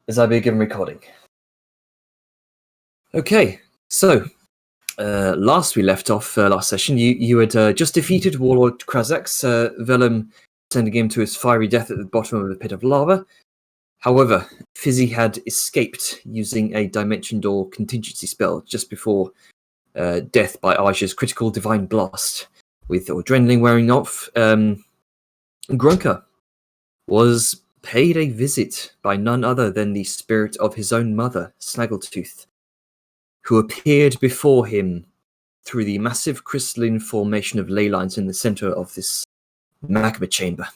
as I begin recording. Okay, so last we left off last session, you had just defeated Warlord Krazax, Velum sending him to his fiery death at the bottom of a pit of lava. However, Fizzy had escaped using a Dimension Door contingency spell just before death by Aja's critical divine blast. With adrenaline wearing off, Grunker was paid a visit by none other than the spirit of his own mother, Snaggletooth, who appeared before him through the massive crystalline formation of ley lines in the center of this magma chamber.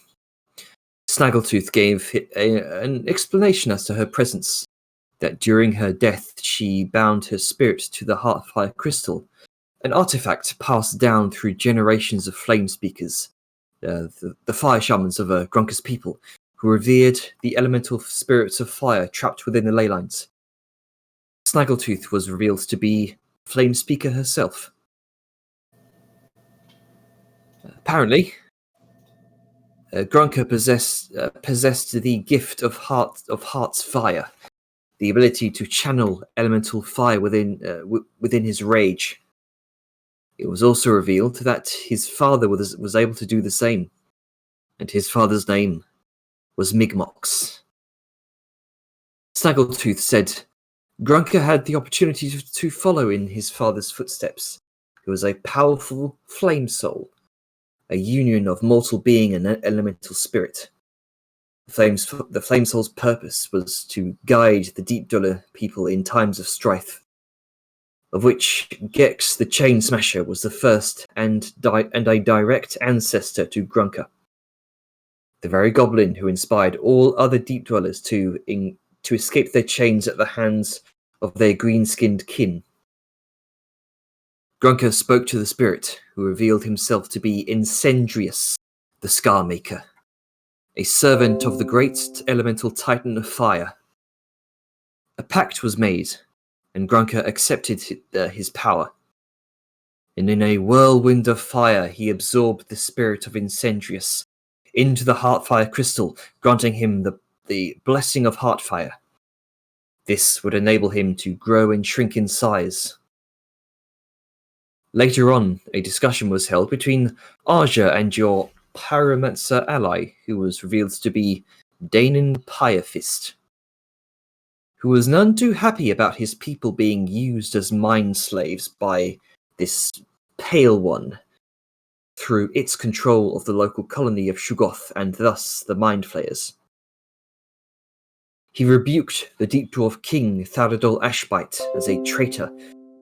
Snaggletooth gave an explanation as to her presence, that during her death she bound her spirit to the Heartfire Crystal, an artifact passed down through generations of flame speakers, the fire shamans of Grunker's people, who revered the elemental spirits of fire trapped within the ley lines. Snaggletooth was revealed to be Flame Speaker herself. Apparently, Grunker possessed the gift of Heart's Fire, the ability to channel elemental fire within his rage. It was also revealed that his father was able to do the same, and his father's name was Migmox. Snaggletooth said Grunker had the opportunity to follow in his father's footsteps. He was a powerful flame soul, a union of mortal being and elemental spirit. The flame soul's purpose was to guide the Deep Dweller people in times of strife, of which Gex the Chain Smasher was the first and a direct ancestor to Grunker, the very goblin who inspired all other Deep Dwellers to escape their chains at the hands of their green-skinned kin. Grunker spoke to the spirit, who revealed himself to be Incendrius, the Scarmaker, a servant of the great elemental titan of fire. A pact was made, and Grunker accepted his power. And in a whirlwind of fire, he absorbed the spirit of Incendrius into the Heartfire Crystal, granting him the blessing of Heartfire. This would enable him to grow and shrink in size. Later on, a discussion was held between Aja and your Pyromancer ally, who was revealed to be Danon Pyrefist, who was none too happy about his people being used as mind slaves by this Pale One through its control of the local colony of Shuggoth and thus the Mind Flayers. He rebuked the Deep Dwarf King Tharadol Ashbite as a traitor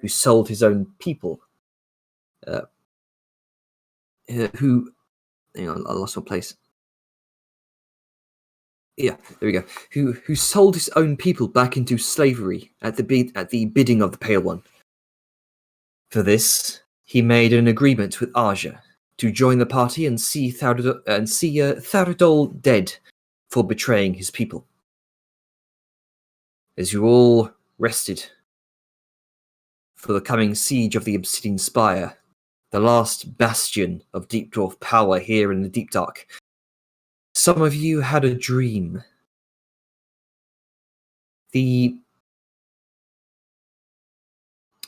who sold his own people. Hang on, I lost my place. Yeah, there we go. Who sold his own people back into slavery at the bidding of the Pale One. For this, he made an agreement with Aja to join the party and see Tharadol dead for betraying his people. As you all rested for the coming siege of the Obsidian Spire, the last bastion of Deep Dwarf power here in the Deep Dark, some of you had a dream. Some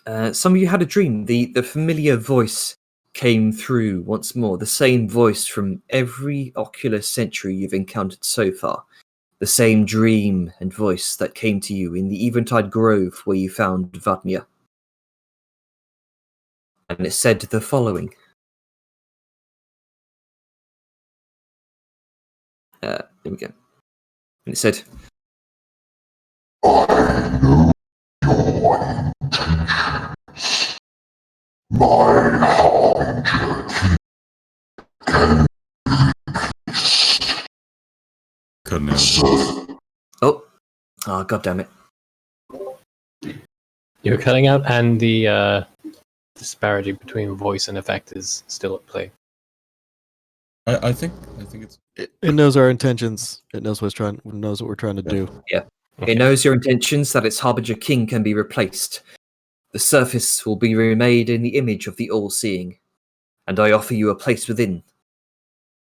of you had a dream. The familiar voice came through once more, the same voice from every ocular century you've encountered so far. The same dream and voice that came to you in the Eventide Grove where you found Vadmir. And it said the following. There we go. And it said, I know your intentions. My harbinger can Oh, god damn it. You're cutting out, and the disparity between voice and effect is still at play. I think it's. It knows our intentions. It knows what we're trying to do. Yeah. Okay. It knows your intentions, that its Harbinger King can be replaced. The surface will be remade in the image of the All-Seeing, and I offer you a place within.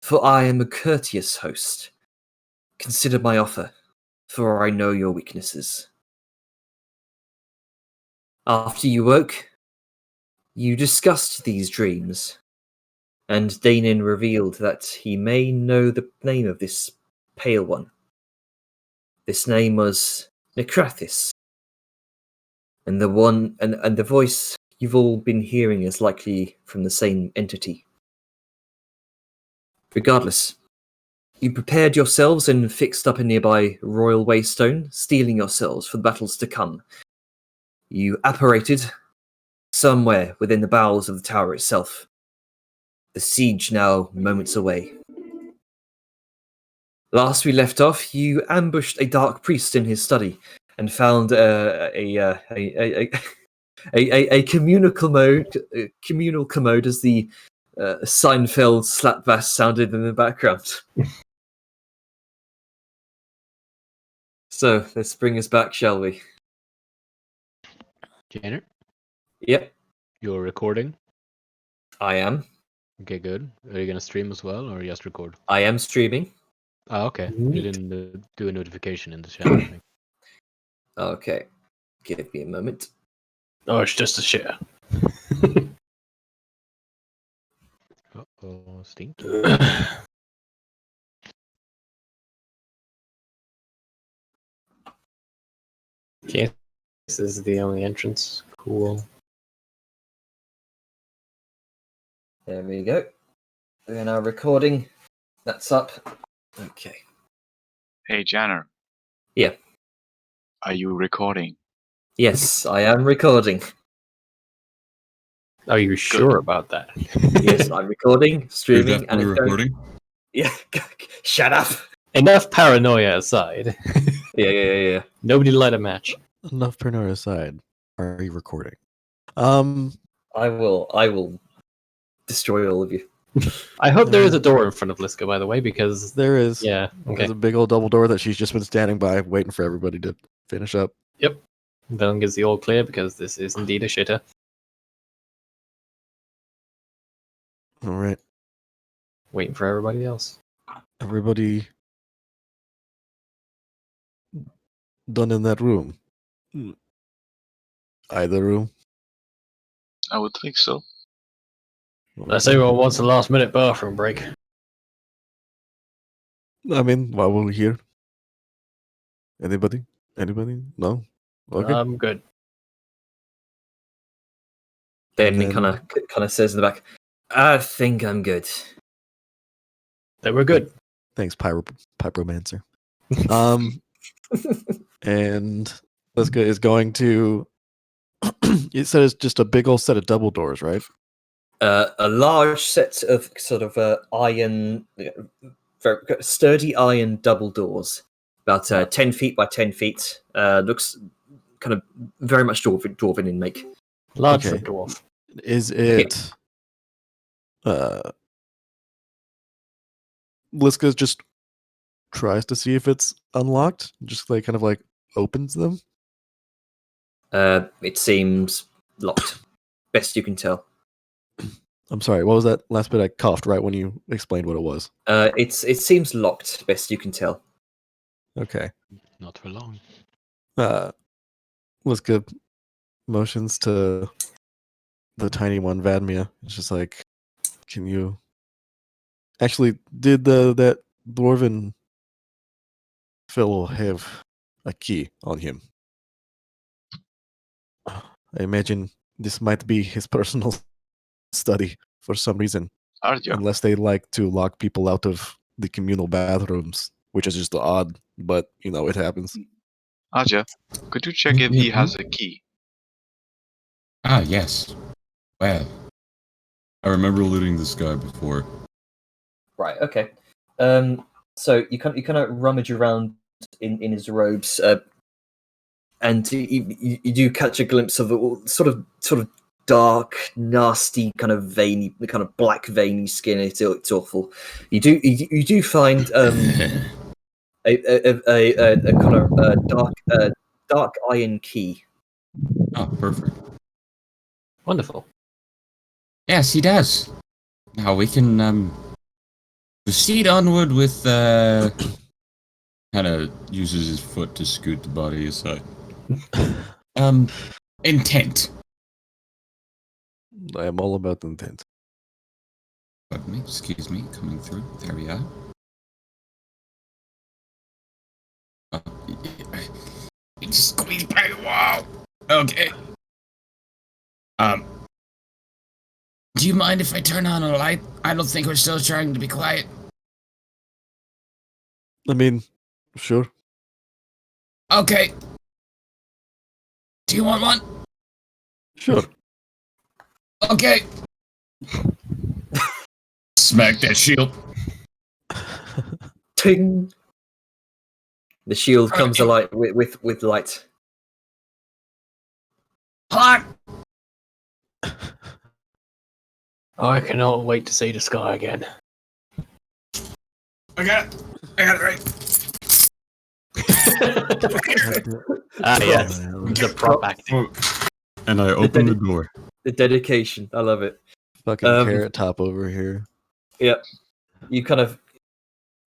For I am a courteous host. Consider my offer. for I know your weaknesses. After you woke, you discussed these dreams, and Danin revealed that he may know the name of this Pale One. This name was Necrathis, and the voice you've all been hearing is likely from the same entity. Regardless, you prepared yourselves and fixed up a nearby royal waystone, steeling yourselves for the battles to come. You apparated somewhere within the bowels of the tower itself. The siege now moments away. Last we left off, you ambushed a dark priest in his study and found a communal commode as the Seinfeld slap bass sounded in the background. So let's bring us back, shall we? Janet, Yep, you're recording. I am. Okay, good. Are you gonna stream as well, or just record? I am streaming. Ah, okay. Neat. You didn't do a notification in the chat. I think. Okay, give me a moment. Oh, it's just a share. Uh-oh, stinky. Okay, this is the only entrance. Cool. There we go. We're now recording. That's up. Okay. Hey, Janner. Yeah. Are you recording? Yes, I am recording. Are you sure about that? Yes, I'm recording, You're streaming, and definitely it's going- recording. Yeah, shut up. Enough paranoia aside. Yeah. Nobody light a match. Enough paranoia aside. Are you recording? I will destroy all of you. I hope there is a door in front of Liska, by the way, because There is. yeah, okay. There's a big old double door that she's just been standing by, waiting for everybody to finish up. Velen gives the all clear because this is indeed a shitter. All right, Waiting for everybody else. everybody done in that room. Either room. I would think so. Unless everyone wants a last minute bathroom break. I mean, while we're here. Anybody? Anybody? No? Okay. I'm good. Then he then- kind of says in the back, "I think I'm good." They were good. Thanks, Pyromancer. And Liska is going to. You said it's just a big old set of double doors, right? A large set of sort of iron, very sturdy iron double doors, about 10 feet by 10 feet. Looks kind of very much dwarven in make. Large Okay. for dwarf. Is it? Liska just tries to see if it's unlocked. Just like kind of like opens them. It seems locked, best you can tell. I'm sorry. What was that last bit? I coughed right when you explained what it was. It seems locked, best you can tell. Okay. Not for long. Liska motions to the tiny one, Vadmia. It's just like, can you actually did that dwarven fellow have a key on him? I imagine this might be his personal study for some reason, Arja, unless they like to lock people out of the communal bathrooms, which is just odd, but you know, it happens. Arja, could you check if he has a key? Ah, yes. Well, I remember looting this guy before. Right. Okay. So you kind of rummage around in his robes, and you do catch a glimpse of the sort of dark, nasty, kind of veiny, kind of black veiny skin. It's awful. You do find a kind of dark iron key. Oh, perfect. Wonderful. Yes, he does. Now we can proceed onward with kind of uses his foot to scoot the body aside. Intent. I am all about the intent. Pardon me, excuse me, coming through. There we are. It's squeezed by the wall. Okay. Do you mind if I turn on a light? I don't think we're still trying to be quiet. I mean, sure. Okay. Do you want one? Sure. Okay. Smack that shield. Ting. The shield comes alight with light. Hot. I cannot wait to see the sky again. I got it right. Yes, Oh, the prop acting. And I open the door. The dedication. I love it. Fucking Carrot Top over here. Yep. You kind of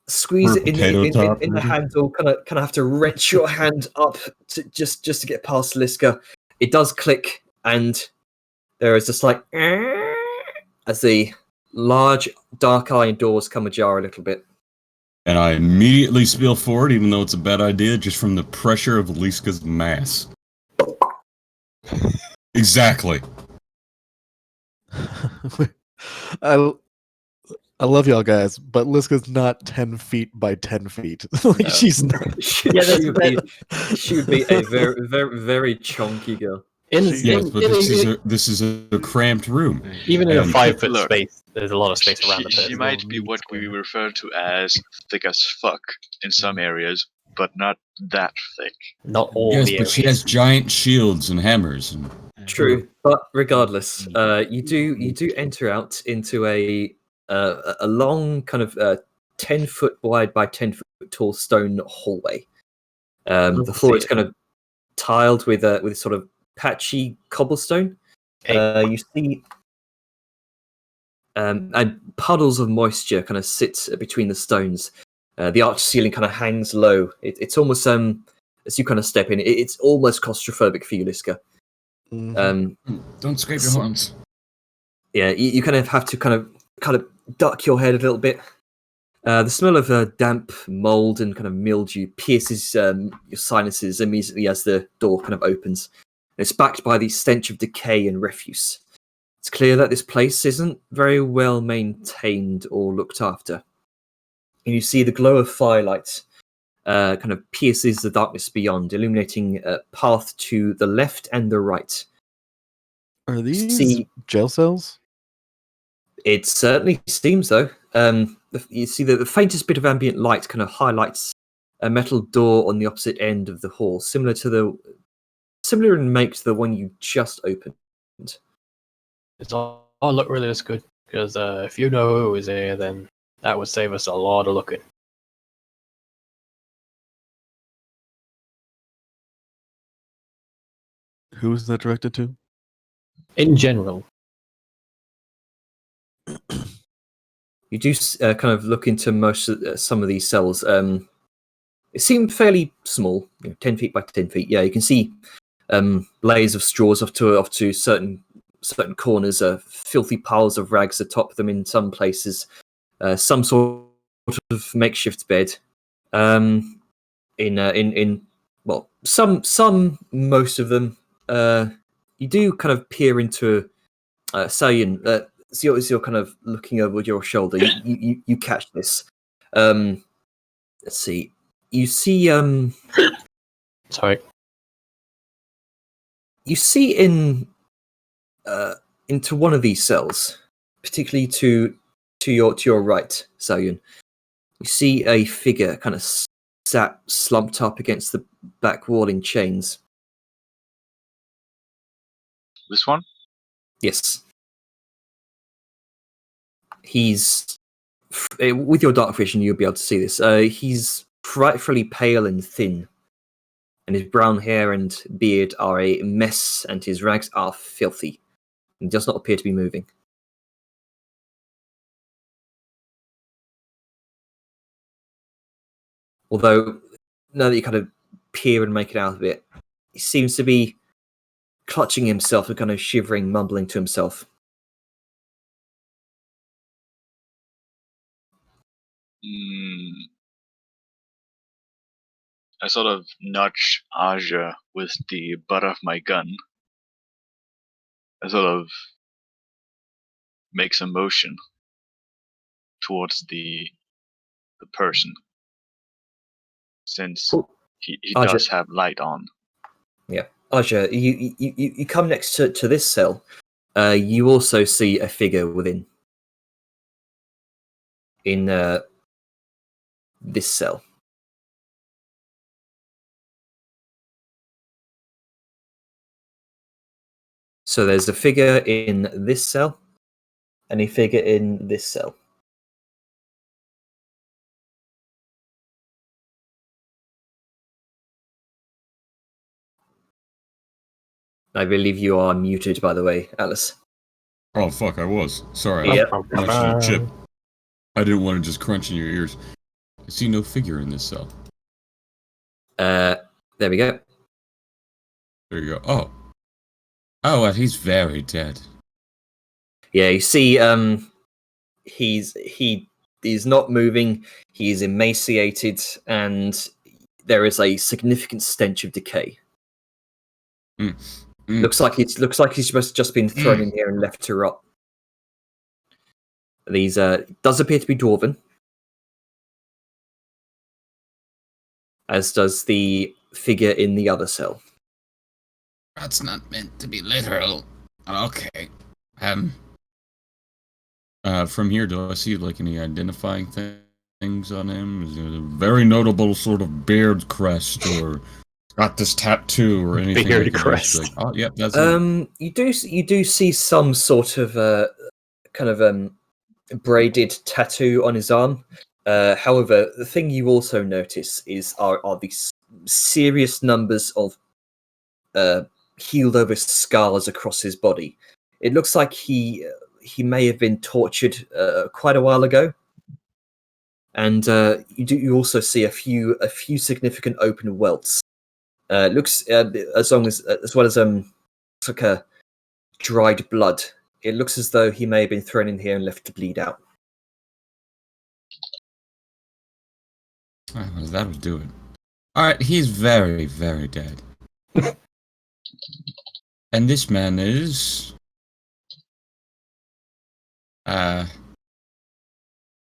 squeeze it in the handle. Kind of have to wrench your hand up to just to get past Liska. It does click, and there is a slight as the large dark iron doors come ajar a little bit. And I immediately spill forward, even though it's a bad idea, just from the pressure of Liska's mass. Exactly. I love y'all guys, but Liska's not 10 feet by 10 feet. Like, No. she's not. She would be a very chunky girl. Yes, but this is a cramped room. Even in a And- 5 foot Look, space, there's a lot of space around the She person. might be what we refer to as thick as fuck in some areas, but not that thick. Not all Yes, the but she areas. has giant shields and hammers. And True, but regardless, you do enter out into a long kind of 10-foot wide by 10-foot tall stone hallway. The floor is kind of tiled with sort of patchy cobblestone. You see, and puddles of moisture kind of sit between the stones. The arched ceiling kind of hangs low. It's almost as you kind of step in, it's almost claustrophobic for you, Liska. Mhm. don't scrape your horns. Yeah, you kind of have to kind of duck your head a little bit. The smell of damp mold and kind of mildew pierces your sinuses immediately as the door kind of opens. It's backed by the stench of decay and refuse. It's clear that this place isn't very well maintained or looked after. And you see the glow of firelight kind of pierces the darkness beyond, illuminating a path to the left and the right. Are these See- jail cells? It certainly seems though. You see the faintest bit of ambient light kind of highlights a metal door on the opposite end of the hall, similar in make to the one you just opened. It's all look really this good. Because if you know who is here, then that would save us a lot of looking. Who is that directed to? In general, You do kind of look into some of these cells. It seemed fairly small, 10 feet by 10 feet. Yeah, you can see layers of straws off to certain corners, filthy piles of rags atop them in some places, some sort of makeshift bed. Most of them. You do kind of peer into Sayan. As you're kind of looking over your shoulder, you catch this. Let's see. You see. sorry. You see into one of these cells, particularly to your right, Sayan. You see a figure kind of sat slumped up against the back wall in chains. This one? Yes. He's with your dark vision, you'll be able to see this. He's frightfully pale and thin, and his brown hair and beard are a mess, and his rags are filthy. He does not appear to be moving. Although now that you kind of peer and make it out of it, he seems to be clutching himself and kind of shivering, mumbling to himself. I sort of nudge Aja with the butt of my gun. I sort of makes a motion towards the person, since Cool. he Aja. does have light on. Yeah, Aja, you come next to this cell. You also see a figure within. In this cell. So there's a figure in this cell, and a figure in this cell. I believe you are muted, by the way, Alice. Oh fuck, I was. Sorry, Yeah. I'm munching a chip. I didn't want to just crunch in your ears. I see no figure in this cell. There we go. There you go. Oh. Oh, well, he's very dead. Yeah, you see, he's not moving. He's emaciated, and there is a significant stench of decay. Looks like he's just been thrown in here and left to rot. These does appear to be dwarven, as does the figure in the other cell. That's not meant to be literal. Okay. From here, do I see like any identifying things on him? Is it a very notable sort of beard crest, or got this tattoo, or anything? Beard like that? crest. Like, oh, yep, that's him. You do see some sort of kind of braided tattoo on his arm. However, the thing you also notice are these serious numbers of healed over scars across his body. It looks like he may have been tortured quite a while ago, and you also see a few significant open welts. Looks as well as like a dried blood. It looks as though he may have been thrown in here and left to bleed out. Well, that'll do it. Alright, he's very, very dead. And this man is... Let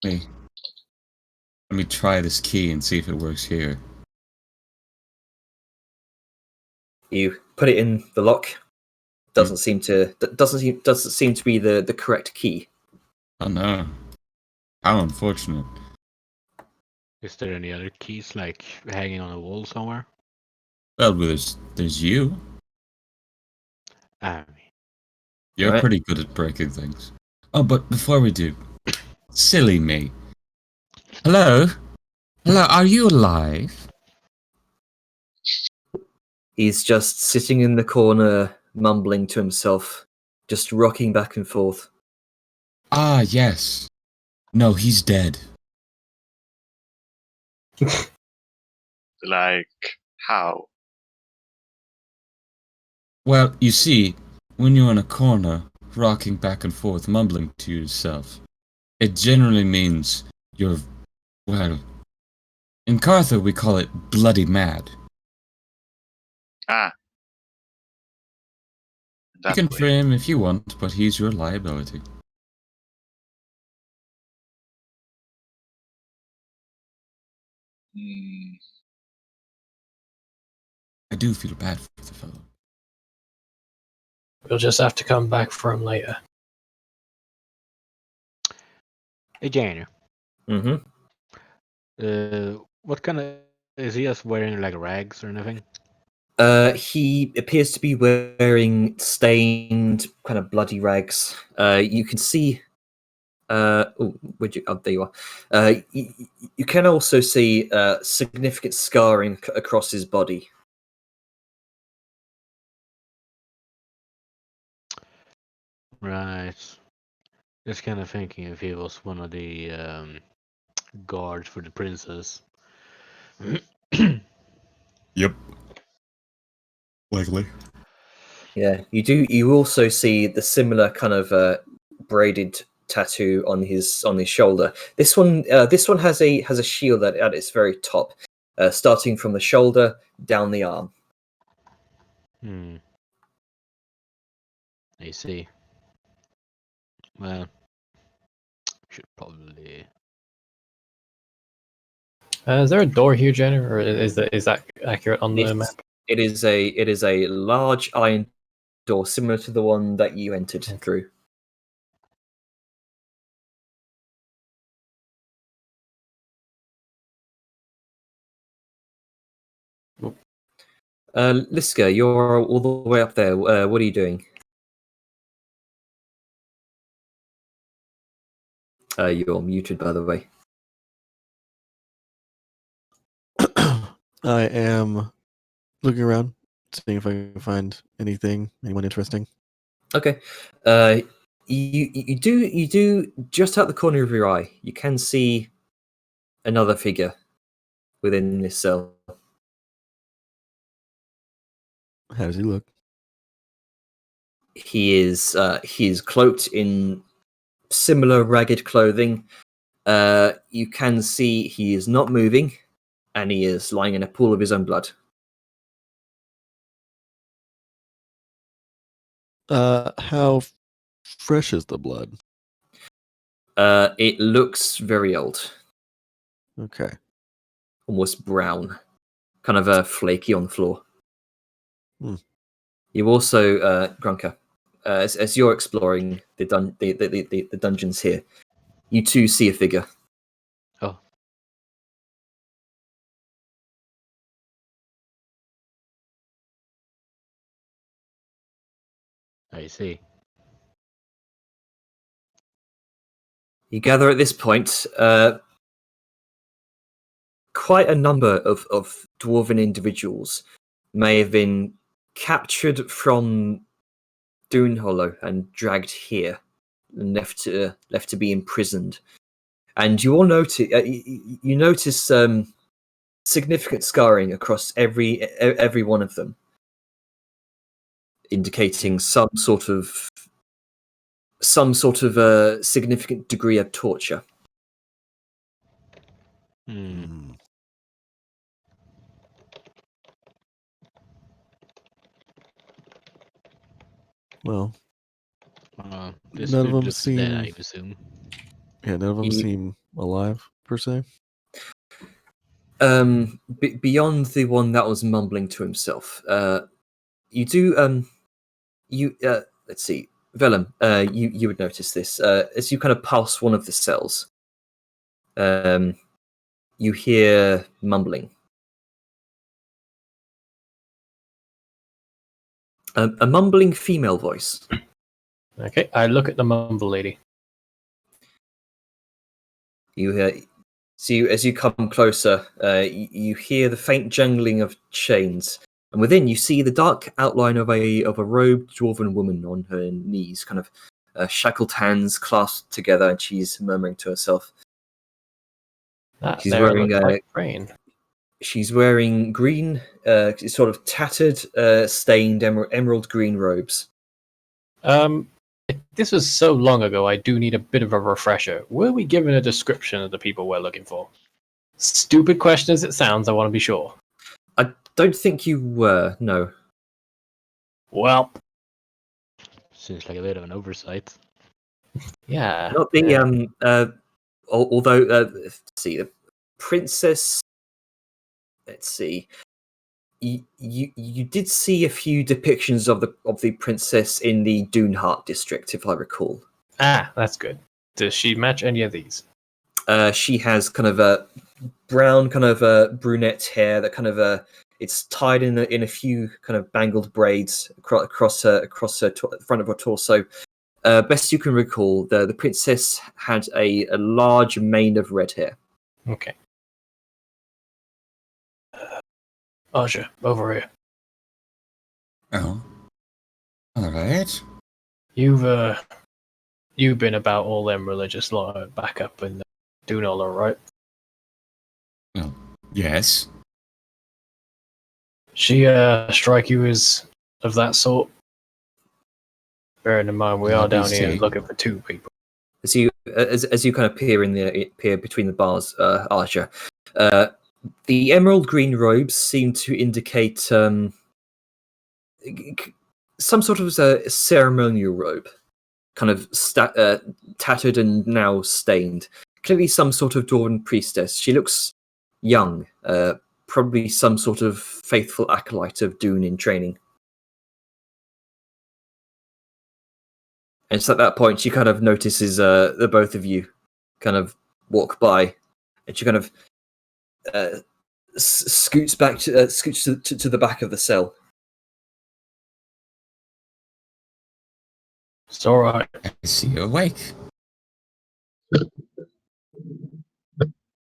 me try this key and see if it works here. You put it in the lock. Doesn't seem to be the correct key. Oh no. How unfortunate. Is there any other keys like hanging on a wall somewhere? Well, there's you. I mean, You're Right. pretty good at breaking things. Oh, but before we do, silly me. Hello? Hello, are you alive? He's just sitting in the corner, mumbling to himself, just rocking back and forth. Ah, yes. No, he's dead. Like, how? Well, you see, when you're in a corner, rocking back and forth, mumbling to yourself, it generally means you're, well, in Cartha we call it bloody mad. Ah. You That can way. free him if you want, but he's your liability. Hmm. I do feel bad for the fellow. We'll just have to come back for him later. hey, Jane. Mm-hmm. What kind of is he just wearing like rags or anything? He appears to be wearing stained, kind of bloody rags. You can see. Where'd you? Oh, there you are. You can also see significant scarring across his body. Right. Just kind of thinking if he was one of the guards for the princess. Likely. Yeah, you do. You also see the similar kind of braided tattoo on his shoulder. This one has a shield at its very top, starting from the shoulder down the arm. Hmm. I see. Well, should probably. Is there a door here, Jenner, or is that accurate on the map? It is a large iron door similar to the one that you entered through. Liska, you're all the way up there. What are you doing? You're muted, by the way. I am looking around, seeing if I can find anyone interesting. Okay. You do just out the corner of your eye. You can see another figure within this cell. How does he look? He is cloaked in similar ragged clothing. You can see he is not moving, and he is lying in a pool of his own blood. How fresh is the blood? It looks very old, Okay. almost brown, kind of flaky on the floor. Hmm. You also, Grunker, as you're exploring the dungeons here, you too see a figure. Oh. I see. You gather at this point quite a number of dwarven individuals may have been captured from Dune Hollow and dragged here and left to be imprisoned. And you all notice you notice significant scarring across every one of them, indicating some sort of significant degree of torture. Hmm. Well, This none of dude them looks seem. dead, I assume. Yeah, none of them You- seem alive per se. Beyond the one that was mumbling to himself, you do let's see, Vellum, you would notice this as you kind of pass one of the cells. You hear mumbling. A mumbling female voice. Okay, I look at the mumble lady. You hear, as you come closer, you hear the faint jangling of chains, and within you see the dark outline of a robed dwarven woman on her knees, kind of shackled hands clasped together, and she's murmuring to herself. That She's there wearing looks like Rain. She's wearing green, sort of tattered, stained emerald green robes. This was so long ago, I do need a bit of a refresher. Were we given a description of the people we're looking for? Stupid question as it sounds, I want to be sure. I don't think you were, no. Well, Seems like a bit of an oversight. yeah. Not the although let's see, the princess. Let's see. You did see a few depictions of the princess in the Duneheart district, if I recall. Ah, that's good. Does she match any of these? She has kind of a brown, kind of brunette hair that kind of it's tied in a few kind of bangled braids across her front of her torso. Best you can recall, the princess had a large mane of red hair. Okay. Aja, over here. Oh. Alright. You've been about all them religious law back up in Dunola, right? Well, yes. She strike you as of that sort? Bearing in mind we are Let me down here see. looking for 2 people. As you kind of peer between the bars, Archer, the emerald green robes seem to indicate some sort of a ceremonial robe, kind of tattered and now stained. Clearly, some sort of Dwarven priestess. She looks young, probably some sort of faithful acolyte of Dune in training. And it's at that point she kind of notices the both of you kind of walk by, and she kind of scoots back scoots to the back of the cell. It's alright. I see you awake.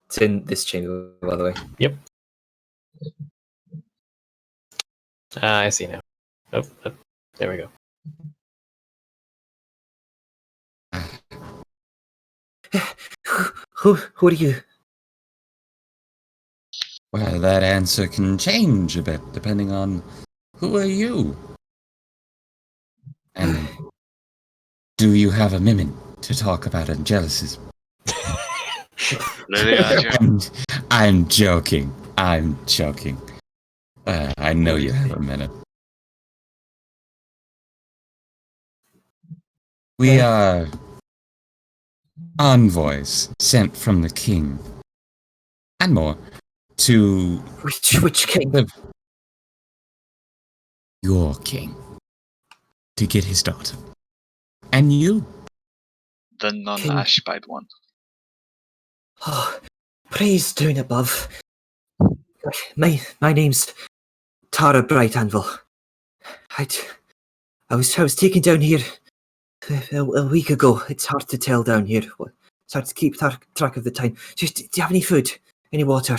It's in this chamber, by the way. Yep. I see now. Oh, there we go. Who are you? Well, that answer can change a bit depending on who are you. And do you have a minute to talk about Angelicism? Really, Archer? I'm joking. I'm joking. I know you have a minute. We are envoys sent from the king and more to Which king? your king to get his daughter. And you. The non-Ashbite one. Oh, praise down above. My name's Tara Bright Anvil. I was taken down here a week ago. It's hard to tell down here. It's hard to keep track of the time. Just, do you have any food? Any water?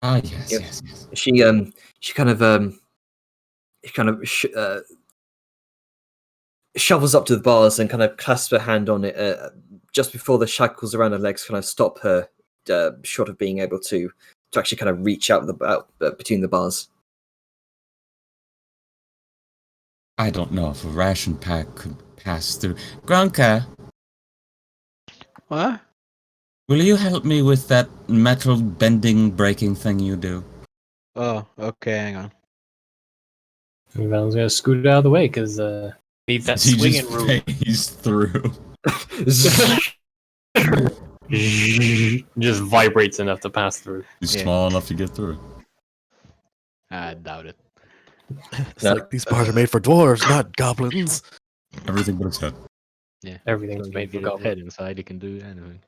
Ah, yes, Yep. yes, yes. She kind of shovels up to the bars and kind of clasps her hand on it just before the shackles around her legs kind of stop her short of being able to actually kind of reach out between the bars. I don't know if a ration pack could pass through. Gronka, What? will you help me with that metal bending breaking thing you do? Oh, okay, hang on. Val's gonna scoot out of the way because need that He swinging just room. phased through. Just vibrates enough to pass through. He's Yeah. small enough to get through. I doubt it. It's like these bars are made for dwarves, not goblins. Everything but his head. Yeah. Everything's So made for you get his goblins. head inside, you can do anything.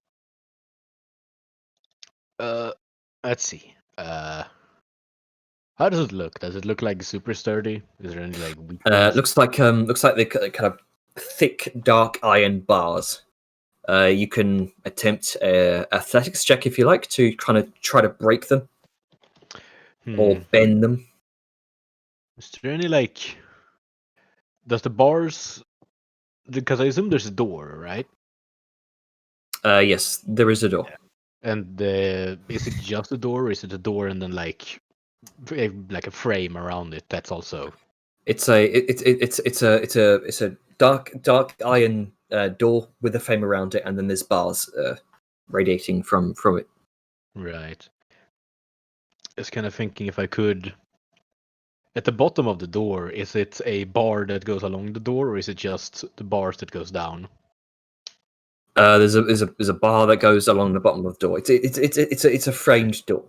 Let's see. How does it look? Does it look like super sturdy? Is there any like weak points? Looks like they kind of thick, dark iron bars. You can attempt a athletics check if you like to kind of try to break them or bend them. Is there any like? Does the bars? Because I assume there's a door, right? Yes, there is a door. And is it just a door, or is it a door and then like a frame around it? That's also. It's a dark iron door with a frame around it, and then there's bars radiating from it. Right. I was kind of thinking if I could. At the bottom of the door, is it a bar that goes along the door, or is it just the bars that goes down? There's a bar that goes along the bottom of the door. It's a framed door.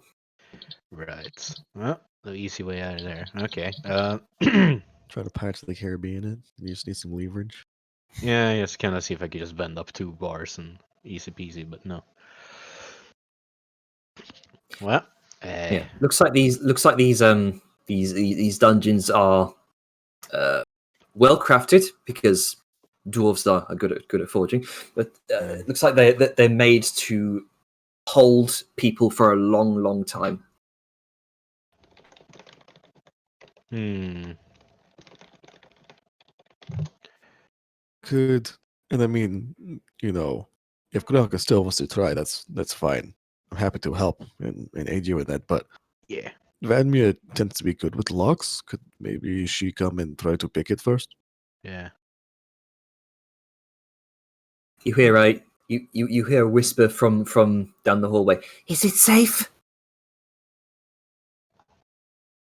Right. Well, the easy way out of there. Okay. Try to Pirates of the Caribbean it. You just need some leverage. Yeah, I just kind of see if I could just bend up 2 bars and easy peasy, but no. Well, Yeah, looks like these dungeons are well crafted because dwarves are good at forging, but it looks like they're made to hold people for a long time. Could, and I mean, if Gronka still wants to try, that's fine. I'm happy to help and aid you with that. But yeah. Vadmir tends to be good with locks. Could maybe she come and try to pick it first? Yeah. You hear you hear a whisper from down the hallway. Is it safe?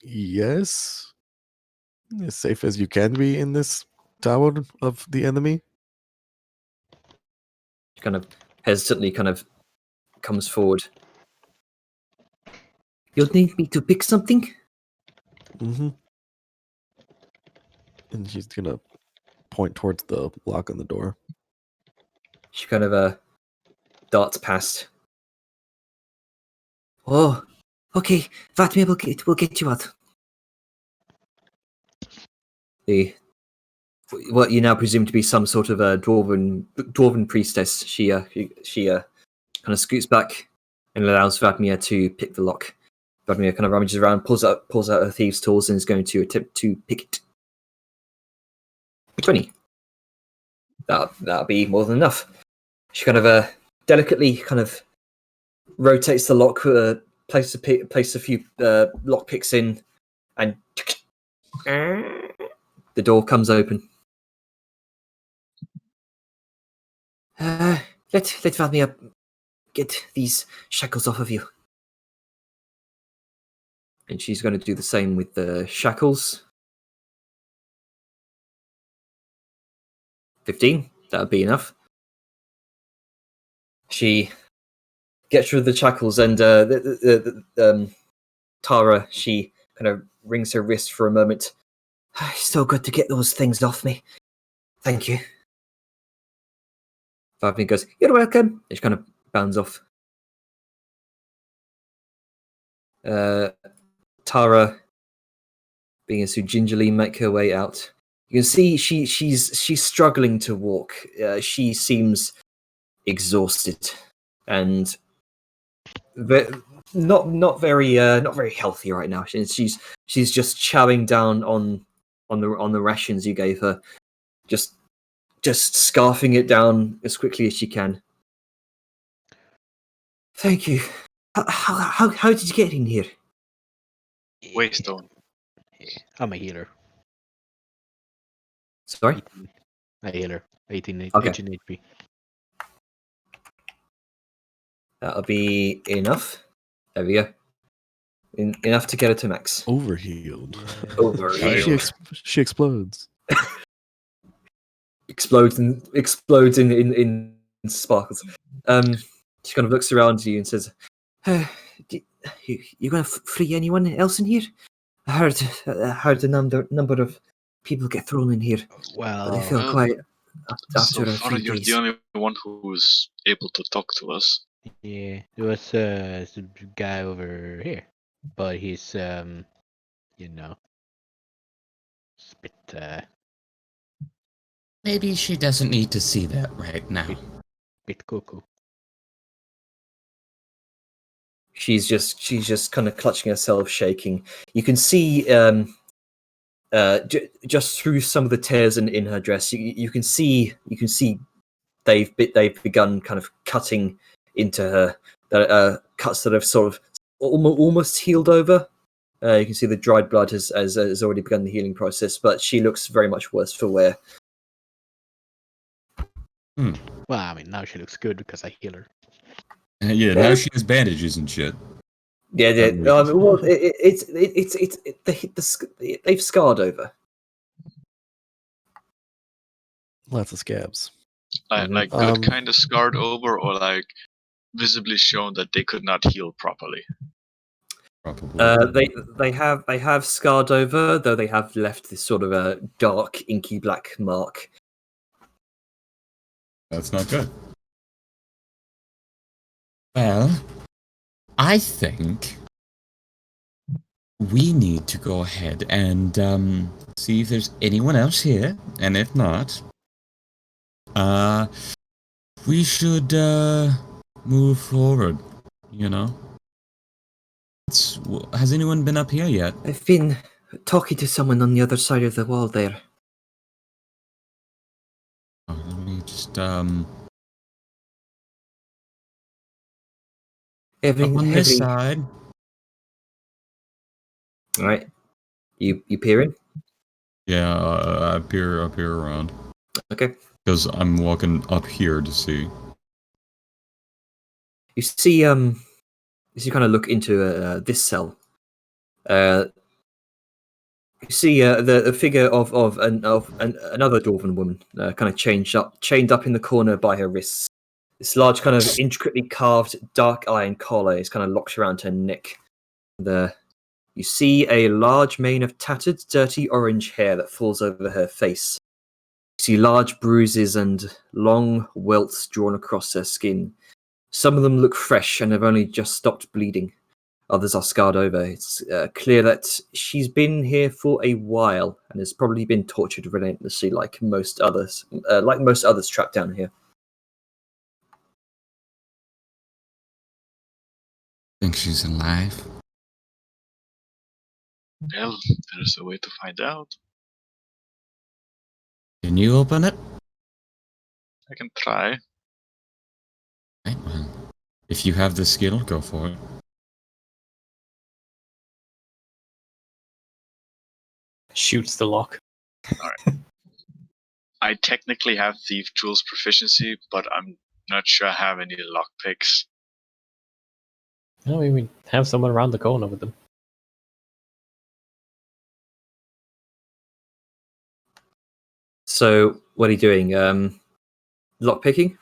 Yes. As safe as you can be in this tower of the enemy. She kind of hesitantly kind of comes forward. You'll need me to pick something? Mm-hmm. And she's gonna point towards the lock on the door. She kind of darts past. Oh, okay. Vatmir will get you out. What you now presume to be some sort of a dwarven priestess. She kind of scoots back and allows Vadmir to pick the lock. Vadmir kind of rummages around, pulls out her thieves' tools, and is going to attempt to pick it. 20. That'll be more than enough. She kind of delicately kind of rotates the lock, place a few lock picks in, and the door comes open. Let Vadmir get these shackles off of you. And she's going to do the same with the shackles. 15. That would be enough. She gets rid of the shackles, and Tara, she kind of wrings her wrist for a moment. So good to get those things off me. Thank you. Vadmir goes, "You're welcome." And she kind of bounds off. Tara, being as to gingerly make her way out. You can see she's struggling to walk. She seems exhausted and not very healthy right now. She's just chowing down on the rations you gave her, just scarfing it down as quickly as she can. Thank you. How did you get in here? Waystone. I'm a healer. Sorry? A healer. 18 Okay. HP. That'll be enough. There we go. Enough to get her to max. Overhealed. Overhealed. She explodes. Explodes in sparkles. She kind of looks around you and says, "You gonna free anyone else in here? I heard a number of people get thrown in here, but they feel Well, quiet So after a far, few you're days." the only one who's able to talk to us. Yeah, there was a guy over here, but he's you know, it's a bit Maybe she doesn't need to see that right now. bit cuckoo. She's just kind of clutching herself, shaking. You can see just through some of the tears in her dress. You can see they've begun kind of cutting into her. Cuts that have sort of almost healed over. You can see the dried blood has already begun the healing process, but she looks very much worse for wear. Well, I mean, now she looks good because I heal her. Yeah, now she has bandages and shit. Yeah, well, they've scarred over. Lots of scabs. Like good kind of scarred over, or like visibly shown that they could not heal properly. Probably. They have scarred over, though they have left this sort of a dark, inky black mark. That's not good. Well, I think we need to go ahead and see if there's anyone else here, and if not, we should move forward. You know. Has anyone been up here yet? I've been talking to someone on the other side of the wall there. Oh, let me just Having up on this side. All right. You peer in. Yeah, I peer around Okay. because I'm walking up here to see. You see as you kind of look into this cell. You see the figure of another dwarven woman, kind of chained up in the corner by her wrists. This large, kind of intricately carved dark iron collar is kind of locked around her neck. You see a large mane of tattered, dirty orange hair that falls over her face. You see large bruises and long welts drawn across her skin. Some of them look fresh and have only just stopped bleeding. Others are scarred over. It's clear that she's been here for a while and has probably been tortured relentlessly, like most others trapped down here. Think she's alive? Well, there's a way to find out. Can you open it? I can try. Right, well, if you have the skill, go for it. Shoots the lock. I technically have Thief Tools proficiency, but I'm not sure I have any lockpicks. No, we have someone around the corner with them. So, what are you doing? Lockpicking?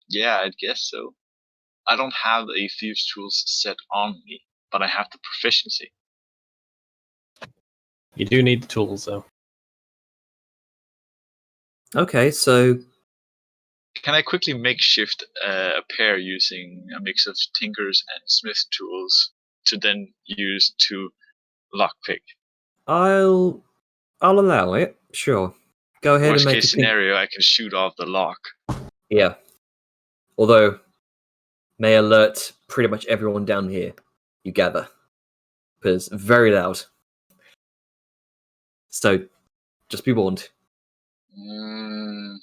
Yeah, I guess so. I don't have a Thieves Tools set on me, but I have the proficiency. You do need the tools, though. Okay, so Can I quickly makeshift a pair using a mix of Tinker's and Smith tools to then use to lockpick? I'll allow it. Sure. Go ahead Worst and make case a think. scenario, I can shoot off the lock. Yeah. Although, may alert pretty much everyone down here, you gather. Because very loud. So, just be warned. Mm.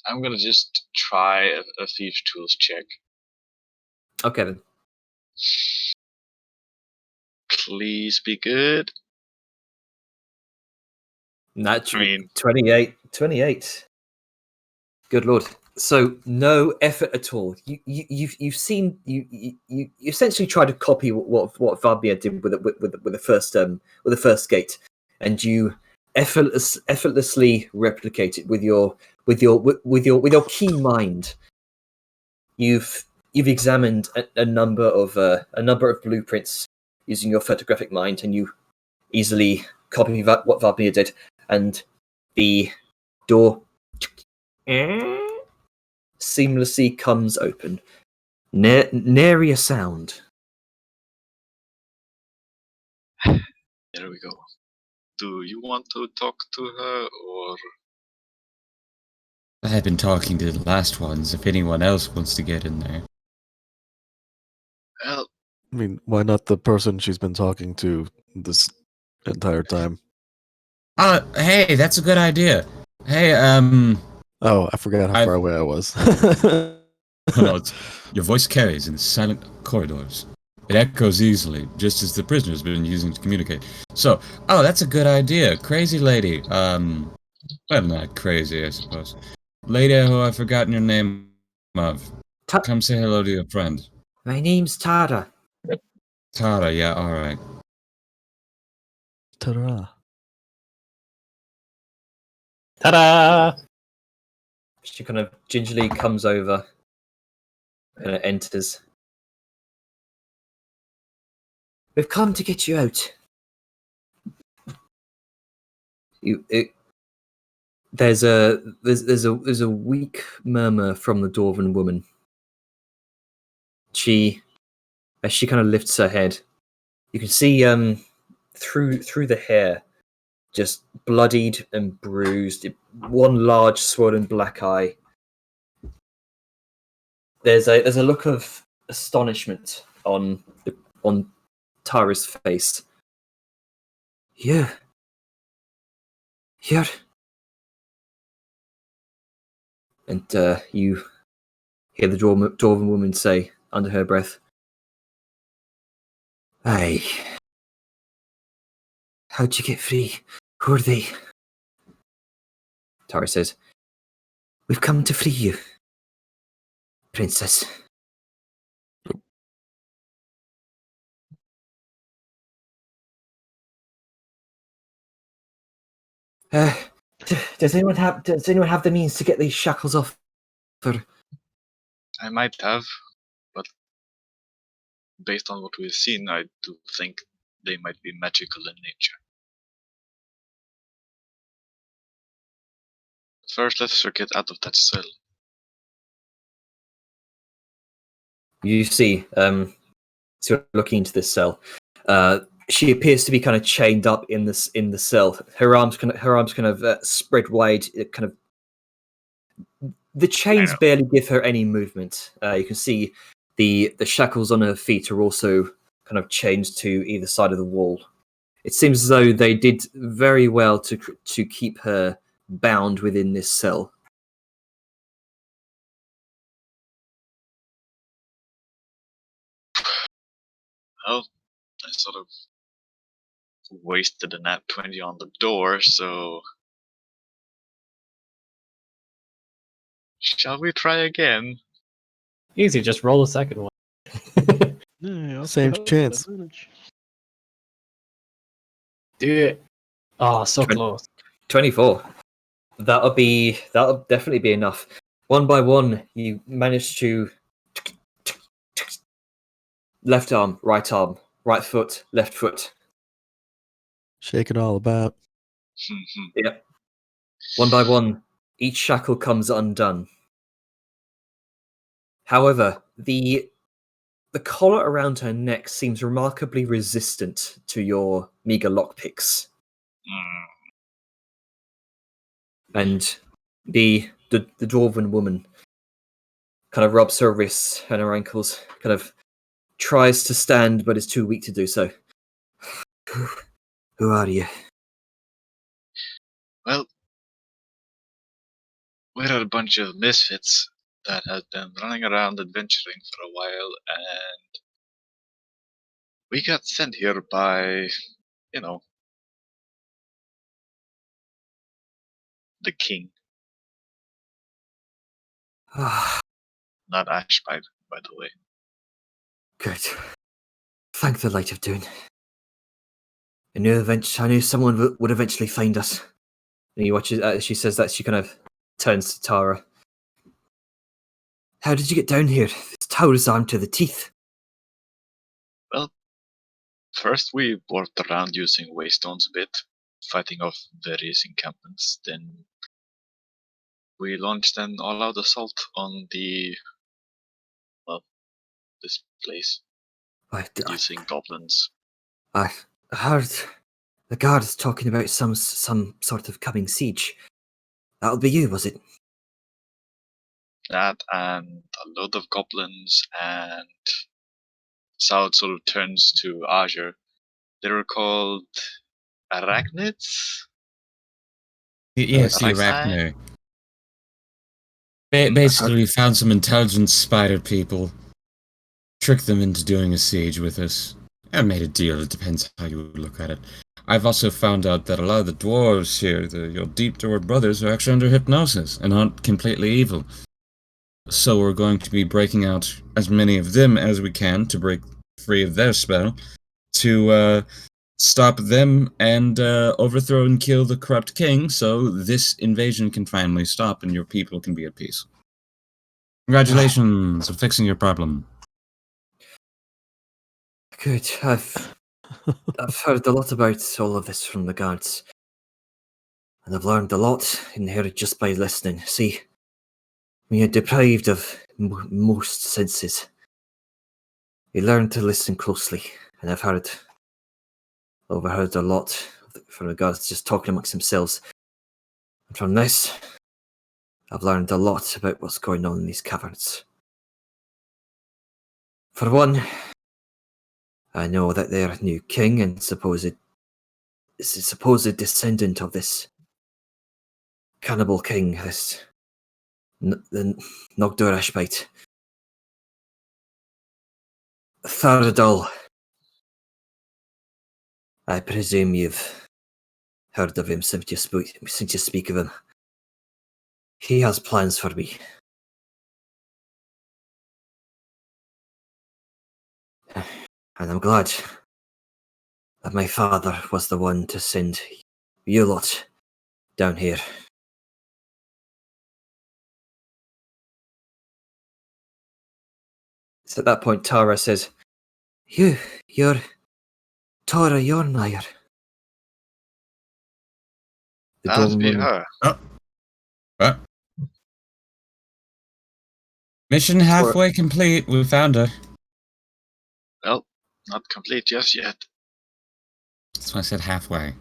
I'm gonna just try a Thieves Tools check. Okay then. Please be good. Naturally, I mean- 28. Good lord. So no effort at all. You've seen you essentially tried to copy what Vabia did with the first gate, and you effortlessly replicate it with your keen mind. You've examined a number of blueprints using your photographic mind, and you easily copy what Vabia did, and the door seamlessly comes open. Nary a sound. There we go. Do you want to talk to her, or I've been talking to the last ones, if anyone else wants to get in there. well, I mean, why not the person she's been talking to this entire time? Hey, that's a good idea. Hey, Oh, I forgot how I've- far away I was. no, your voice carries in the silent corridors. It echoes easily, just as the prisoner's been using to communicate. So, that's a good idea. Crazy lady. Well, not crazy, I suppose. Lady who I've forgotten your name of. Come say hello to your friend. My name's Tara. Tara, yeah, alright. Ta-da. Ta-da! She kind of gingerly comes over and enters. We've come to get you out. There's a weak murmur from the dwarven woman. As she kind of lifts her head, you can see through the hair, just bloodied and bruised, one large swollen black eye. There's a look of astonishment on Tara's face. You're And you hear the dwarven woman say under her breath, "Aye. How'd you get free? Who are they?" Tara says, "We've come to free you, princess." Does anyone have the means to get these shackles off? I might have, but based on what we've seen, I do think they might be magical in nature. First, let's get out of that cell. You see, so you're looking into this cell. She appears to be kind of chained up in the cell. Her arms kind of spread wide. Kind of the chains barely give her any movement. You can see the shackles on her feet are also kind of chained to either side of the wall. It seems as though they did very well to keep her bound within this cell. Well, I sort of wasted a nat 20 on the door, so shall we try again? Easy, just roll a second one. Yeah, Same chance. Do it. Oh, so Twen- close. 24. That'll definitely be enough. One by one, you manage to left arm, right foot, left foot. Shake it all about. Yep. One by one, each shackle comes undone. However, the collar around her neck seems remarkably resistant to your meager lockpicks. And the dwarven woman kind of rubs her wrists and her ankles, kind of tries to stand but is too weak to do so. Who are you? Well, we're a bunch of misfits that have been running around adventuring for a while, and we got sent here by, the king. Not Ashby, by the way. Good. Thank the light of Doom. I knew someone would eventually find us. And you watch as she says that, she kind of turns to Tara. How did you get down here? This tower's armed to the teeth. Well, first we worked around using waystones a bit, fighting off various encampments. Then we launched an all-out assault on this place using goblins. I heard the guards talking about some sort of coming siege. That'll be you, was it? That and a load of goblins, and South sort of turns to Azure. They were called arachnids? Yes, the Arachne. Basically, we found some intelligent spider people, tricked them into doing a siege with us, and made a deal. It depends how you look at it. I've also found out that a lot of the dwarves here, your Deep Door brothers, are actually under hypnosis and aren't completely evil. So we're going to be breaking out as many of them as we can to break free of their spell, to stop them and overthrow and kill the corrupt king, so this invasion can finally stop and your people can be at peace. Congratulations on fixing your problem. Good. I've heard a lot about all of this from the guards. And I've learned a lot in here just by listening. See, when you're deprived of most senses, you learn to listen closely. And I've overheard a lot from the guards just talking amongst themselves. And from this, I've learned a lot about what's going on in these caverns. For one, I know that their new king and supposed descendant of this cannibal king, this the Nogdurashbite. Thardal. I presume you've heard of him since you speak of him. He has plans for me. And I'm glad that my father was the one to send you lot down here. So at that point, Tara says, You're Tara Yornire. The That'd dumb be woman. her. What? Mission halfway complete. We found her. Well, not complete just yet. That's why I said halfway.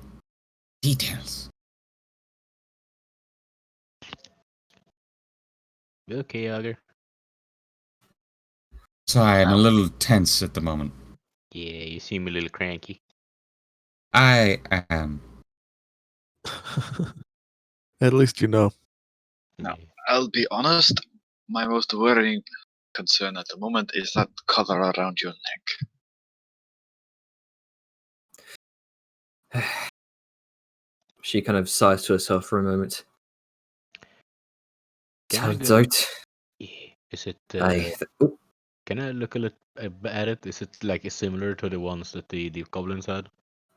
Details. Okay, Augur. Sorry, I'm a little tense at the moment. Yeah, you seem a little cranky. I am. At least you know. No. Yeah. I'll be honest, my most worrying concern at the moment is that color around your neck. She kind of sighs to herself for a moment. Can I Turns go- out, Yeah. Is it? Can I look a little at it? Is it like similar to the ones that the goblins had?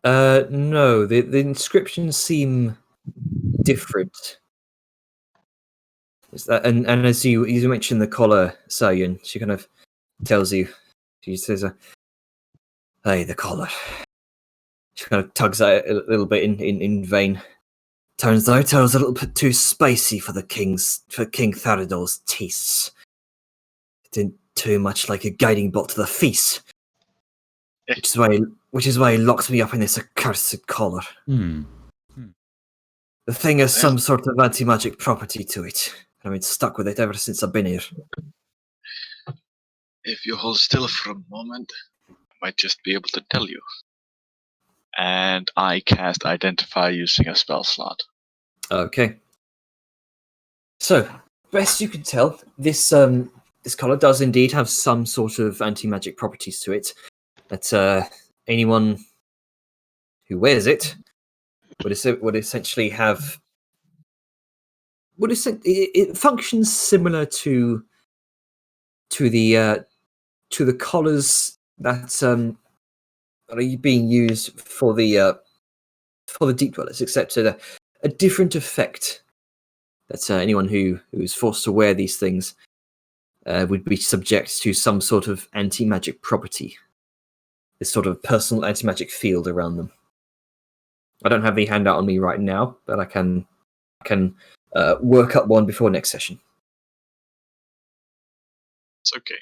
no, the inscriptions seem different. Is that, and as you mentioned the collar, Sayun, she kind of tells you, she says, "Hey, the collar." She kind of tugs at it a little bit in vain. Turns out I was a little bit too spicy for King Theridor's tastes. It didn't too much like a guiding bolt to the feast. Which is why he locked me up in this accursed collar. Hmm. The thing has some sort of anti-magic property to it. I've been stuck with it ever since I've been here. If you hold still for a moment, I might just be able to tell you. And I cast Identify using a spell slot. Okay. So, best you can tell, this collar does indeed have some sort of anti-magic properties to it. That anyone who wears it would essentially have. It functions similar to the collars that are being used for the deep dwellers, except a different effect. That anyone who is forced to wear these things would be subject to some sort of anti-magic property. This sort of personal anti-magic field around them. I don't have the handout on me right now, but I can work up one before next session. It's okay.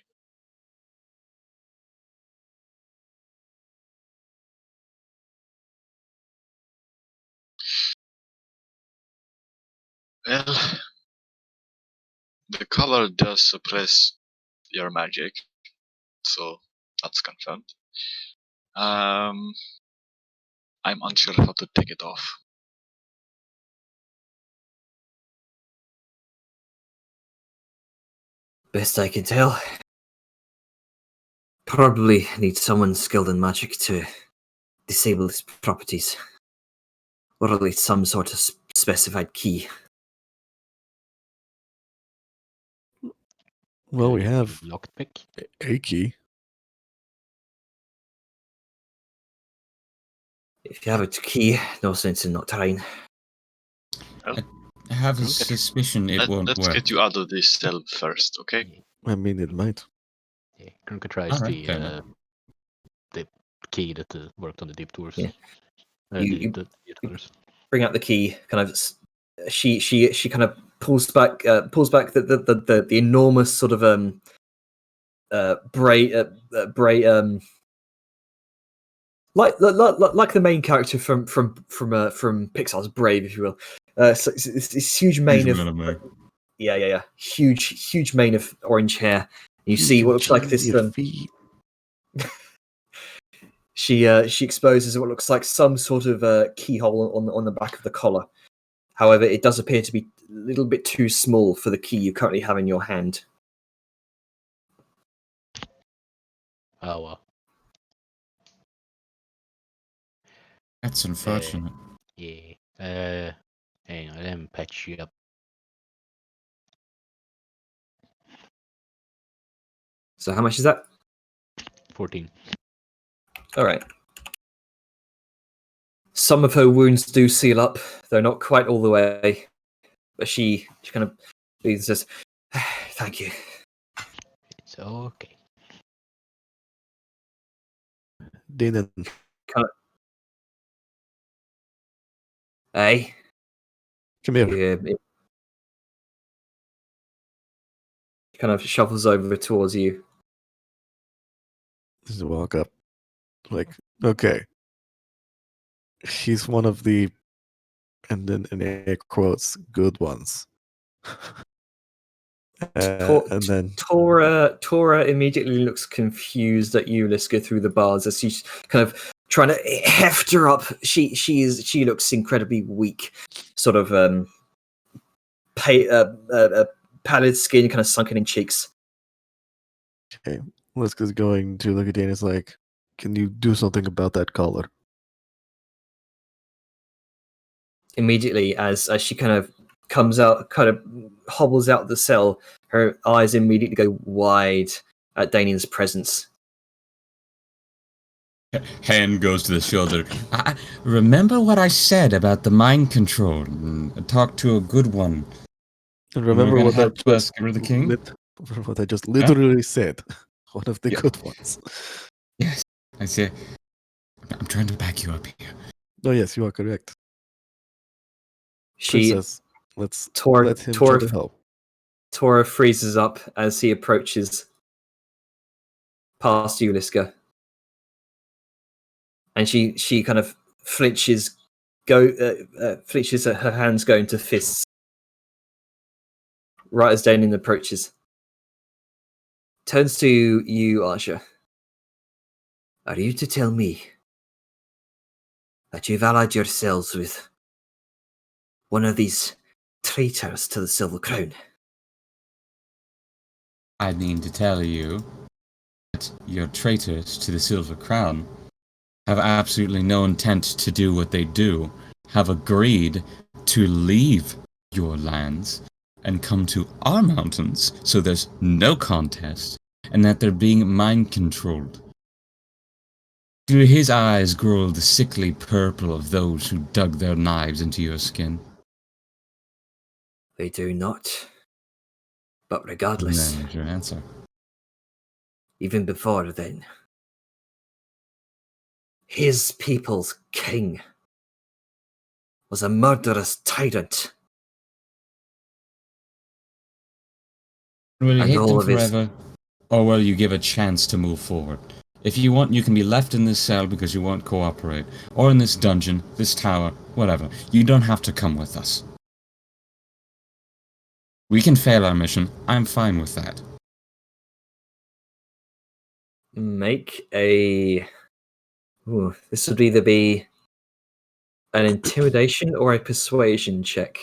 Well, the color does suppress your magic, so that's confirmed. I'm unsure how to take it off. Best I can tell. Probably need someone skilled in magic to disable its properties. Or at least some sort of specified key. Well, we have lockpick. a key. If you have a key, no sense in not trying. I have a Okay. suspicion it won't Let's work. get you out of this cell first, okay? I mean, it might. Yeah, Grunka tries Alright, fair enough. the key that worked on the deep doors. Yeah. The deep doors. Bring out the key. Kind of, she kind of pulls back the enormous sort of like the main character from Pixar's Brave, if you will. So it's this huge mane of huge mane of orange hair. You see what looks like this. Feet. She exposes what looks like some sort of keyhole on the back of the collar, However, it does appear to be a little bit too small for the key you currently have in your hand. Oh well. That's unfortunate. Yeah. Hang on, let me patch you up. So how much is that? 14. All right. Some of her wounds do seal up, though not quite all the way. But she kind of breathes and says, "Thank you." It's okay. Dana, Hey, come here. it kind of shuffles over towards you. Just walk up. Like, okay. She's one of the, and then in air quotes, good ones. And then Tora immediately looks confused at you, Liska, through the bars as she's kind of trying to heft her up. She looks incredibly weak, sort of pallid skin, kind of sunken in cheeks. okay, Liska's going to look at Dana's like, can you do something about that collar? Immediately, as she kind of comes out, kind of hobbles out of the cell, her eyes immediately go wide at Danian's presence. Hand goes to the shoulder. Remember what I said about the mind control? Talk to a good one. And We're remember gonna what help I us get rid of the king? what I just literally said. One of the Yeah. good ones. Yes. I say, I'm trying to back you up here. Oh yes, you are correct. She Princess, let's Tor- let him Tor- try to help. Tora freezes up as he approaches past you, Liska. And she kind of flinches, flinches at her hands go into fists. Right as Daniel approaches. Turns to you, Archer. Are you to tell me that you've allied yourselves with one of these traitors to the Silver Crown? I mean to tell you that your traitors to the Silver Crown have absolutely no intent to do what they do, have agreed to leave your lands and come to our mountains, so there's no contest, and that they're being mind controlled. Do his eyes grow the sickly purple of those who dug their knives into your skin? They do not. But And regardless, then is your answer. even before then, his people's king was a murderous tyrant. Will you And hate all them of his- forever, or will you give a chance to move forward? If you want, you can be left in this cell because you won't cooperate, or in this dungeon, this tower, whatever. You don't have to come with us. We can fail our mission. I'm fine with that. Make a... Ooh, this would either be an intimidation or a persuasion check.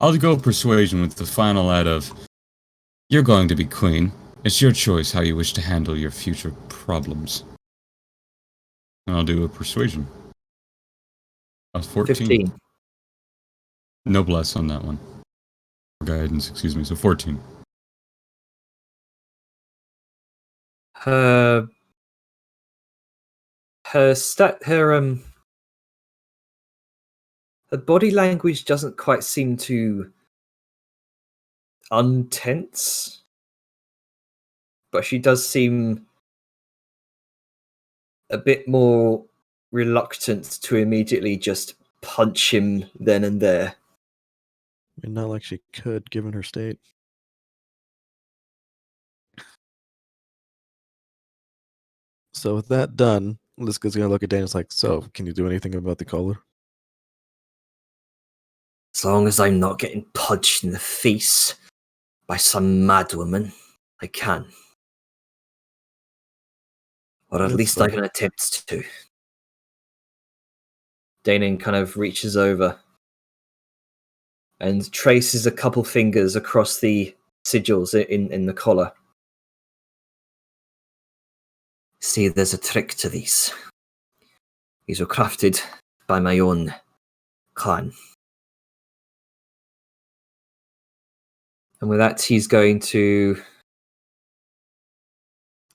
I'll go persuasion with the final add of, you're going to be queen. It's your choice how you wish to handle your future problems. And I'll do a persuasion. A 14. 15. No bless on that one. Guidance, excuse me, so 14. Her body language doesn't quite seem to untense, but she does seem a bit more reluctant to immediately just punch him then and there. I mean, not like she could, given her state. So with that done, Liska's gonna look at Dana's like, so, can you do anything about the collar? As long as I'm not getting punched in the face by some madwoman, I can. Or at That's least I fine. can attempt to. Danon kind of reaches over and traces a couple fingers across the sigils in the collar. See, there's a trick to these. These were crafted by my own clan. And with that, he's going to...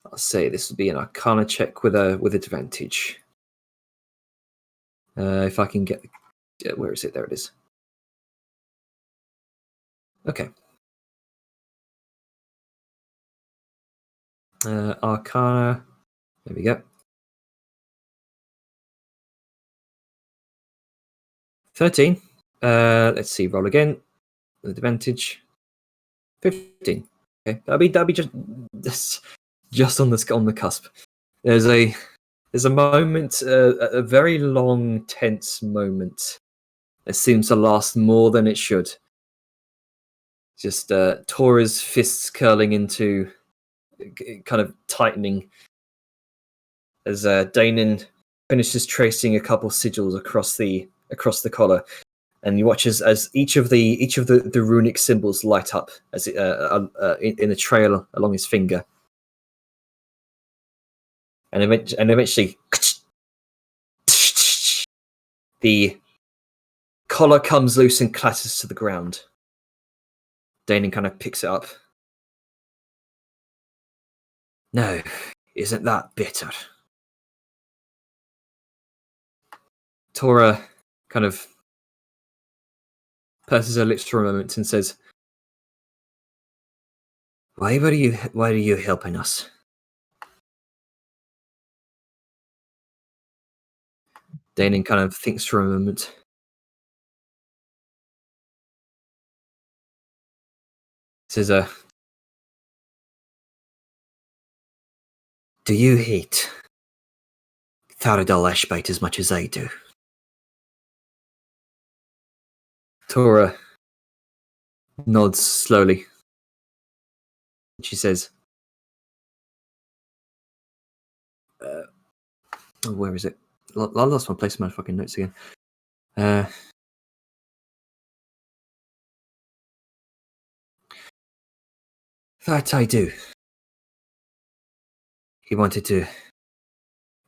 I'll say this would be an Arcana check with advantage. If I can get... where is it? There it is. Okay. Arcana. There we go. 13. Let's see. Roll again with advantage. 15. Okay, that'll be just on the cusp. There's a moment, a very long, tense moment. It seems to last more than it should. Just Tora's fists curling into, kind of tightening as Danon finishes tracing a couple sigils across the collar, and you watch as each of the runic symbols light up as it, in a trail along his finger, and eventually the collar comes loose and clatters to the ground. Danon kind of picks it up. No, isn't that bitter? Tora kind of purses her lips for a moment and says, why are you helping us? Danon kind of thinks for a moment. Says, do you hate Tharadal Ashbite as much as I do? Tora nods slowly. She says, where is it? I lost my place in my fucking notes again. That I do. He wanted to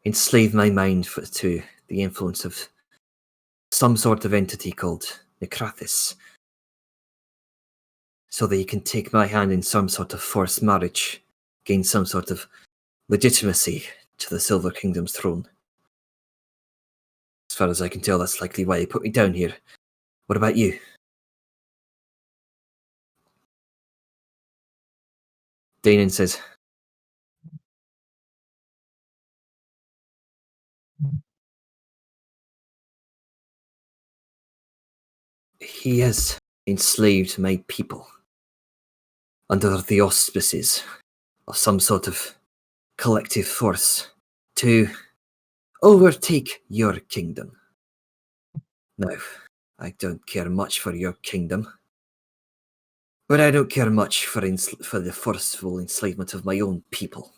enslave my mind to the influence of some sort of entity called Necrathis, so that he can take my hand in some sort of forced marriage, gain some sort of legitimacy to the Silver Kingdom's throne. As far as I can tell, that's likely why he put me down here. What about you? Danon says, he has enslaved my people under the auspices of some sort of collective force to overtake your kingdom. Now, I don't care much for your kingdom, but I don't care much for the forceful enslavement of my own people.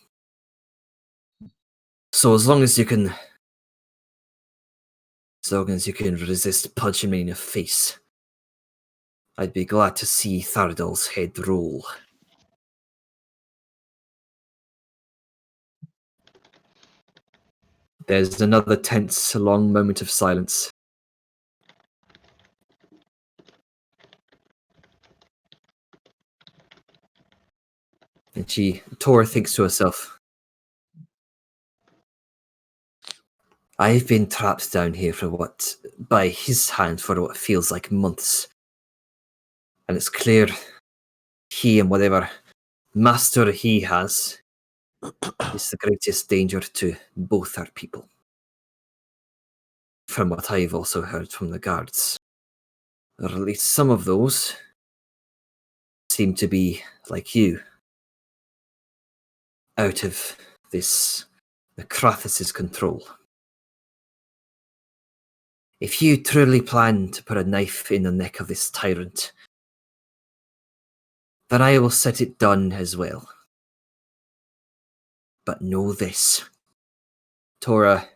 So as long as you can resist punching me in the face, I'd be glad to see Tharadal's head roll. There's another tense, long moment of silence. And Tora thinks to herself, I've been trapped down here by his hand for what feels like months. And it's clear he and whatever master he has is the greatest danger to both our people. From what I've also heard from the guards, or at least some of those, seem to be like you, out of this Necrathis' control. If you truly plan to put a knife in the neck of this tyrant, then I will set it done as well. But know this. Tora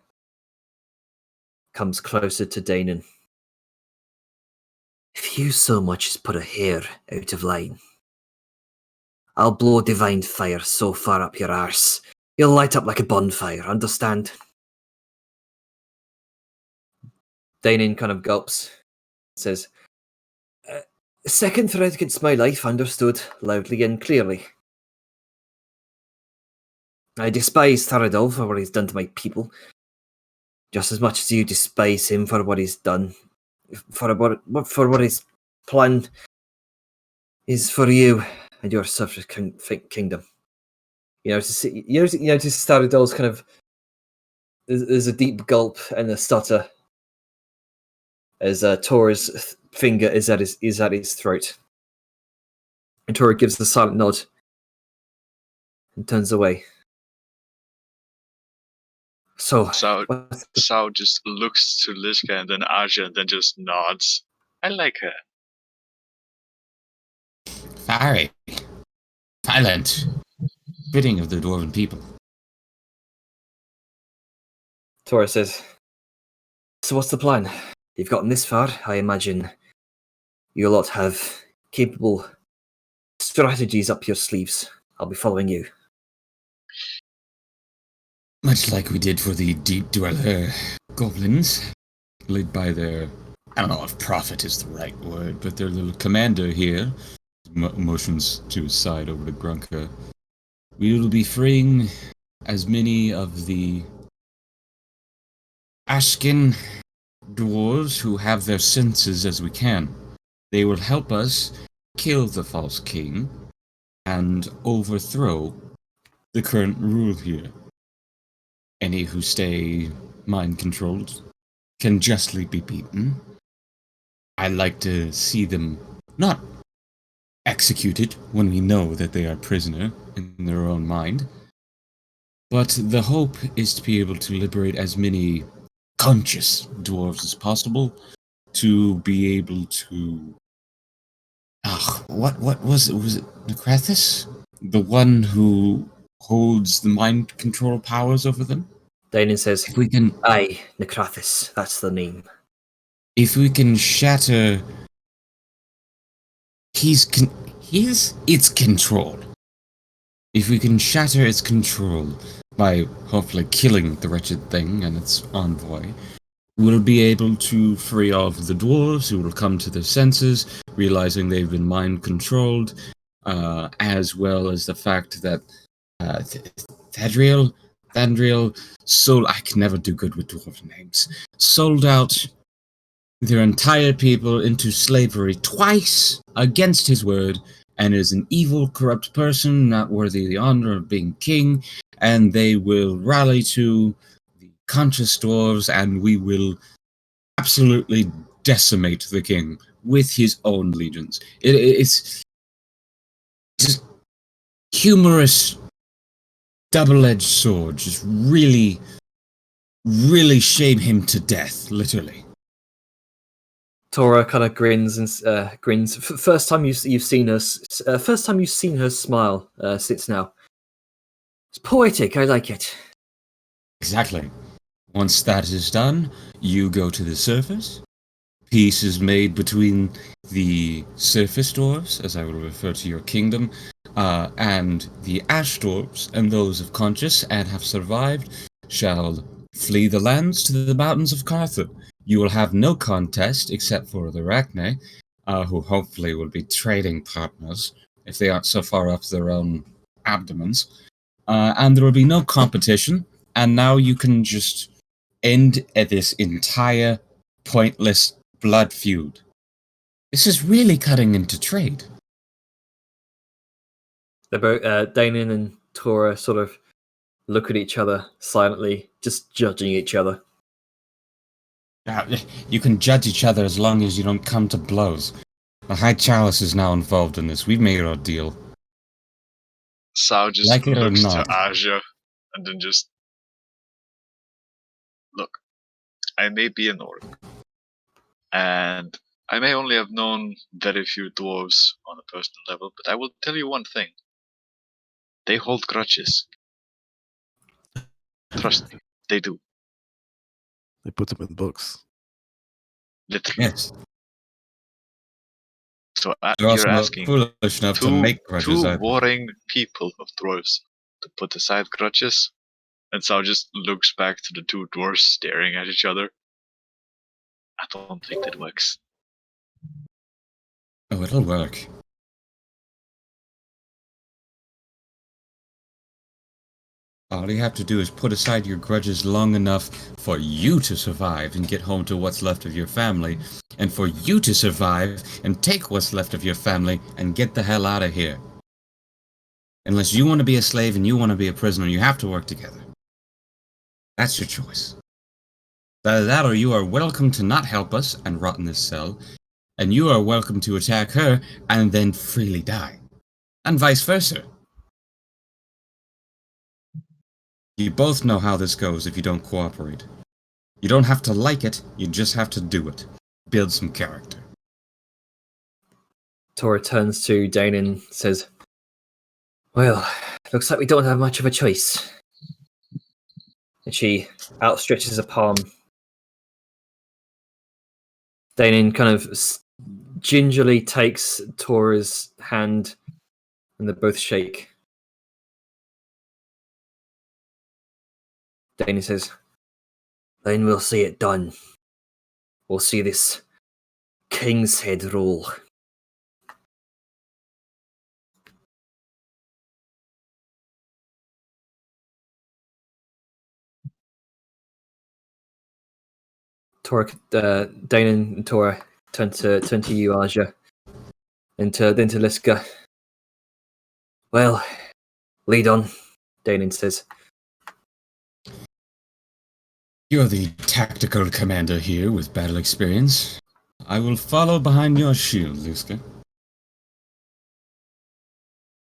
comes closer to Danon. If you so much as put a hair out of line, I'll blow divine fire so far up your arse, you'll light up like a bonfire, understand? Danon kind of gulps, says, second threat against my life, understood loudly and clearly. I despise Tharadol for what he's done to my people, just as much as you despise him for what he's done, for what his plan is for you and your subsequent kingdom. You notice Tharadol's kind of there's a deep gulp and a stutter as Tora's finger is at his throat, and Tora gives a silent nod and turns away. So Sao just looks to Liska and then Aja and then just nods. I like her. Fiery. Violent. Fitting of the dwarven people. Tora says, so what's the plan? You've gotten this far, I imagine you lot have capable strategies up your sleeves. I'll be following you. Much like we did for the deep dweller goblins, led by their, I don't know if prophet is the right word, but their little commander here, motions to his side over to Grunka. We will be freeing as many of the Ashkin dwarves who have their senses as we can. They will help us kill the false king and overthrow the current rule here. Any who stay mind-controlled can justly be beaten. I like to see them not executed when we know that they are prisoner in their own mind, but the hope is to be able to liberate as many conscious dwarves as possible to be able to... what was it? Was it Necrathus? The one who holds the mind control powers over them? Danon says, If we can... Aye, Necrathus, that's the name. If we can shatter its control. If we can shatter its control by hopefully killing the wretched thing and its envoy, we'll be able to free all of the dwarves who will come to their senses, realizing they've been mind controlled, as well as the fact that Thadriel, I can never do good with dwarven names, sold out their entire people into slavery twice against his word, and is an evil, corrupt person, not worthy of the honor of being king, and they will rally to the conscious dwarves, and we will absolutely decimate the king with his own legions. It's just humorous, double-edged sword, just really, really shame him to death, literally. Tora kind of grins and grins. First time you've seen her. First time you've seen her smile since now. It's poetic. I like it. Exactly. Once that is done, you go to the surface. Peace is made between the surface dwarves, as I will refer to your kingdom, and the ash dwarves, and those of conscious and have survived shall flee the lands to the mountains of Cartha. You will have no contest except for the Arachne, who hopefully will be trading partners if they aren't so far up their own abdomens. And there will be no competition, and now you can just end this entire pointless blood feud. This is really cutting into trade. They're both Danon and Tora sort of look at each other silently, just judging each other. You can judge each other as long as you don't come to blows. The High Chalice is now involved in this. We've made our deal. Sao just Like it or looks to not. Aja and then just... Look, I may be an orc, and I may only have known very few dwarves on a personal level, but I will tell you one thing. They hold grudges. Trust me, they do. They put them in books. Literally. Yes. So You're you're also asking foolish enough to two make grudges. warring people of dwarves to put aside grudges, and Sao just looks back to the two dwarves staring at each other. I don't think that works. Oh, it'll work. All you have to do is put aside your grudges long enough for you to survive and get home to what's left of your family, and for you to survive and take what's left of your family and get the hell out of here. Unless you want to be a slave and you want to be a prisoner, you have to work together. That's your choice. Either that or you are welcome to not help us and rot in this cell, and you are welcome to attack her and then freely die. And vice versa. You both know how this goes if you don't cooperate. You don't have to like it, you just have to do it. Build some character. Tora turns to Dane and says, "Well, looks like we don't have much of a choice." And she outstretches a palm. Danon kind of gingerly takes Tora's hand, and they both shake. Danon says, "Then we'll see it done. We'll see this king's head roll." Danon and Tora turn to you, Aja, and then to Liska. "Well, lead on," Danon says. You're the tactical commander here with battle experience. I will follow behind your shield, Liska.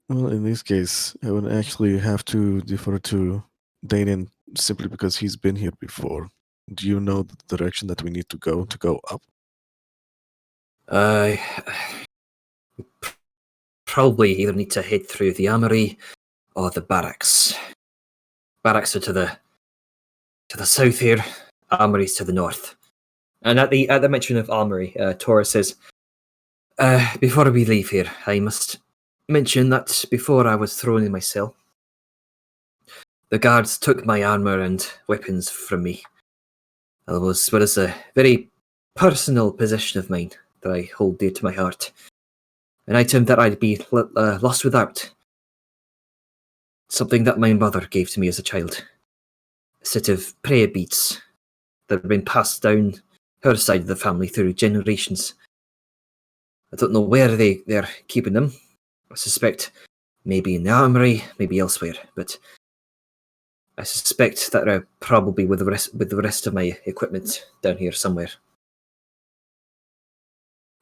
Well, in this case, I would actually have to defer to Danon simply because he's been here before. Do you know the direction that we need to go up? Probably either need to head through the armory or the barracks. Barracks are to the south here. Armory's to the north. And at the mention of armory, Tora says, "Before we leave here, I must mention that before I was thrown in my cell, the guards took my armor and weapons from me. It was a very personal possession of mine that I hold dear to my heart. An item that I'd be lost without. Something that my mother gave to me as a child. A set of prayer beads that have been passed down her side of the family through generations. I don't know where they're keeping them. I suspect maybe in the armory, maybe elsewhere, but I suspect that they're probably with the rest of my equipment down here somewhere."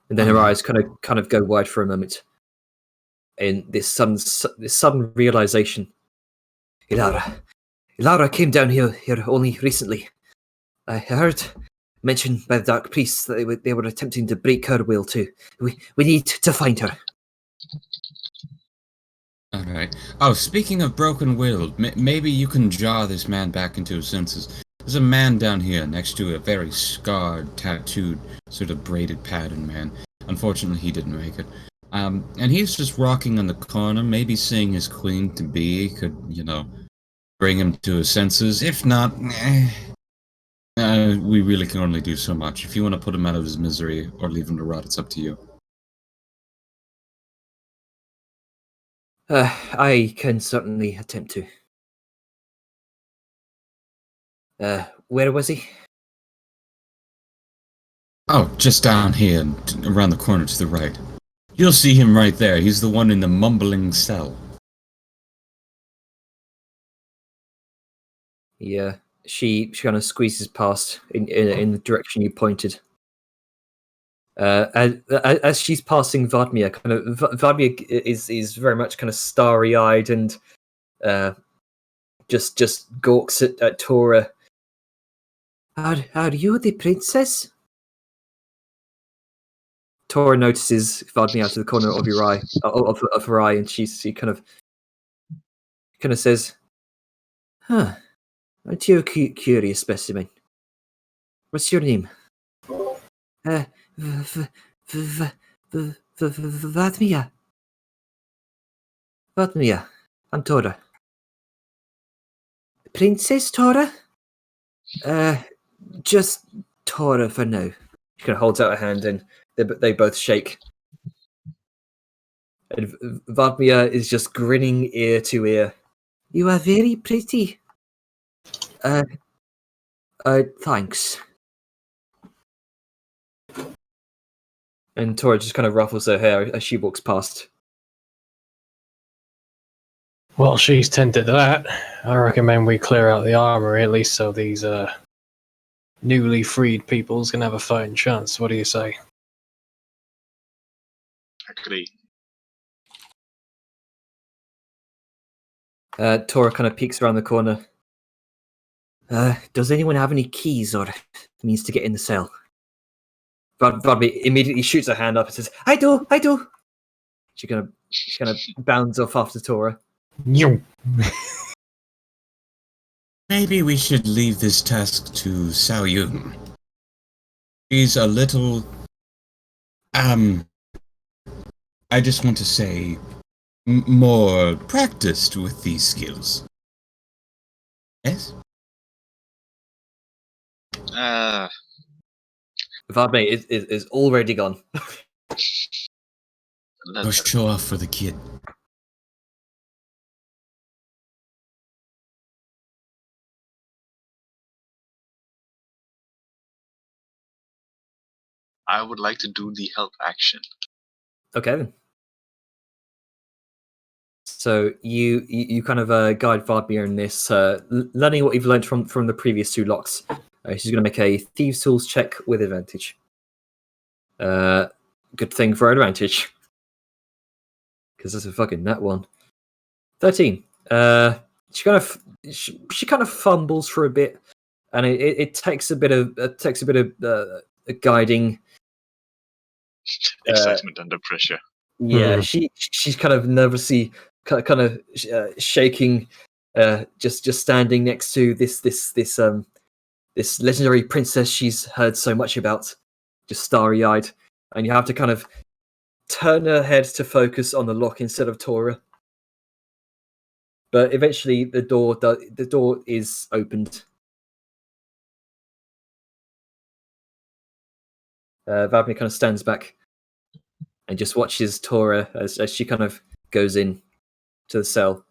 And then her eyes kind of go wide for a moment, and this sudden realization. Ilara came down here only recently. I heard mentioned by the Dark Priests that they were attempting to break her will too. We need to find her. Alright. Oh, speaking of broken will, maybe you can jar this man back into his senses. There's a man down here next to a very scarred, tattooed, sort of braided pattern man. Unfortunately, he didn't make it. And he's just rocking in the corner, maybe seeing his queen-to-be could, bring him to his senses. If not, we really can only do so much. If you want to put him out of his misery or leave him to rot, it's up to you. I can certainly attempt to. Where was he? Oh, just down here, and around the corner to the right. You'll see him right there. He's the one in the mumbling cell. Yeah, she kind of squeezes past in the direction you pointed. As she's passing Vadmir, Vadmir is very much kind of starry-eyed and just gawks at Tora. Are you the princess? Tora notices Vadmir out of the corner of your eye, of her eye, and she kind of says, "Huh, aren't you a curious specimen? What's your name? Vatmia. Vatmia. I'm Tora. Princess Tora? Just Tora for now. She kind of holds out her hand and they both shake. And Vatmia is just grinning ear to ear. You are very pretty. Thanks. And Tora just kind of ruffles her hair as she walks past. Well, she's tended to that. I recommend we clear out the armory, at least so these newly freed peoples can have a fighting chance. What do you say? Agree. Tora kind of peeks around the corner. Does anyone have any keys or means to get in the cell? Barbie immediately shoots her hand up and says, I do! She kind of bounds off after Tora. Maybe we should leave this task to Sao Yun. She's a little... I just want to say... more practiced with these skills. Yes? Barbie is already gone. Go show off for the kid. I would like to do the help action. Okay then. So you kind of guide Vardmir in this, learning what you've learned from the previous two locks. She's going to make a Thieves' Tools check with advantage. Good thing for advantage. Because that's a fucking nat one. 13. She kind of fumbles for a bit, and it takes a bit of guiding. Excitement under pressure. Yeah, she's kind of nervously, kind of shaking, just standing next to this legendary princess she's heard so much about, just starry-eyed, and you have to kind of turn her head to focus on the lock instead of Tora. But eventually, the door is opened. Vavni kind of stands back and just watches Tora as she kind of goes in to the cell.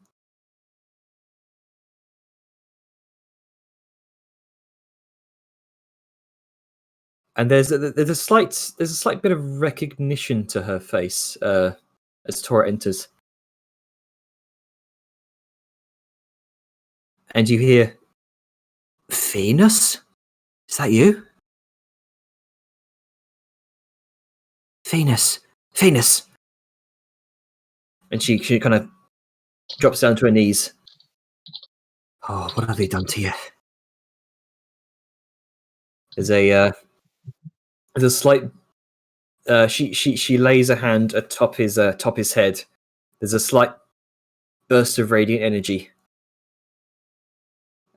And there's a slight bit of recognition to her face as Tora enters. And you hear, Venus? Is that you? Venus. And she kind of drops down to her knees. Oh, what have they done to you? There's a slight. She lays a hand atop his head. There's a slight burst of radiant energy,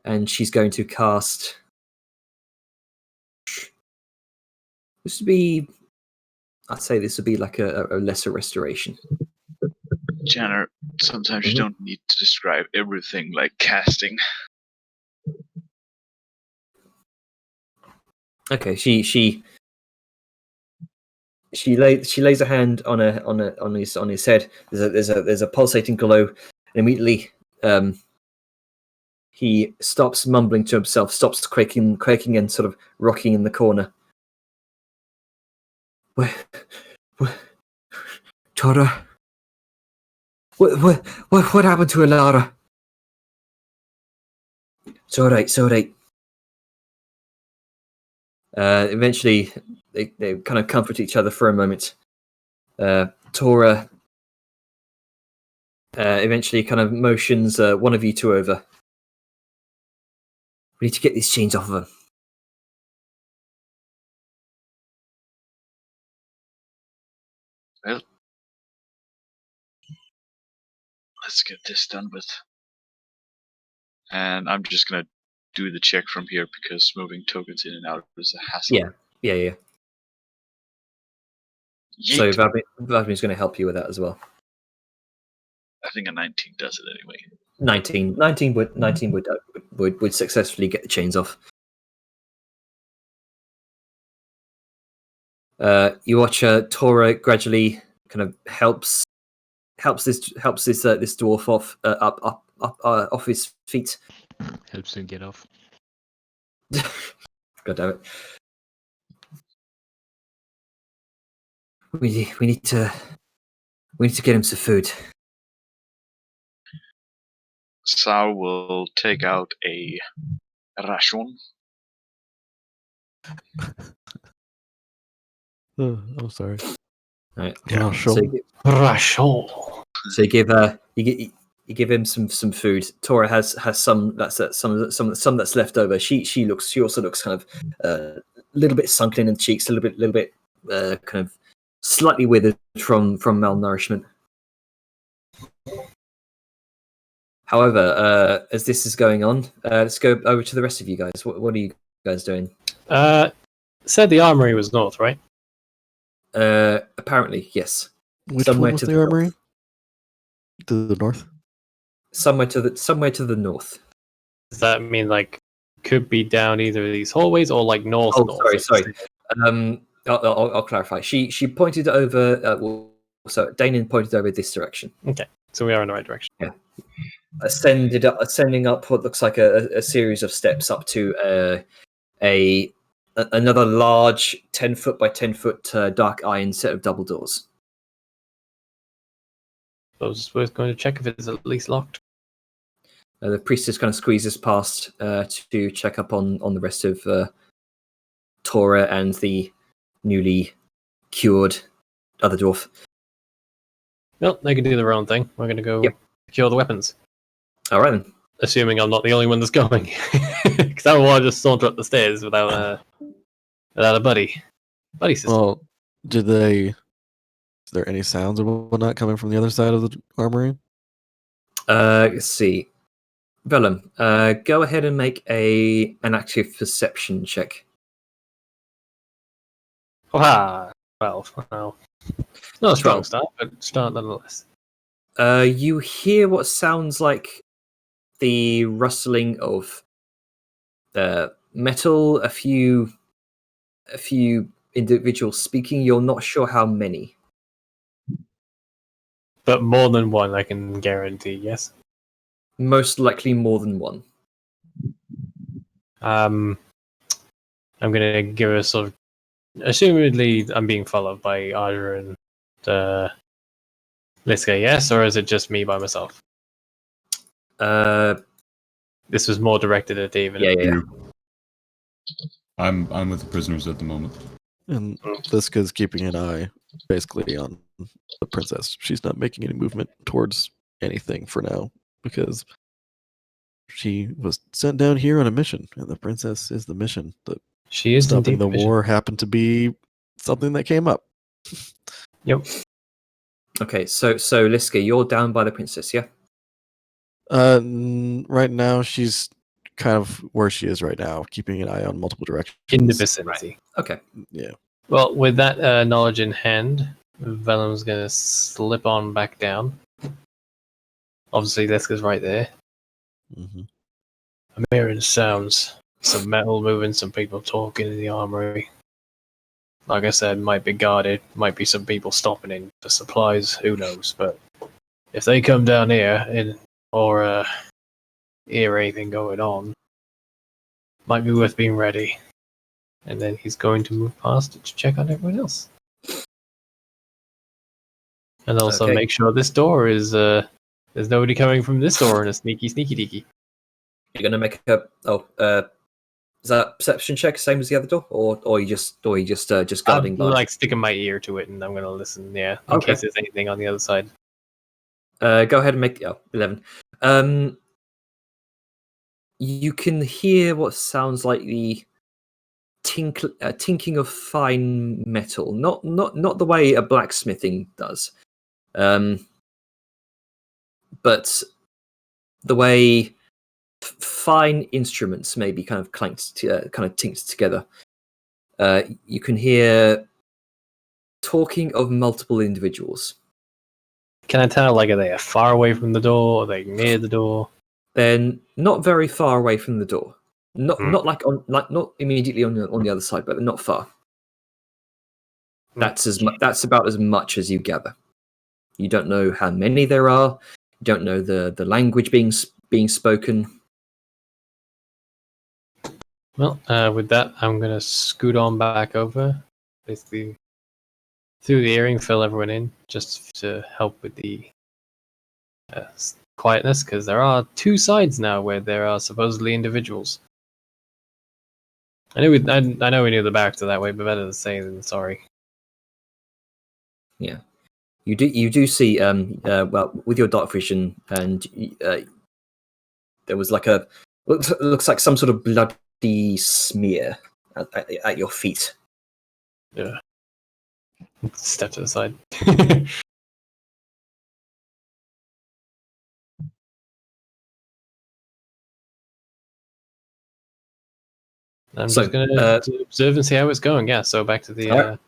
and she's going to cast. This would be. I'd say this would be like a lesser restoration. Janner, sometimes you don't need to describe everything like casting. Okay, she lays a hand on his head. There's a pulsating glow, and immediately he stops mumbling to himself, stops quaking and sort of rocking in the corner. Where Tora? What happened to Alara? It's all right. Eventually, they kind of comfort each other for a moment. Tora eventually kind of motions one of you two over. We need to get these chains off of him. Well, let's get this done with. And I'm just gonna do the check from here because moving tokens in and out is a hassle. Yeah. Yeet. So Vladimir's going to help you with that as well. I think a 19 does it anyway. 19 would successfully get the chains off. You watch Tora gradually kind of helps this dwarf up off his feet. Helps him get off. God damn it. We need to get him some food. Sao will take out a ration. I'm sorry. Right. Yeah, So sure. Ration. So you give him some food. Tora has some that's left over. She also looks kind of a little bit sunken in the cheeks, a little bit kind of slightly withered from malnourishment. However, as this is going on, let's go over to the rest of you guys. What are you guys doing? Said the armory was north, right? Apparently, yes. Which Somewhere one was to the the armory? north. To the north? Somewhere to the north. Does that mean like could be down either of these hallways or like north? Oh, north? sorry. I'll clarify. She pointed over. So Danon pointed over this direction. Okay, so we are in the right direction. Ascending up what looks like a series of steps up to another large 10-foot by 10-foot dark iron set of double doors. So it's worth going to check if it's at least locked. The priestess kind of squeezes past to check up on the rest of Tora and the newly cured other dwarf. Well, they can do their own thing. We're going to go secure the weapons. All right then. Assuming I'm not the only one that's going. Because I don't want to just saunter up the stairs without a buddy system. Well, is there any sounds or whatnot coming from the other side of the armory? Let's see. Vellum, go ahead and make an active perception check. Ah, 12. Well, not a strong 12. start, but start nonetheless. You hear what sounds like the rustling of metal, a few individuals speaking. You're not sure how many. But more than one, I can guarantee, yes? Most likely more than one. I'm going to give a sort of... Assumedly, I'm being followed by Audra and Liska, yes? Or is it just me by myself? This was more directed at David. Yeah. I'm with the prisoners at the moment. And Liska's keeping an eye basically on the princess. She's not making any movement towards anything for now because she was sent down here on a mission, and the princess is the mission. She is stopping indeed the mission. war happened to be something that came up. Yep. Okay, so Liska, you're down by the princess, yeah? Right now she's kind of where she is right now, keeping an eye on multiple directions. In the vicinity. Okay. Yeah. Well, with that knowledge in hand, Vellum's going to slip on back down. Obviously, Liska's right there. Mm-hmm. I'm hearing sounds. Some metal moving, some people talking in the armory. Like I said, might be guarded, might be some people stopping in for supplies, who knows. But if they come down here or hear anything going on, might be worth being ready. And then he's going to move past it to check on everyone else. And also Okay. make sure this door is, there's nobody coming from this door in a sneaky deaky. You're gonna make is that perception check same as the other door, or you just guarding I'm by? like sticking my ear to it and I'm gonna listen, in Okay. case there's anything on the other side. Go ahead and make 11. You can hear what sounds like the tinking of fine metal, not the way a blacksmithing does, but the way fine instruments maybe kind of clanked, kind of tinked together. You can hear talking of multiple individuals. Can I tell, like, are they far away from the door? Are they near the door? They're not very far away from the door. Not Hmm. not not immediately on the other side, but not far. That's that's about as much as you gather. You don't know how many there are. You don't know the language being spoken. Well, with that, I'm gonna scoot on back over, basically through the earring, fill everyone in, just to help with the quietness, because there are two sides now where there are supposedly individuals. I know we knew the character that way, but better to say than sorry. Yeah, you do see well, with your dark vision, and there was like looks like some sort of bloody smear at your feet. Yeah. Step to the side. I'm So, just gonna observe and see how it's going. Yeah. So back to the. Alright.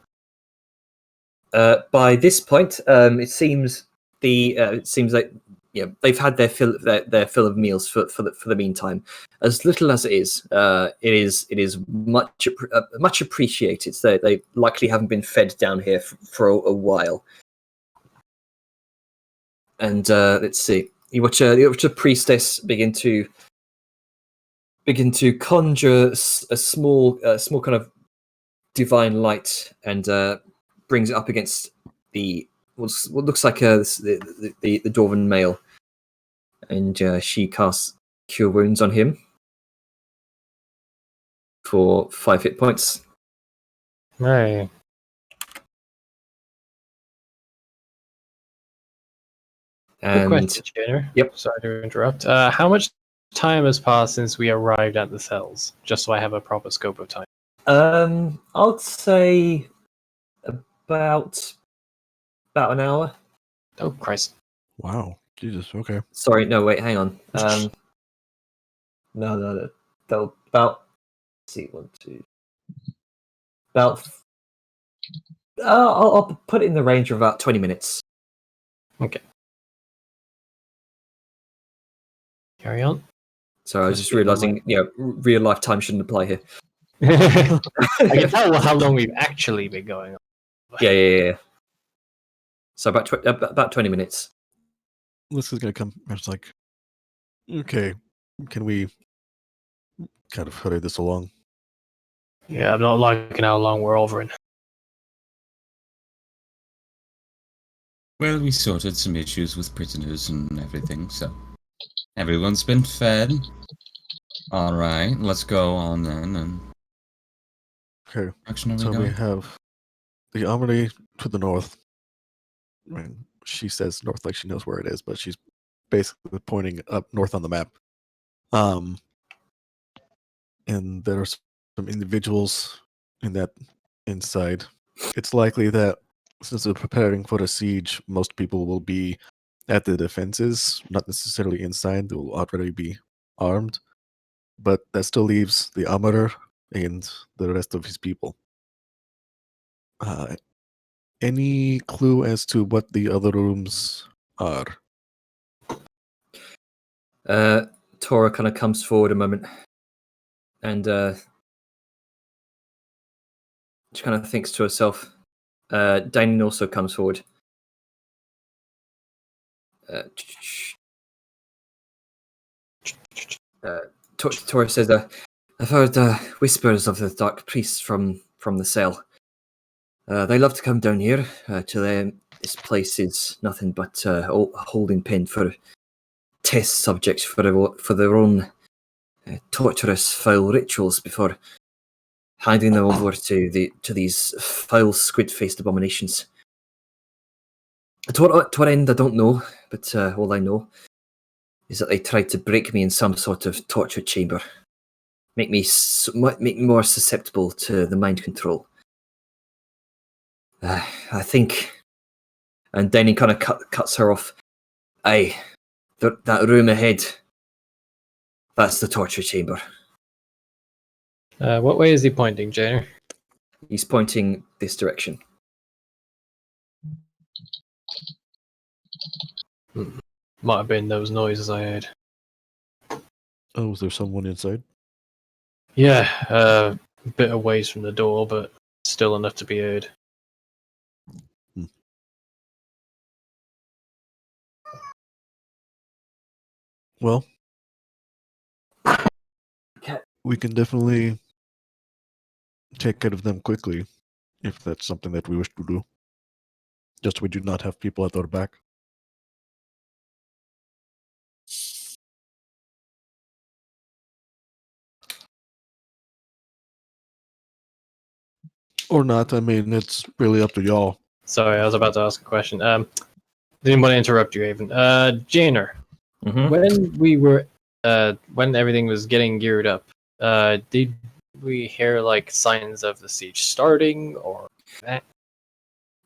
By this point, it seems like they've had their fill of meals for the meantime. As little as it is much appreciated. They likely haven't been fed down here for a while. And let's see. You watch a priestess begin to conjure a small kind of divine light, and brings it up against what looks like the dwarven male, and she casts Cure Wounds on him for 5 hit points. Right. Quick And question, Jenner. Yep. Sorry to interrupt. How much time has passed since we arrived at the cells? Just so I have a proper scope of time. I'd say about an hour. Oh Christ! Wow. Jesus. Okay. Sorry, no, wait, hang on. No. They'll about, let's see, 1, 2, about. I'll put it in the range of about 20 minutes. Okay. Carry on. So I was just realizing, real life time shouldn't apply here. I can tell how long we've actually been going on. Yeah. So about 20 minutes. This is gonna come. It's like, okay, can we kind of hurry this along? Yeah, I'm not liking how long we're overing. Well, we sorted some issues with prisoners and everything, so everyone's been fed. All right, let's go on then. And Okay. direction are we So we going? have the armory to the north. I mean, she says north like she knows where it is, but she's basically pointing up north on the map. And there are some individuals in that inside. It's likely that since we're preparing for a siege, most people will be at the defenses, not necessarily inside. They will already be armed. But that still leaves the armorer and the rest of his people. Any clue as to what the other rooms are? Tora kind of comes forward a moment, and she kind of thinks to herself. Danon also comes forward. Tora says, "I've heard whispers of the dark priests from the cell. They love to come down here. To them, this place is nothing but a holding pen for test subjects for their own torturous, foul rituals before handing them over to these foul, squid-faced abominations. To what end, I don't know, but all I know is that they tried to break me in some sort of torture chamber, make me more susceptible to the mind control. I think," and then he kind of cuts her off. "Aye, that room ahead. That's the torture chamber. What way is he pointing, Janer? He's pointing this direction. Might have been those noises I heard. Oh, was there someone inside? Yeah, a bit of ways from the door, but still enough to be heard. Well, Okay. we can definitely take care of them quickly if that's something that we wish to do. Just we do not have people at our back. Or not. I mean, it's really up to y'all. Sorry, I was about to ask a question. Didn't want to interrupt you, Avon. Janer, Mhm. when everything was getting geared up, did we hear like signs of the siege starting or that?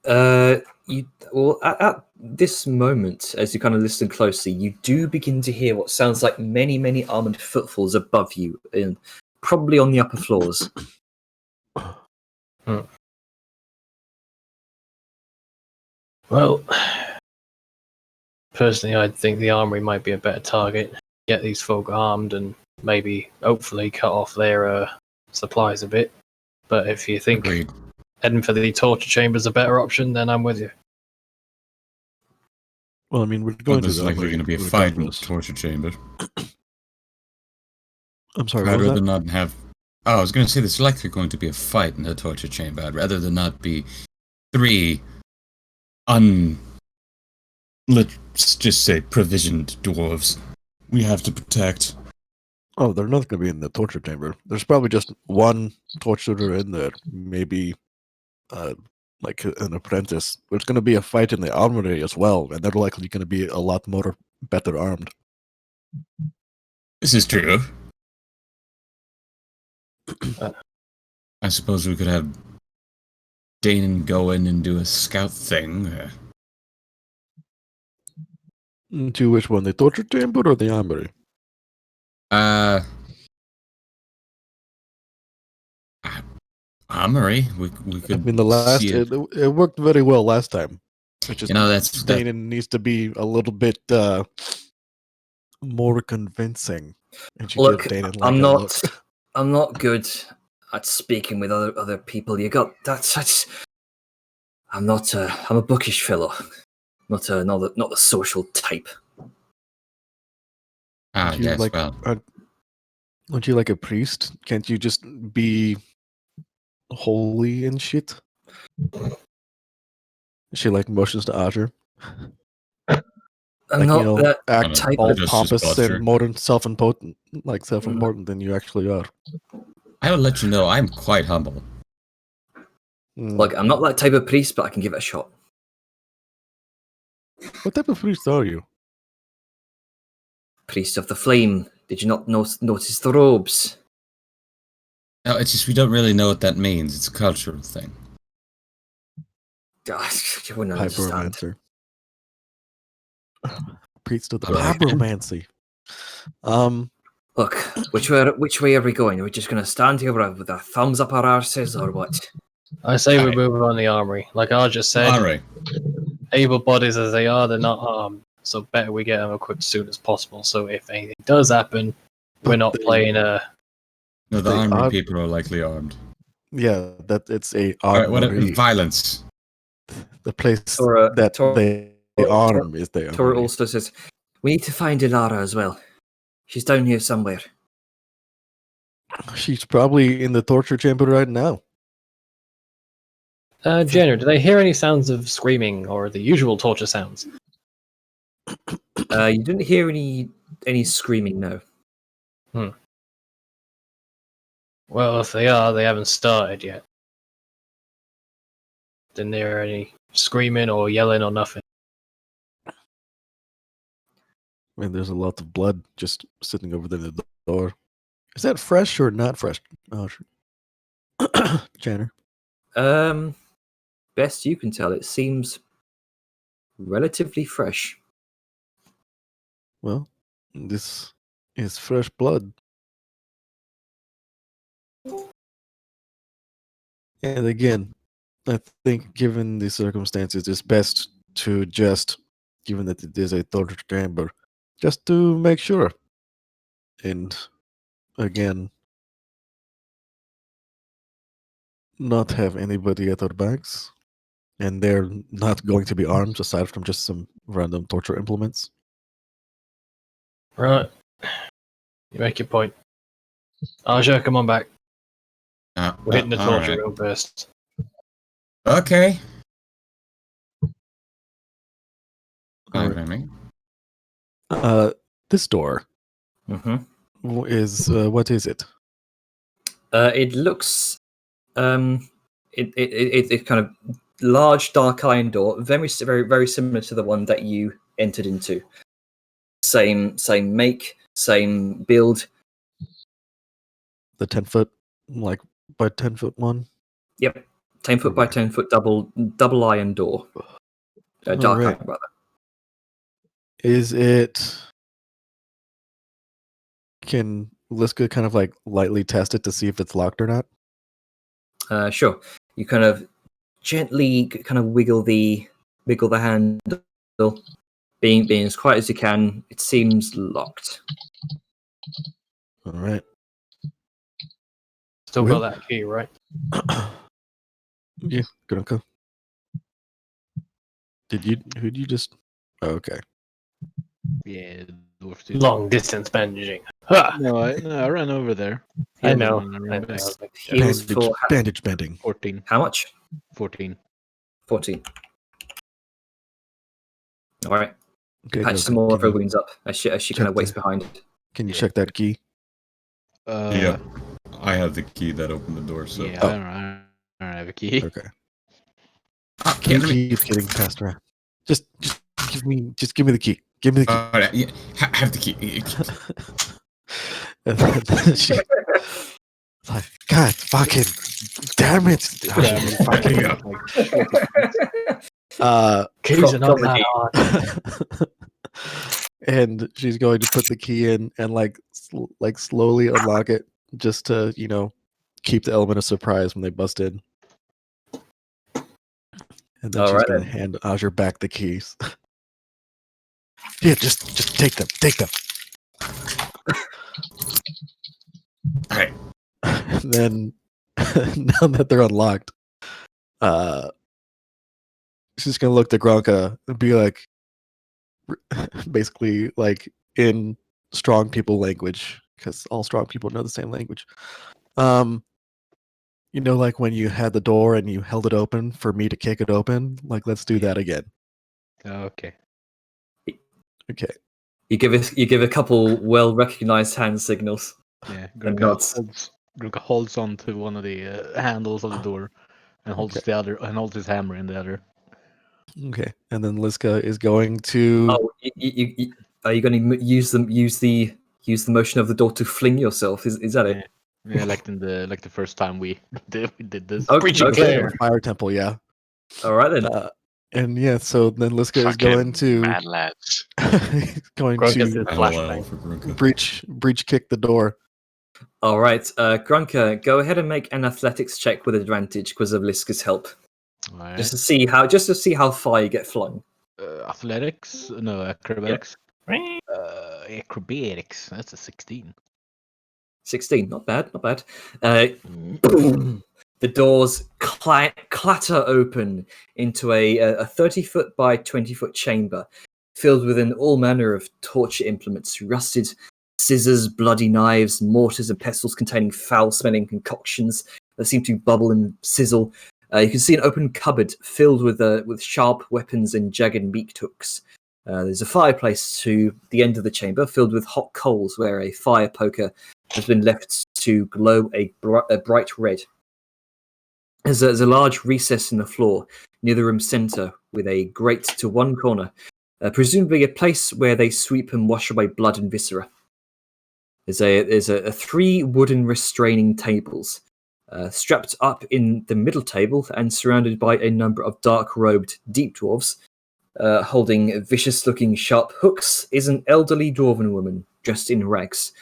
At this moment, as you kind of listen closely, you do begin to hear what sounds like many, many armored footfalls above you, and probably on the upper floors. Well, personally, I think the armory might be a better target. Get these folk armed and maybe, hopefully, cut off their supplies a bit. But if you think Agreed. heading for the torture chamber is a better option, then I'm with you. Well, I mean, we're Well, going to there's the likely armory going to be a fight in the regardless. torture chamber. I'm sorry, what I'd was rather that? not have. Oh, I was going to say there's likely going to be a fight in the torture chamber. I'd rather there not be three let's just say provisioned dwarves we have to protect. Oh, they're not going to be in the torture chamber. There's probably just one torturer in there, maybe like an apprentice. There's going to be a fight in the armory as well, and they're likely going to be a lot more better armed. This is true. I suppose we could have Danon go in and do a scout thing. To which one, the torture chamber or the armory? Armory. We could. I mean, the last see it. it worked very well last time. It's just That's that. Danon needs to be a little bit more convincing. And you Look, give Danon like I'm a look. I'm not good at speaking with other people. You got that's. I'm not. I'm a bookish fellow, not the social type. Aren't you Yes. like, Well, aren't you like a priest? Can't you just be holy and shit? She like motions to Audrey. I'm not that act type all of. Just pompous posture. and more self-important, like self-important than you actually are. I will let you know I'm quite humble. Look, I'm not that type of priest, but I can give it a shot. What type of priest are you? Priest of the Flame. Did you not notice the robes? No, it's just we don't really know what that means. It's a cultural thing. God, you wouldn't understand. Hyperomancer. Priest of the Alright. hyperomancy. Look, which way are we going? Are we just going to stand here with our thumbs up our arses, or what? I say we Right. move on the armory. Like I just said, Alright. able bodies as they are, they're not armed. So better we get them equipped as soon as possible. So if anything does happen, we're not They- playing a. No, the They armored are- people are likely armed. Yeah, that it's a Alright, what armory. violence? The place Tora- that Tor- they arm is the Tora armory. also says, we need to find Ilara as well. She's down here somewhere. She's probably in the torture chamber right now. Jenner, did I hear any sounds of screaming or the usual torture sounds? You didn't hear any screaming, no. Well, if they are, they haven't started yet. Didn't hear any screaming or yelling or nothing. And there's a lot of blood just sitting over there in the door. Is that fresh or not fresh? Oh, Janner. Best you can tell, it seems relatively fresh. Well, this is fresh blood. And again, I think given the circumstances, it's best to just, given that it is a torture chamber, just to make sure. And again, not have anybody at our backs. And they're not going to be armed aside from just some random torture implements. Right. You make your point. Aja, come on back. We're hitting the all torture right. real first. Okay. All Hi, right. Remy. This door Hmm. is what is it? It looks it kind of large dark iron door, very similar to the one that you entered into. Same make, same build. The 10-foot, like by 10-foot one. Yep, 10 foot by 10 foot double iron door. Dark Alright. iron, rather. Is it? Can Liska kind of like lightly test it to see if it's locked or not? Sure. You kind of gently kind of wiggle the handle, being as quiet as you can. It seems locked. All right. Still Well- got that key, right? Yeah, Grunka. Who'd you just? Oh, okay. Yeah, dwarf dude. Long distance bandaging. Ha! No, I ran over there. I know. And I I ran know. back. Heals for Bandage bending. 14. how much? 14. 14. All right. Okay, Patch Grunka, some more of can her you- wounds up as she kind check of waits the- behind it. Can you Yeah. check that key? Yeah. I have the key that opened the door, so. Yeah, Oh. I don't have a key. Okay. Ah, Key let me- keeps getting passed around. Just give me the key. Give me the key. Alright, yeah, have the key. And then she like, God fucking damn it. There you go. Keys are not that Proctology. hard. And she's going to put the key in and like slowly unlock it just to, keep the element of surprise when they bust in. And then All she's right, going to then. hand Azure back the keys. Yeah, just take them. Take them. Alright. And then now that they're unlocked, she's gonna look to Gronka and be like, basically like in strong people language, because all strong people know the same language. Like when you had the door and you held it open for me to kick it open, like let's do that again. Okay. Okay. You give a couple well recognized hand signals. Yeah, And nods. Grunka holds on to one of the handles of the door and holds Okay. the other and holds his hammer in the other. Okay. And then Liska is going to Oh, are you going to use the motion of the door to fling yourself? Is that it? Yeah, like the first time we did this. Okay, Breach it okay. clear. Fire Temple, yeah. All right then. And yeah, so then Liska is Fucking going to mad lads. going Grunk to gets his I will flashbang. for Grunka. breach kick the door. All right, Grunka, go ahead and make an athletics check with advantage because of Liska's help, Alright. just to see how far you get flung. Athletics? No, acrobatics. Acrobatics. That's a 16. 16, not bad, not bad. Boom! The doors clatter open into a 30-foot by 20-foot chamber filled with all manner of torture implements, rusted scissors, bloody knives, mortars and pestles containing foul-smelling concoctions that seem to bubble and sizzle. You can see an open cupboard filled with sharp weapons and jagged meat hooks. There's a fireplace to the end of the chamber filled with hot coals where a fire poker has been left to glow a bright red. There's a large recess in the floor near the room's center with a grate to one corner, presumably a place where they sweep and wash away blood and viscera. There's a 3 wooden restraining tables, strapped up in the middle table and surrounded by a number of dark-robed deep dwarves. Holding vicious-looking sharp hooks is an elderly dwarven woman dressed in rags.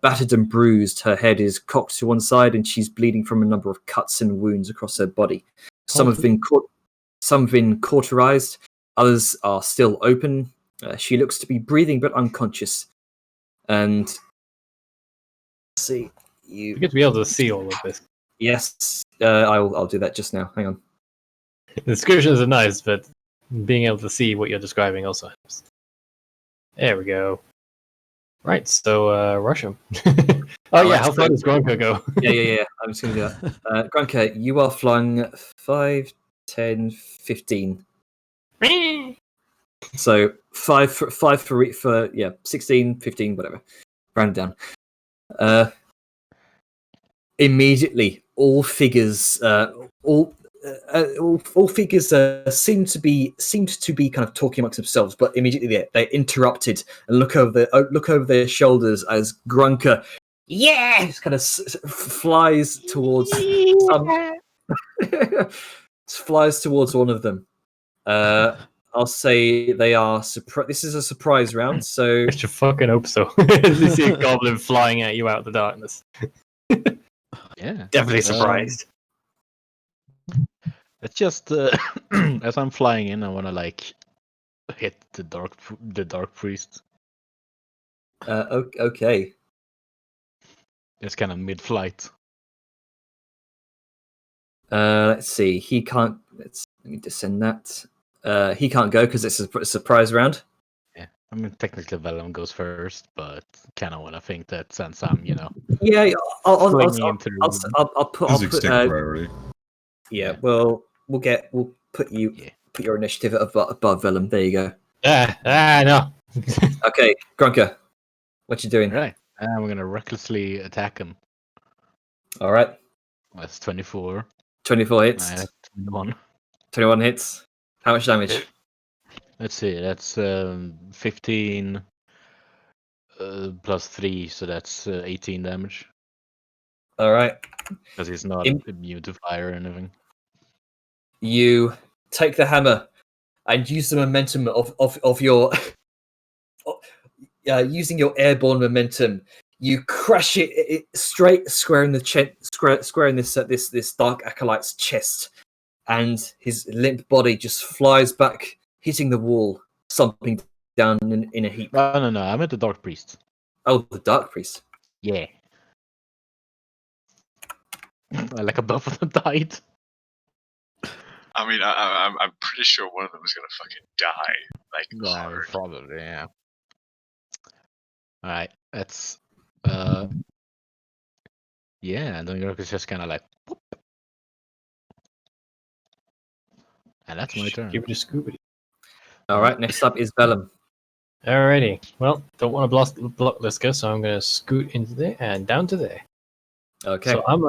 Battered and bruised, her head is cocked to one side, and she's bleeding from a number of cuts and wounds across her body. Some have been cauterized, others are still open. She looks to be breathing but unconscious. And see, You get to be able to see all of this. yes, I'll do that just now. Hang on. The descriptions are nice, but being able to see what you're describing also helps. There we go. Right, so rush him. Alright, how far does Gronka go? Yeah. I'm just going to do that. Granka, you are flung 5, 10, 15. So 5 for 16, 15, whatever. Round down. Immediately, all figures seemed to be kind of talking amongst themselves, but immediately they interrupted and look over their shoulders as Grunker, just kind of flies towards flies towards one of them. I'll say they are this is a surprise round, so I should fucking hope so. You see a goblin flying at you out of the darkness. Yeah. Definitely surprised. It's just as I'm flying in, I want to like hit the dark priest. okay. It's kind of mid-flight. Let's see. He can't. Let me descend that. He can't go because it's a surprise round. Yeah, I mean technically Vellum goes first, but kind of want to think that since I'm, Yeah, I'll swinging into the room. put. Physics take priority. Yeah, we'll put your initiative above Vellum. There you go. No. Okay, Grunker, what you doing? Right, I'm gonna recklessly attack him. All right, That's 24. 24 hits. 21. 21 hits. How much damage? Let's see, that's 15 plus 3, so that's 18 damage. All right. Because he's not immune to fire or anything. You take the hammer and use the momentum of your using your airborne momentum. You crush it straight square in the square in this dark acolyte's chest, and his limp body just flies back, hitting the wall, slumping down in a heap. No, I'm at the Dark Priest. Oh, the Dark Priest. Yeah. Like a buff of them died. I mean, I'm pretty sure one of them is gonna fucking die. Like hard. Probably, yeah. Alright, that's yeah, and then York is just kinda like whoop. And that's my turn. Give it a Scooby. All right, next up is Vellum. Alrighty. Well, don't want to block Liska, so I'm going to scoot into there and down to there. Okay. So I'm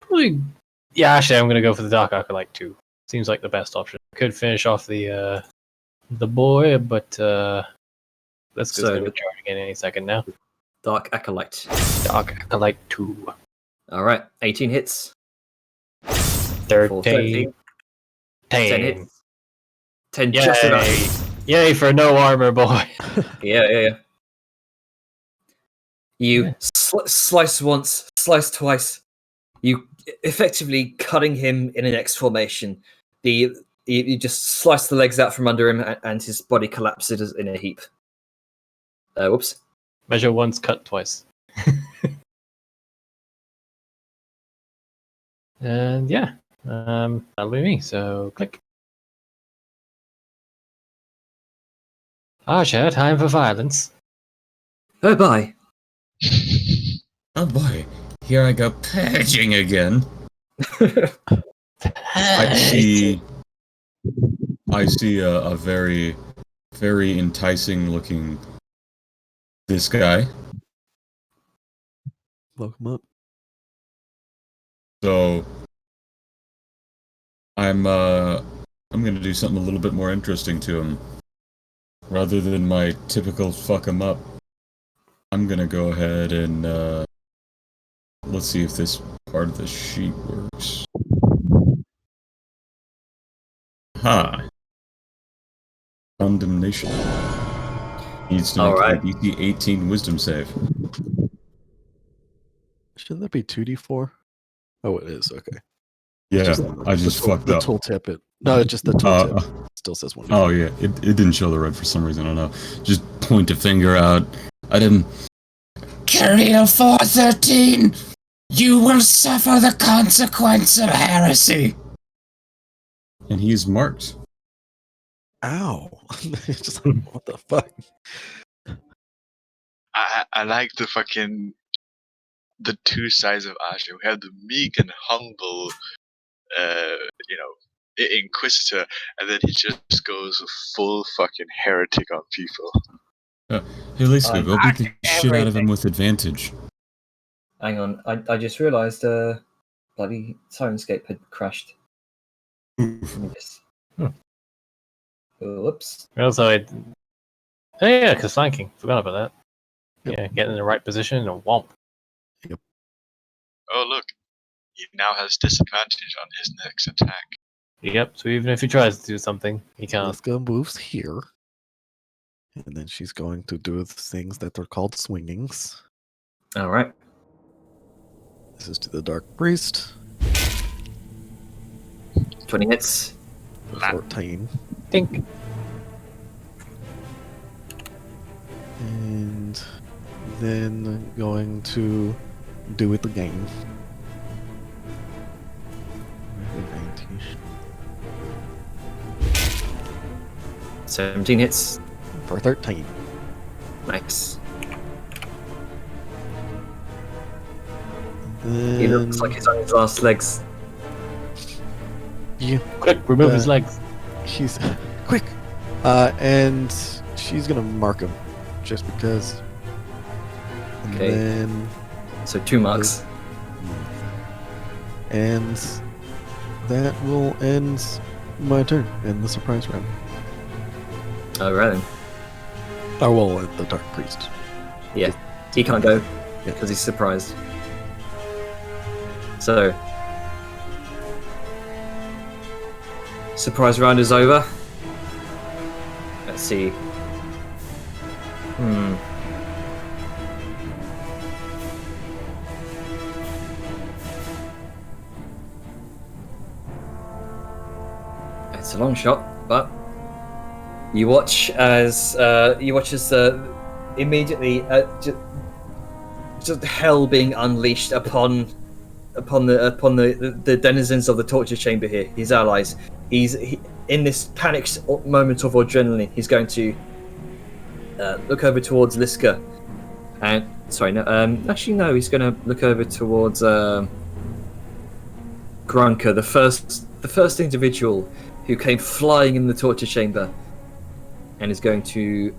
probably. Yeah, actually, I'm going to go for the Dark Acolyte too. Seems like the best option. Could finish off the boy, but let's go to charging in any second now. Dark Acolyte. Dark Acolyte 2. All right, 18 hits. 13. 10 hits. 10 just enough. Yay for no armor, boy. Yeah. You slice once, slice twice. You effectively cutting him in an X formation. You just slice the legs out from under him, and his body collapses in a heap. Whoops. Measure once, cut twice. And yeah, that'll be me. So click. Archer, time for violence. Oh, bye. Oh boy, here I go purging again. I see a very, very enticing looking this guy. Look him up. So I'm gonna do something a little bit more interesting to him. Rather than my typical fuck him up, I'm gonna go ahead and let's see if this part of the sheet works. Condemnation. Needs to make Alright. a DC 18 Wisdom save. Shouldn't that be 2d4? Oh, it is. Okay. Yeah, I just fucked the up. tooltip. No, it's just the tooltip. Still says 1d4. Oh yeah, it didn't show the red for some reason. I don't know. Just point a finger out at him. Kyriel 413, you will suffer the consequence of heresy. And he's marked. Ow. It's just like, what the fuck? I like the two sides of Asher. We have the meek and humble, Inquisitor, and then he just goes full fucking heretic on people. Hey, Lisa, go beat the shit out of him with advantage. Hang on, I just realised bloody Sirenscape had crashed. Let me just... Whoops. Also, because flanking. Forgot about that. Yeah, get in the right position and womp. Oh look, he now has disadvantage on his next attack. Yep, so even if he tries to do something, he can't. Liska moves here. And then she's going to do the things that are called swingings. Alright. This is to the Dark Priest. 20 hits. 14. Think. And then going to do it again. 19. 17 hits. For 13. Nice. Then, He looks like he's on his last legs. yeah, Quick, remove his legs. she's quick. And she's gonna mark him just because. And Okay. then So 2 marks. and that will end my turn in the surprise round. Alright then. Oh well, the Dark Priest. Yeah, he can't go Yeah. because he's surprised. So, surprise round is over. Let's see. It's a long shot, but you watch as immediately just hell being unleashed upon the denizens of the torture chamber here, his allies. He's in this panicked moment of adrenaline. He's going to look over towards Liska, and actually no, he's going to look over towards Grunka, the first individual who came flying in the torture chamber, and is going to,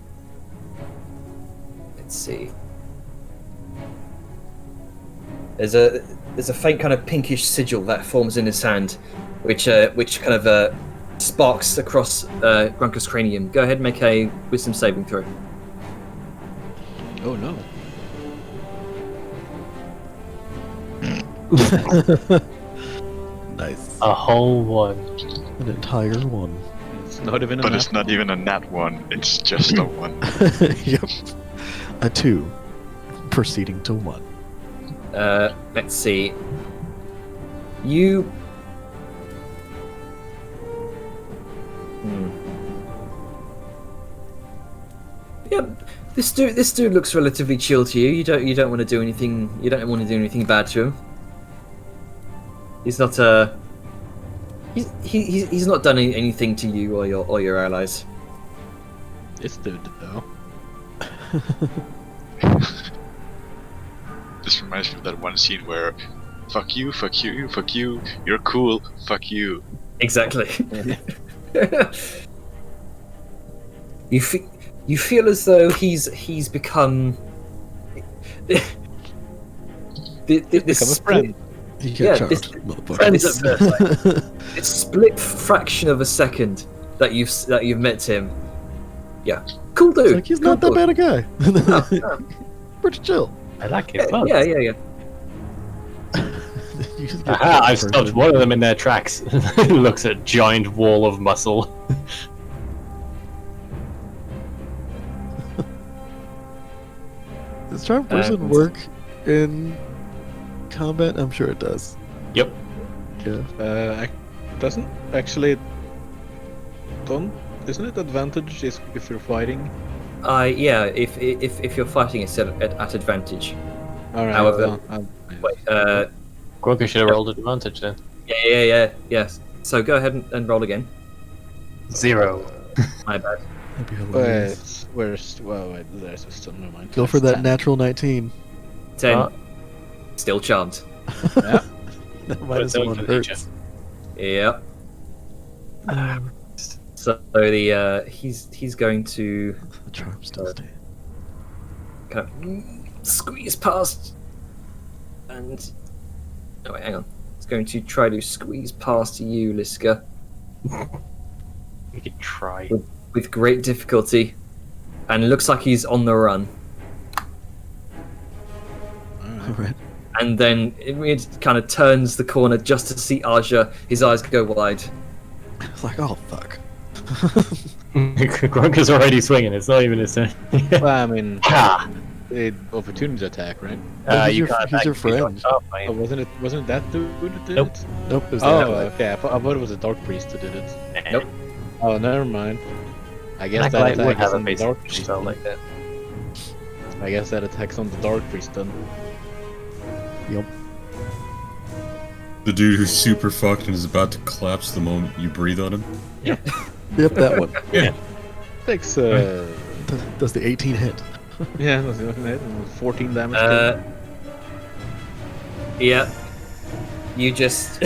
let's see. There's a faint kind of pinkish sigil that forms in his hand, which kind of sparks across Grunka's cranium. Go ahead and make a wisdom saving throw. Oh no. Nice. A whole one. An entire one. It's not even a But nat it's not even a nat 1, it's just a 1. Yep. A 2. Proceeding to 1. Let's see. You. Yeah, this dude looks relatively chill to you. You don't want to do anything. You don't want to do anything bad to him. He's not He's not done anything to you or your allies. This dude though. This reminds me of that one scene where fuck you, fuck you, fuck you, you're cool, fuck you. Exactly. You feel as though he's become this Become a friend. You Yeah, got this- charged, motherfucker. friends at first this split fraction of a second that you've met him. Yeah, cool dude. It's like, he's cool not that dude. bad a guy. No. Pretty chill. I like Yeah, it. Fun. yeah. You just get Aha, I've person. stopped one of them in their tracks. Looks at giant wall of muscle. Does Charm Person work in combat? I'm sure it does. Yep. Yeah. Doesn't actually. Isn't it advantage if you're fighting? Yeah, if you're fighting, it's at advantage. All right. However- well, Wait, Gronka should have rolled advantage then. yes. So go ahead and roll again. 0. My bad. That'd be hilarious. where's wait, there's a stun. Never mind. Go for that 10. natural 19. 10. Still charmed. Yeah. That minus But 1 don't finish hurts. Yeah. So the he's going to The charm still stays. kind of squeeze past, and oh wait, hang on. He's going to try to squeeze past you, Liska, We could try. with great difficulty, and it looks like he's on the run. Alright. And then it kind of turns the corner just to see Aja. His eyes go wide. It's like, oh fuck. Gronka's already swinging. It's not even his turn. Well, I mean, Ha! opportunity attack, right? He's You your- can't he's your actually friend. dodge off, Oh, mate. wasn't that dude that did Nope. it? Nope, it was the Oh, Acolyte. okay. I thought it was a dark priest who did it. Nope. Oh, never mind. I guess that Acolyte would attack is have a on the basic dark priest. spell like that. I guess that attacks on the dark priest then. Yep. The dude who's super fucked and is about to collapse the moment you breathe on him. Yep, that one. Takes Does the 18 hit? yeah, that's the hit, 14 damage. Yeah. You just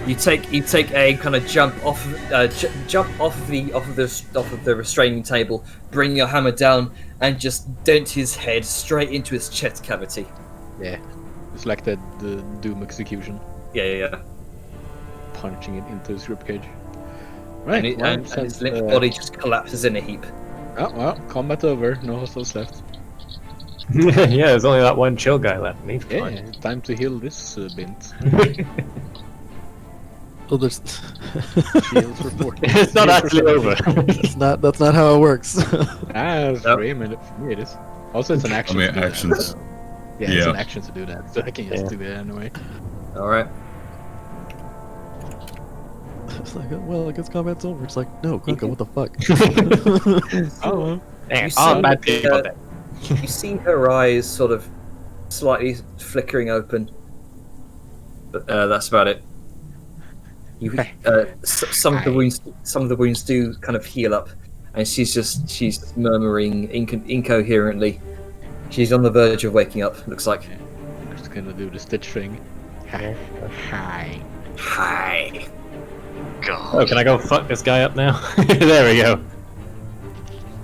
you take a kind of jump off of the restraining table, bring your hammer down, and just dent his head straight into his chest cavity. Yeah, it's like the Doom execution, Yeah. punching it into his ribcage. And, Right, it, well, and his since, limp body just collapses in a heap. Oh, well, combat over. No hostiles left. Yeah, there's only that one chill guy left. He's Yeah, fine. time to heal this bint. Oh, there's. Shields report. It's not actually over. That's not how it works. Ah, Nope. for a minute. For me, it is. Also, it's an action. mean, to do that, actions. so- Yeah, it's Yeah. an action to do that, so I can just Yeah. do that anyway. All right. It's like, well, I guess combat's over. It's like, no, Gronka, what the fuck? Oh, well. Damn, You oh, see, bad people then. You see her eyes sort of slightly flickering open, but that's about it. Some of the wounds do kind of heal up, and she's just murmuring incoherently. She's on the verge of waking up. Looks like. I'm just gonna do the stitch thing. Hi. Hi. God. Oh, can I go fuck this guy up now? There we go.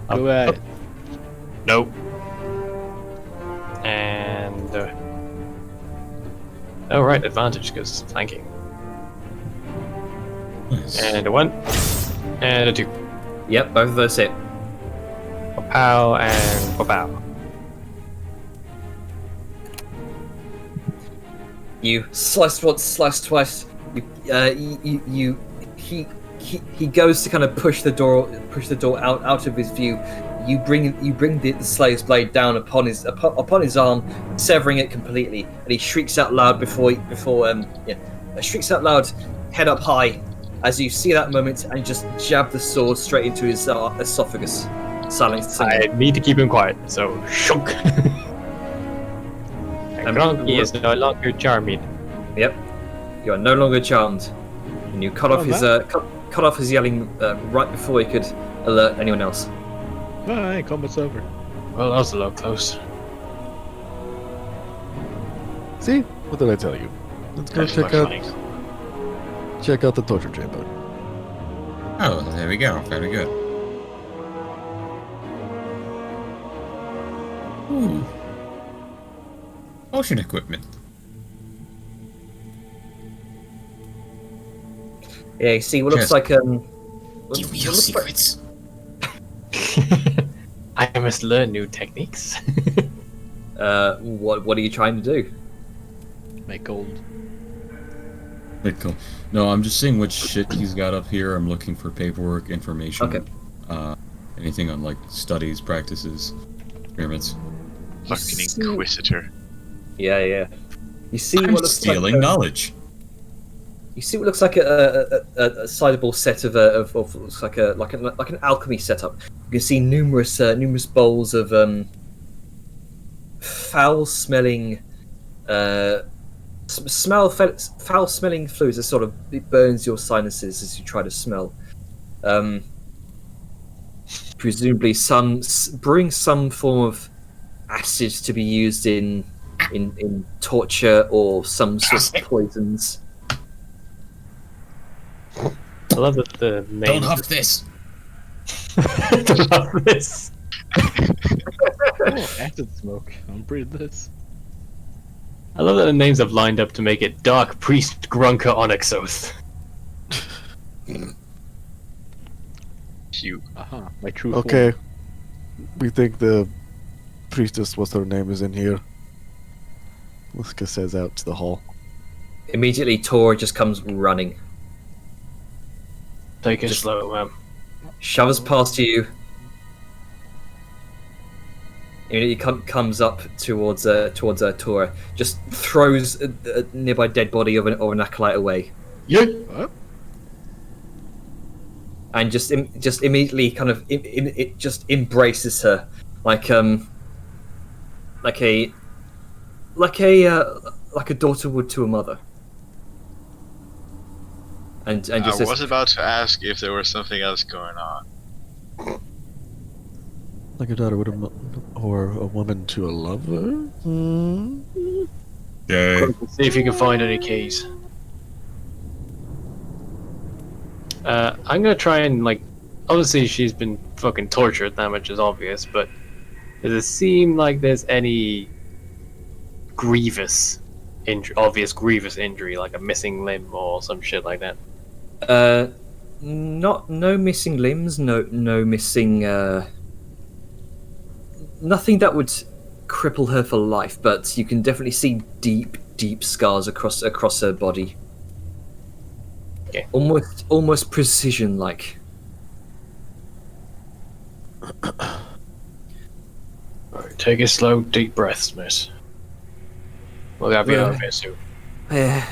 Go ahead. Nope. And oh right, advantage because flanking. Nice. And a 1 and a 2. Yep, both of those hit. Pow and pow. You slice once, slice twice. He goes to kind of push the door out of his view. You bring the Slayer's blade down upon his arm, severing it completely, and he shrieks out loud shrieks out loud, head up high, as you see that moment, and just jab the sword straight into his esophagus, silencing I him. need to keep him quiet, so shunk. And Gronky is no longer charming. Yep, you are no longer charmed, and you cut off his yelling right before he could alert anyone else. Bye, combat's over. Well, that was a little close. See? What did I tell you? Let's go check out the torture chamber. Oh, there we go. Very good. Ooh. Motion equipment. Yeah, you see what looks Yes. like Give me your looks like- secrets. I must learn new techniques. what are you trying to do? Make gold. Very cool. No, I'm just seeing what shit he's got up here. I'm looking for paperwork, information. Okay. Anything on like studies, practices, experiments. You Fucking see- Inquisitor. Yeah. You see I'm what looks stealing like knowledge. you see what looks like a sizable set of looks like an alchemy setup. You can see numerous bowls of foul-smelling foul-smelling fluids that sort of it burns your sinuses as you try to smell. Presumably, brewing some form of acid to be used in torture or some sort of poisons. I love that the Don't names. huff this. Don't huff this. Oh, acid smoke. I'll breathe this. I love that the names have lined up to make it Dark Priest Grunka Onyxoth. Hugh. Aha, my true Okay. We think the priestess, what's her name, is in here. Liska says out to the hall. Immediately, Tor just comes running, Take it Just- slow, man. shoves past you. He comes up towards Tor, just throws a nearby dead body of an acolyte away, What? and just immediately kind of it just embraces her like a daughter would to a mother, and I just was about to ask if there was something else going on. Like a daughter would or a woman to a lover? Hmm? Yay. See if you can find any keys. I'm gonna try and obviously she's been fucking tortured, that much is obvious, but does it seem like there's any obvious grievous injury, like a missing limb or some shit like that? No missing limbs, no missing nothing that would cripple her for life, but you can definitely see deep scars across her body. Okay. Almost precision like. Alright, take a slow, deep breaths, miss. We'll have you Yeah. out of here soon. Where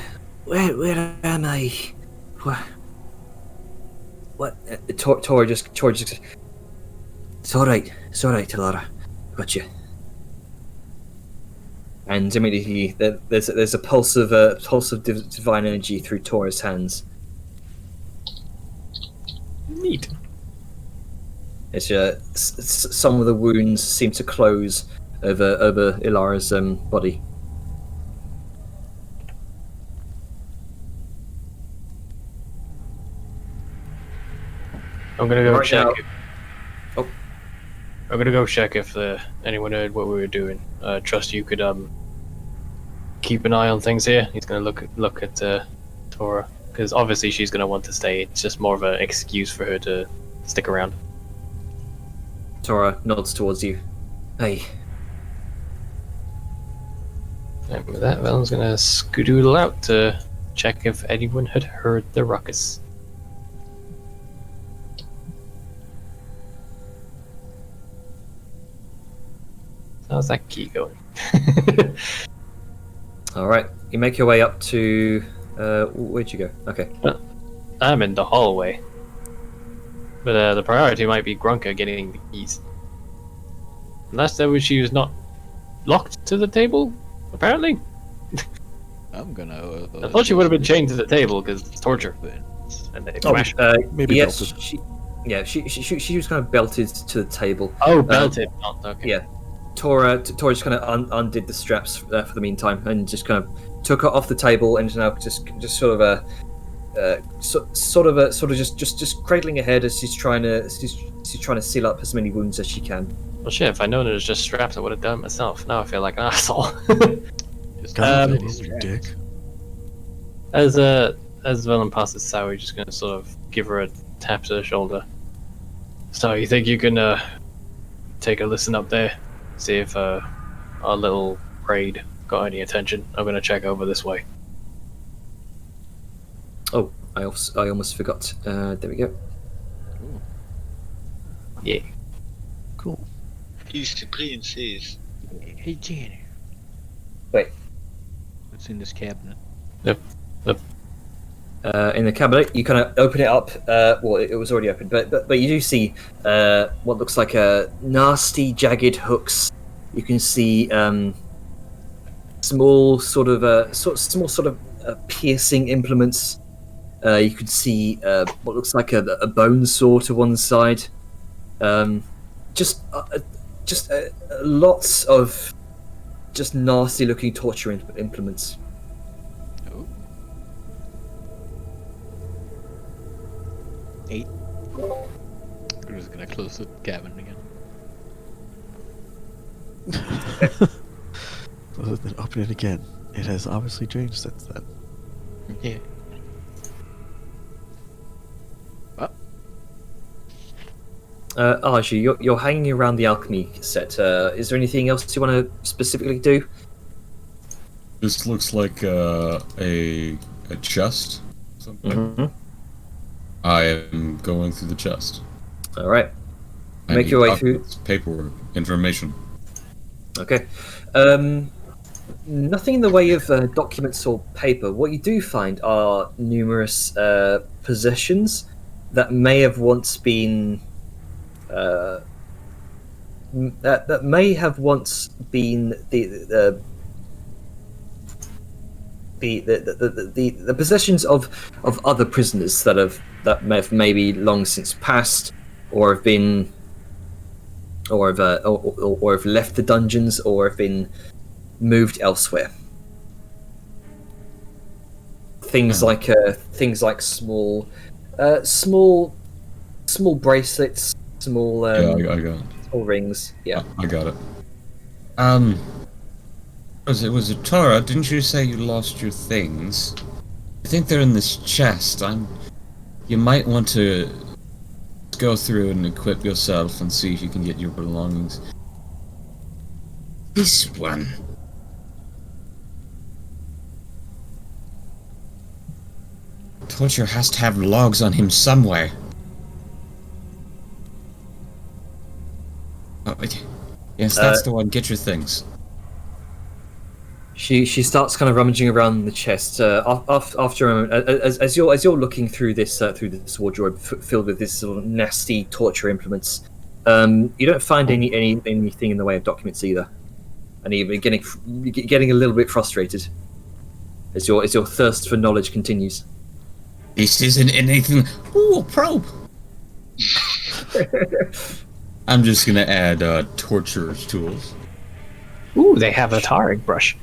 am I? What? Tor just. It's all right, Talara. Got you. And immediately, there's a pulse of divine energy through Tor's hands. Neat. It's some of the wounds seem to close over Ilara's body. I'm gonna go Right check. now- If, I'm gonna go check if anyone heard what we were doing. Trust you could keep an eye on things here. He's gonna look at Tora, because obviously she's gonna want to stay. It's just more of an excuse for her to stick around. Tora nods towards you. Hey, And with that, Velen's gonna skedoodle out to check if anyone had heard the ruckus. How's that key going? all right. You make your way up to. Where'd you go? Okay. I'm in the hallway. But the priority might be Grunka getting the keys. Unless she was not locked to the table, apparently. I'm gonna. I thought she would have been chained to the table because it's torture. And they smash her. Maybe yes. belted. She was kind of belted to the table. Oh, belted. Not okay. Yeah. Tora just kind of undid the straps for the meantime and just kind of took her off the table and is now just sort of just cradling her head as she's trying to seal up as many wounds as she can. Well, shit, if I'd known it was just straps, I would have done it myself. Now I feel like an asshole. God, Um, ladies, you dick. As Velen passes Sour, he's just gonna sort of give her a tap to the shoulder. So, you think you can take a listen up there? See if our little raid got any attention? I'm gonna check over this way. Oh, I almost forgot. There we go. Yeah. Cool. He's the princess. Hey, Jenny. Wait. What's in this cabinet? In the cabinet, you kind of open it up. Well, it was already open, but you do see what looks like a nasty, jagged hooks. You can see small sort of piercing implements. You can see what looks like a bone saw to one side. Just lots of just nasty looking torture implements. Oh. 8. We're just gonna close the cabinet again. Then open it again. It has obviously changed since then. Yeah. Archie, you're hanging around the alchemy set. Is there anything else you want to specifically do? This looks like a chest. Something. Mm-hmm. I am going through the chest. All right. I Make need your way through. documents, paperwork, information. Okay. Nothing in the way of documents or paper. What you do find are numerous possessions that may have once been that may have once been the possessions of other prisoners that may have maybe long since passed, or have been, or have left the dungeons, or have been moved elsewhere. Things like small bracelets, small Yeah, I got it. small rings. Yeah. I got it. Was it Tara? Didn't you say you lost your things? I think they're in this chest. You might want to go through and equip yourself and see if you can get your belongings. This one. Torture has to have logs on him somewhere. Oh, yes, that's the one. Get your things. She starts kind of rummaging around the chest. After a moment, as you're looking through this wardrobe filled with this sort of nasty torture implements, you don't find anything in the way of documents either, and even getting a little bit frustrated as your thirst for knowledge continues. This isn't anything. Ooh, a probe. I'm just gonna add torturer's tools. Ooh, they have a tarring brush.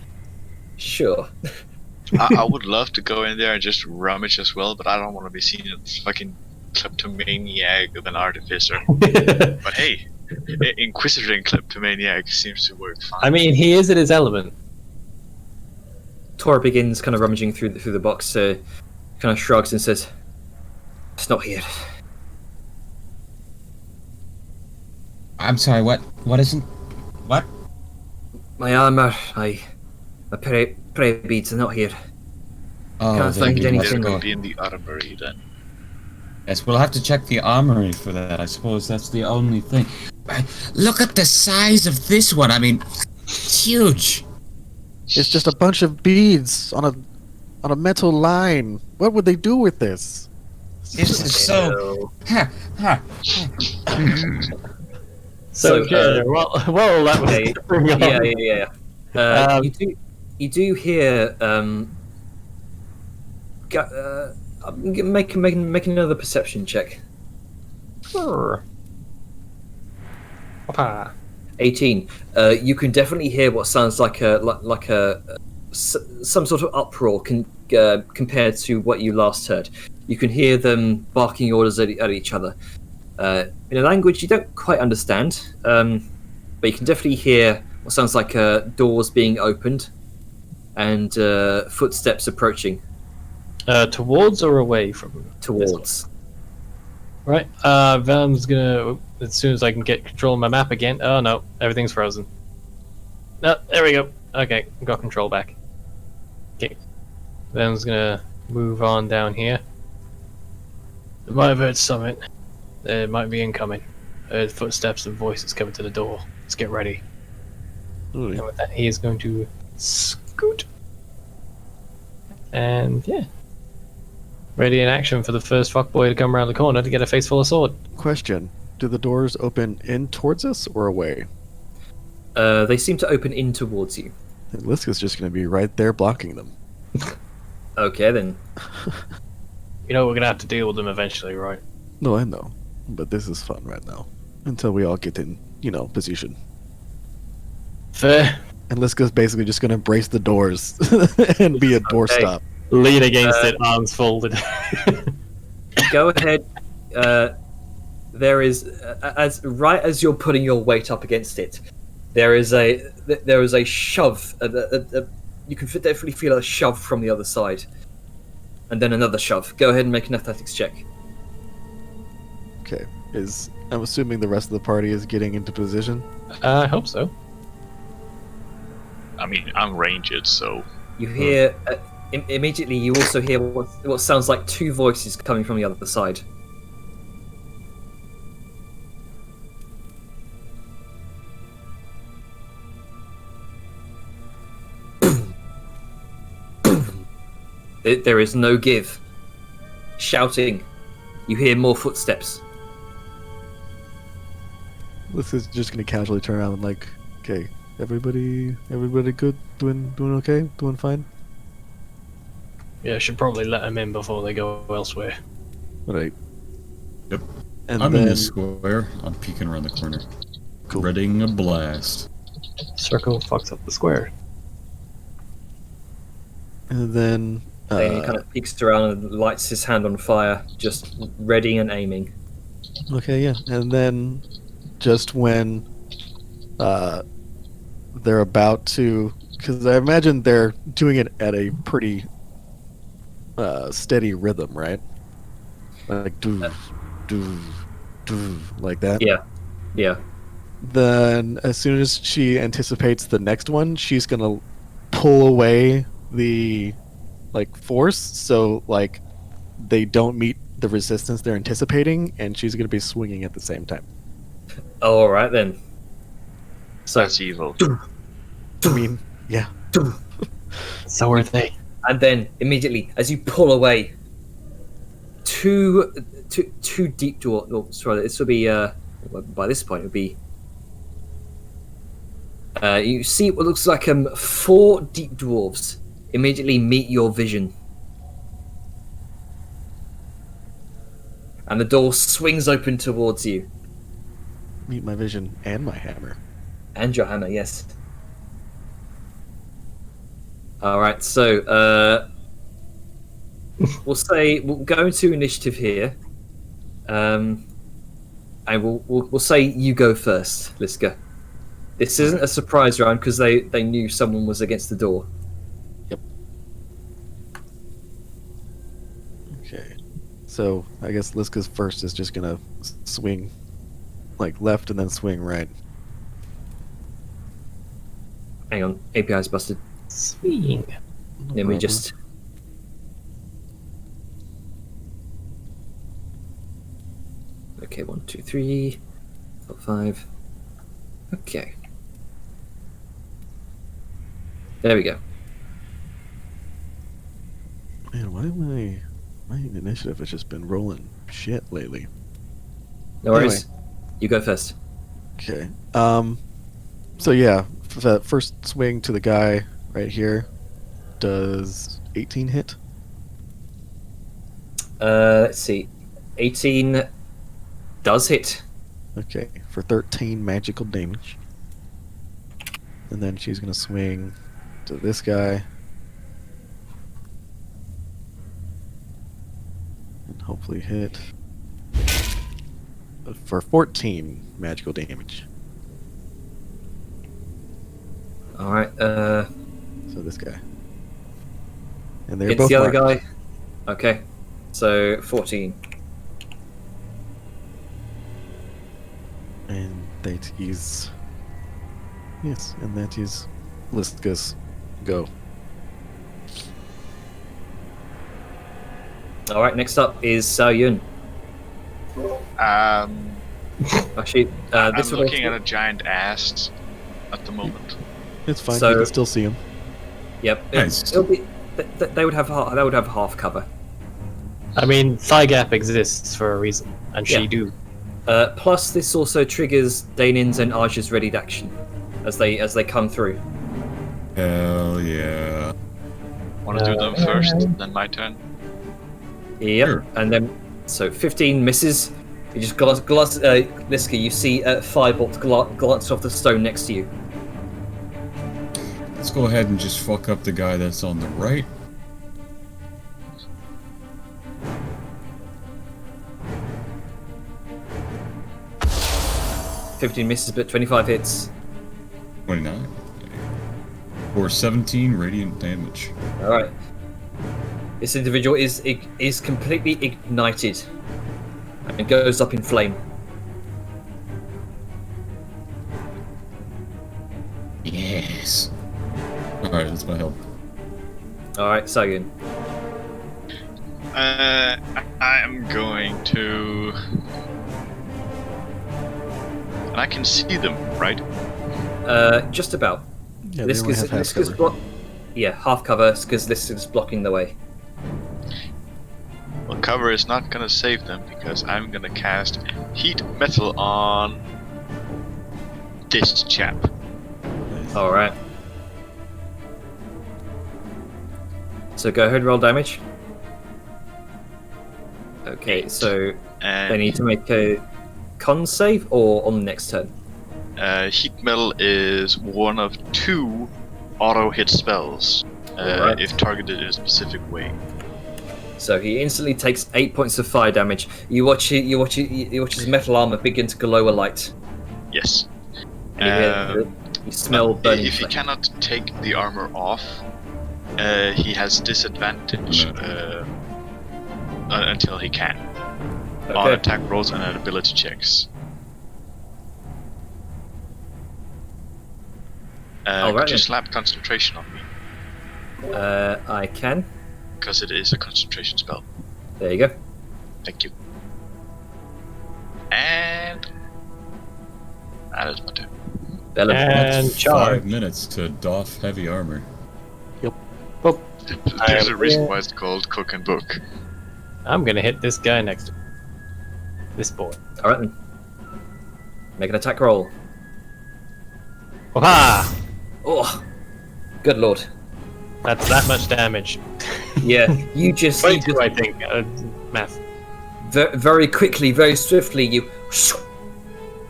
Sure. I would love to go in there and just rummage as well, but I don't want to be seen as fucking kleptomaniac of an artificer. But hey, Inquisitor and kleptomaniac seems to work fine. I mean, he is in his element. Tora begins kind of rummaging through the box, kind of shrugs and says, "It's not here." I'm sorry. What? What isn't? What? My armor, my prayer beads are not here. Oh, Can't they find must anything. It go. would be in the armory then. Yes, we'll have to check the armory for that. I suppose that's the only thing. Look at the size of this one. I mean, it's huge. It's just a bunch of beads on a metal line. What would they do with this? This is so. Ha, ha. So, well, that was yeah. You do hear make another perception check. Papa. 18. You can definitely hear what sounds like some sort of uproar compared to what you last heard. You can hear them barking orders at each other in a language you don't quite understand, but you can definitely hear what sounds like doors being opened and footsteps approaching Towards or away from? towards. Right. Venom's gonna, as soon as I can get control of my map again. Oh no, everything's frozen. No, there we go. Okay, got control back. Okay. Venom's gonna move on down here. It might have heard something. It might be incoming. Footsteps and voices coming to the door. Let's get ready. Alright. And with that, he is going to scoot. And yeah. Ready in action for the first fuckboy to come around the corner to get a face full of sword. Question: do the doors open in towards us or away? They seem to open in towards you. And Liska's just going to be right there blocking them. Okay, then. You know we're gonna have to deal with them eventually, right? No, I know, but this is fun right now until we all get in, position. Fair. And Liska's basically just going to brace the doors and be a doorstop. Lean against it, arms folded. Go ahead. There is, as you're putting your weight up against it, there is a shove. You can definitely feel a shove from the other side, and then another shove. Go ahead and make an athletics check. Okay, I'm assuming the rest of the party is getting into position. I hope so. I mean, I'm ranged, so You hear immediately. You also hear what sounds like two voices coming from the other side. There is no give. Shouting. You hear more footsteps. Liska's just going to casually turn around and like, okay, everybody good? Doing okay? Doing fine? Yeah, should probably let them in before they go elsewhere. Alright. Yep. And I'm then, in this square. I'm peeking around the corner. Cool. Readying a blast. Circle fucks up the square. And then Then he kind of peeks around and lights his hand on fire, just ready and aiming. okay, yeah. And then just when they're about to, because I imagine they're doing it at a pretty steady rhythm, right? Like do like that. Yeah. Then as soon as she anticipates the next one, she's gonna pull away the force, so they don't meet the resistance they're anticipating, and she's gonna be swinging at the same time. Oh, all right then. So, that's evil. I mean, yeah. So are they. and then immediately, as you pull away, two deep dwarf. Oh, sorry, this will be. By this point, it would be. You see what looks like 4 deep dwarves immediately meet your vision, and the door swings open towards you. Meet my vision and my hammer. And your hammer, yes. Alright, so we'll go into initiative here. And we'll say you go first, Liska. This isn't a surprise round because they knew someone was against the door. Yep. Okay. So I guess Liska's first is just gonna swing left and then swing right. Hang on, API's busted. Swing. No Let me problem. just. Okay, 1, 2, 3, 4, 5. Okay. There we go. Man, why my initiative has just been rolling shit lately. No worries. You go first. Okay. So yeah, the first swing to the guy right here does 18 hit. Let's see. 18 does hit. Okay, for 13 magical damage. And then she's gonna swing to this guy. And hopefully hit for 14 magical damage. Alright, So this guy. And they're it's both the other marked. guy. Okay. So 14. And that is... Yes, and that is Liska's go. Alright, next up is Sao Yun. Um, Actually, I'm this will looking at a giant ass at the moment. It's fine. So- you can still see him. Yep. Nice. It'll be. They would have half cover. I mean, thigh gap exists for a reason, and she Yeah. do. Plus, this also triggers Danin's and Arja's readied action as they come through. Hell yeah. Want to do them first, then my turn? Yep. Sure. And then, so 15 misses. You just Liska, you see firebolt glance off the stone next to you. Let's go ahead and just fuck up the guy that's on the right. Uh, 15 misses, but 25 hits. 29. For 17 radiant damage. All right. This individual is completely ignited and goes up in flame. Yes. Alright, that's my help. All right, Sagan. I'm going to. And I can see them, right? Just about. Yeah, they only have half Liska's cover. half cover because Liska's blocking the way. Well, cover is not gonna save them because I'm gonna cast heat metal on this chap. All right. So go ahead, roll damage. Okay, so And they need to make a con save or on the next turn. heat metal is one of 2 auto hit spells Alright. if targeted in a specific way. So he instantly takes 8 points of fire damage. You watch his metal armor begin to glow a light. Yes. And you smell burning If he flame. cannot take the armor off, he has disadvantage until he can on Okay. attack rolls and ability checks. Alright Could you then. slap concentration on me? I can. Because it is a concentration spell. There you go. Thank you. And that is my turn. Bellum. And That's charge. 5 minutes to doff heavy armor. There's a reason why it's called Cook and Book. I'm gonna hit this guy next to me. This boy. All right then. Make an attack roll. Ha! Oh, good lord. That's that much damage. Yeah, you just 22, I think. Math. very quickly, very swiftly, you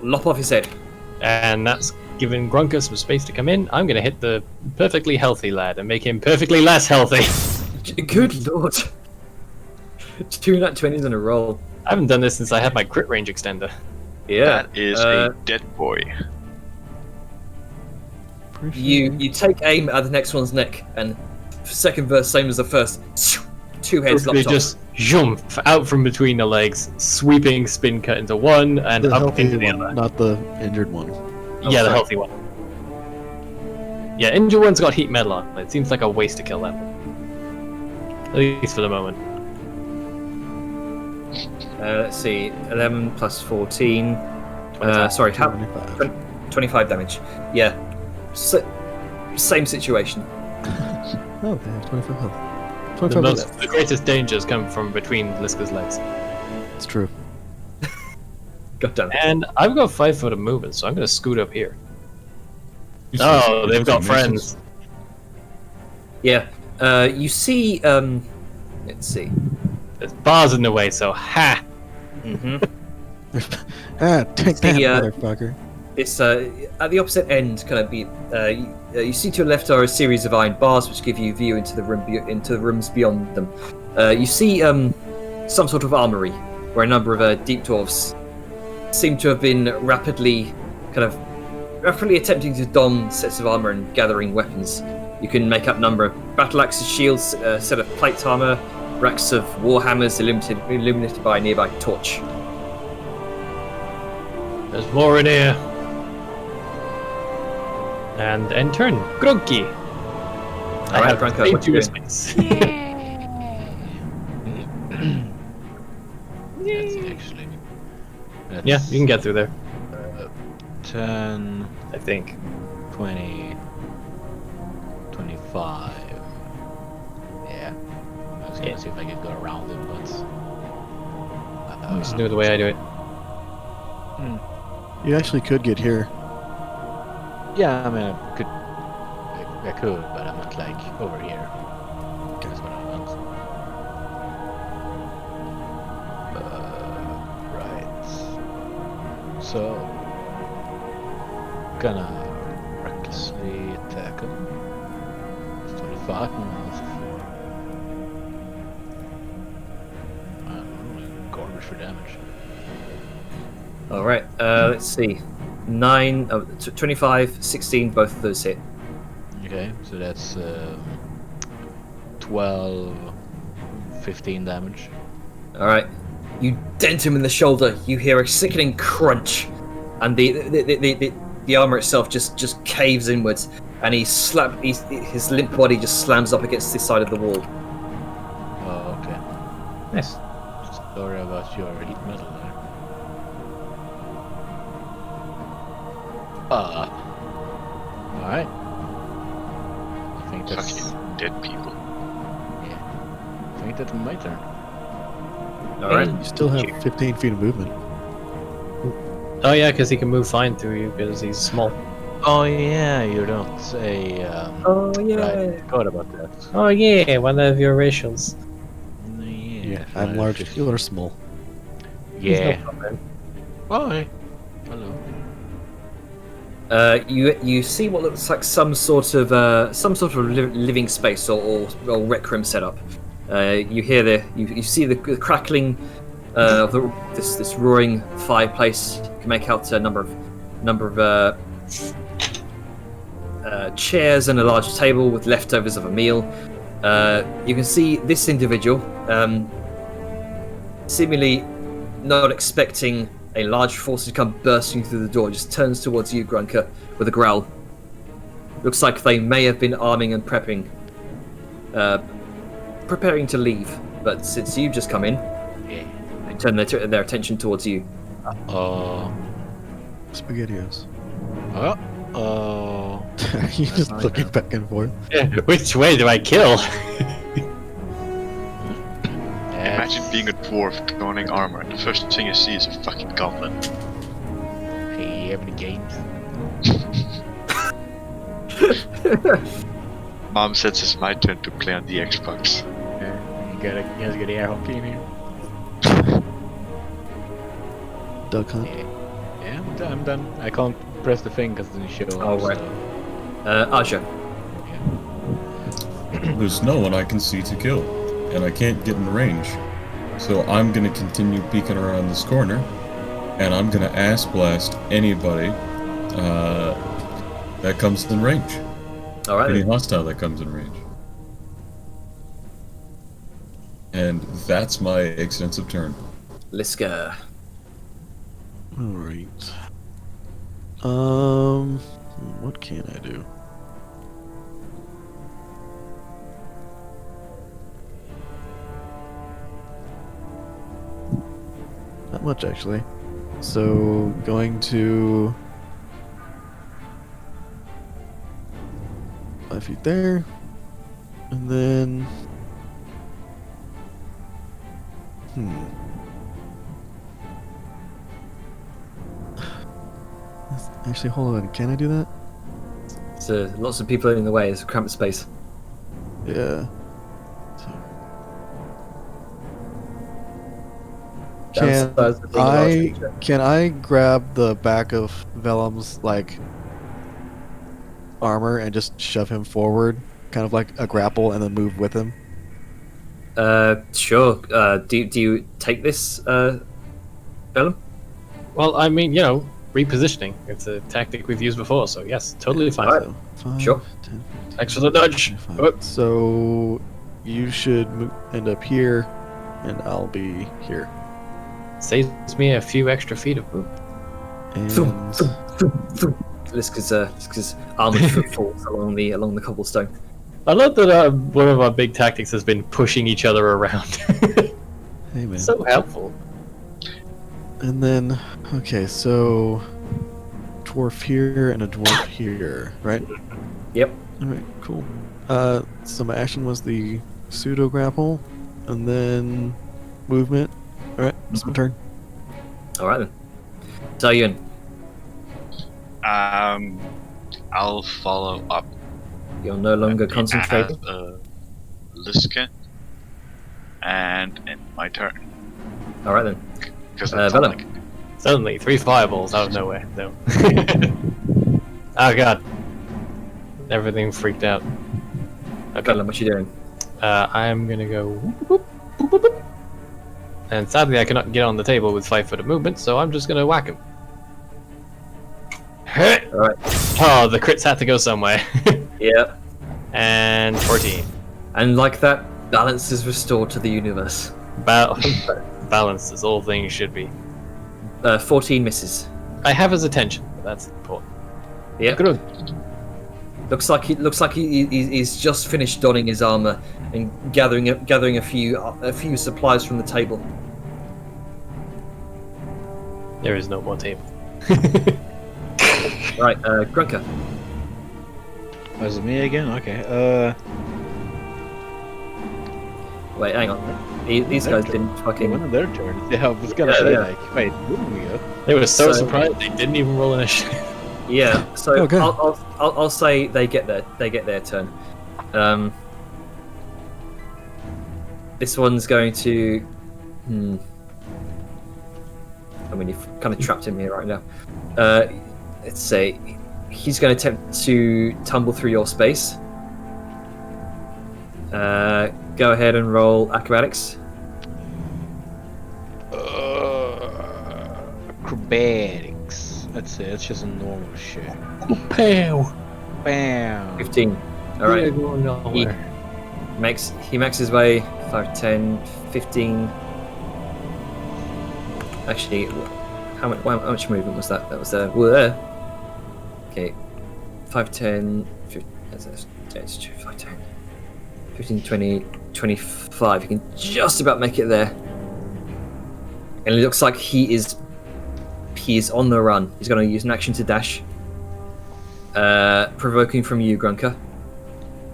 lop off his head. And that's giving Grunker some space to come in. I'm gonna hit the perfectly healthy lad and make him perfectly less healthy. Good lord. 2 nat 20s in a roll. I haven't done this since I had my crit range extender. Yeah. That is a dead boy. You take aim at the next one's neck, and second verse, same as the first. 2 heads They lopped off. just jump out from between the legs, sweeping spin cut into one and The up healthy into the one, other. not the injured one. Yeah, the sorry. healthy one. Yeah, injured one's got heat metal on. It seems like a waste to kill that one. At least for the moment. Let's see. 11 plus 14. 25. Sorry, 25. 25 damage. Yeah. Same situation. Oh, they have 25 health. The, 25 most, health. the greatest dangers come from between Liska's legs. It's true. God damn it. And I've got 5 foot of movement, so I'm going to scoot up here. You Oh, said- they've got missions? friends. Yeah. You see. Let's see. There's bars in the way, so ha! Mm-hmm. Take that, The, motherfucker. It's at the opposite end. Kind of be. You see to your left are a series of iron bars which give you view into the rooms beyond them. You see some sort of armory where a number of deep dwarves seem to have been rapidly attempting to don sets of armor and gathering weapons. You can make up a number of battle axes, shields, a set of plate armor, racks of warhammers illuminated by a nearby torch. There's more in here. And end turn. Grunky! I Alright, have Grunker, same what you 2 doing? space. That's actually. Yeah, you can get through there, 10, I think. 20, 5. Yeah. I was gonna see if I could go around him, but Just do it the way I do it. You actually could get here. yeah, I mean, I could, but I meant like over here. That's what I meant. Right. So, gonna recklessly attack him. 25 miles for I don't know, garbage for damage. All right. Let's see. 25, 16. Both of those hit. Okay, so that's 12, 15 damage. All right. You dent him in the shoulder. You hear a sickening crunch, and the armor itself just caves inwards, and his limp body just slams up against the side of the wall. Oh, okay. Nice. Sorry about your heat metal there. Alright. I think that's Fucking dead people. I think that's my turn. All right. You still have 15 feet of movement. Oh yeah, because he can move fine through you because he's small. Oh yeah, you don't say Oh I forgot about that. Oh yeah, one of your racials. Yeah, I'm large. You are small. Yeah. No problem. Bye. Hello. You see what looks like some sort of living space or rec room setup. You hear you see the crackling of this roaring fireplace. You can make out a number of chairs and a large table with leftovers of a meal. You can see this individual, seemingly not expecting a large force to come bursting through the door, just turns towards you, Grunker, with a growl. Looks like they may have been arming and prepping, preparing to leave, but since you've just come in, Yeah. they turn their attention towards you. SpaghettiOs. You just not looking good. back and forth. Which way do I kill? Imagine being a dwarf donning armor, and the first thing you see is a fucking goblin. Hey, how many games? Mom says it's my turn to play on the Xbox. You guys got air hockey in here? Duck hunt. Yeah, I'm done. I can't press the thing because then you show Oh, up. right. So, Aja. There's no one I can see to kill, and I can't get in range. So I'm gonna continue peeking around this corner, and I'm gonna ass blast anybody that comes in range. All right. Any then. hostile that comes in range. And that's my extensive turn. Liska. Alright. What can I do? Not much, actually. So, going to 5 feet there, and then Actually, hold on. Can I do that? So lots of people in the way. It's a cramped space. Yeah. Can Downstairs, the thing, large I creature. can I grab the back of Vellum's like armor and just shove him forward, kind of like a grapple, and then move with him? Sure. Do you take this, Bellum? Well, I mean, repositioning. It's a tactic we've used before, so yes, totally fine. Alright. So 5, Sure. 10, 15, Thanks for the nudge. 25. Oh. So you should end up here, and I'll be here. Saves me a few extra feet of poop. And Liska's armored foot falls along the cobblestone. I love that one of our big tactics has been pushing each other around. hey man. So helpful. And then okay, so dwarf here and a dwarf here, right? Yep. All right, cool. So my action was the pseudo grapple, and then movement. All right, it's my turn. All right then. Zayun. I'll follow up. You're no longer at concentrating. Liska, and end my turn. All right then. Because Vellum. Suddenly, 3 fireballs out of nowhere. No. Oh god. Everything freaked out. Okay. Vellum, what you doing? I am gonna go. Whoop, whoop, whoop, whoop. And sadly, I cannot get on the table with 5 foot of movement, so I'm just gonna whack him. All right. Oh, the crits had to go somewhere. Yeah. And 14. And like that, balance is restored to the universe. Balance as all things should be. 14 misses. I have his attention. That's important. Yeah. Good. Looks like he's just finished donning his armor and gathering a few supplies from the table. There is no more table. Right, Grunker. Oh, is it me again? Okay. Wait, hang on. These guys didn't When fucking. are their turn? Yeah, I was gonna Yeah, say yeah. like, wait, didn't we go? They were so So- surprised they didn't even roll initiative. Yeah. So Okay. I'll say they get their turn. This one's going to. I mean, you've kind of trapped him here right now. Let's say he's going to attempt to tumble through your space. Go ahead and roll acrobatics. Acrobatics. Let's see, it's just a normal shit. Pow! Bam. 15. All right. We are going nowhere. He makes his way 5, 10, 15. Actually, how much movement was that? That was okay. 5, 10, 15, 5, 10, 15, 20, 25. You can just about make it there. And it looks like he is on the run. He's going to use an action to dash. Provoking from you, Grunker.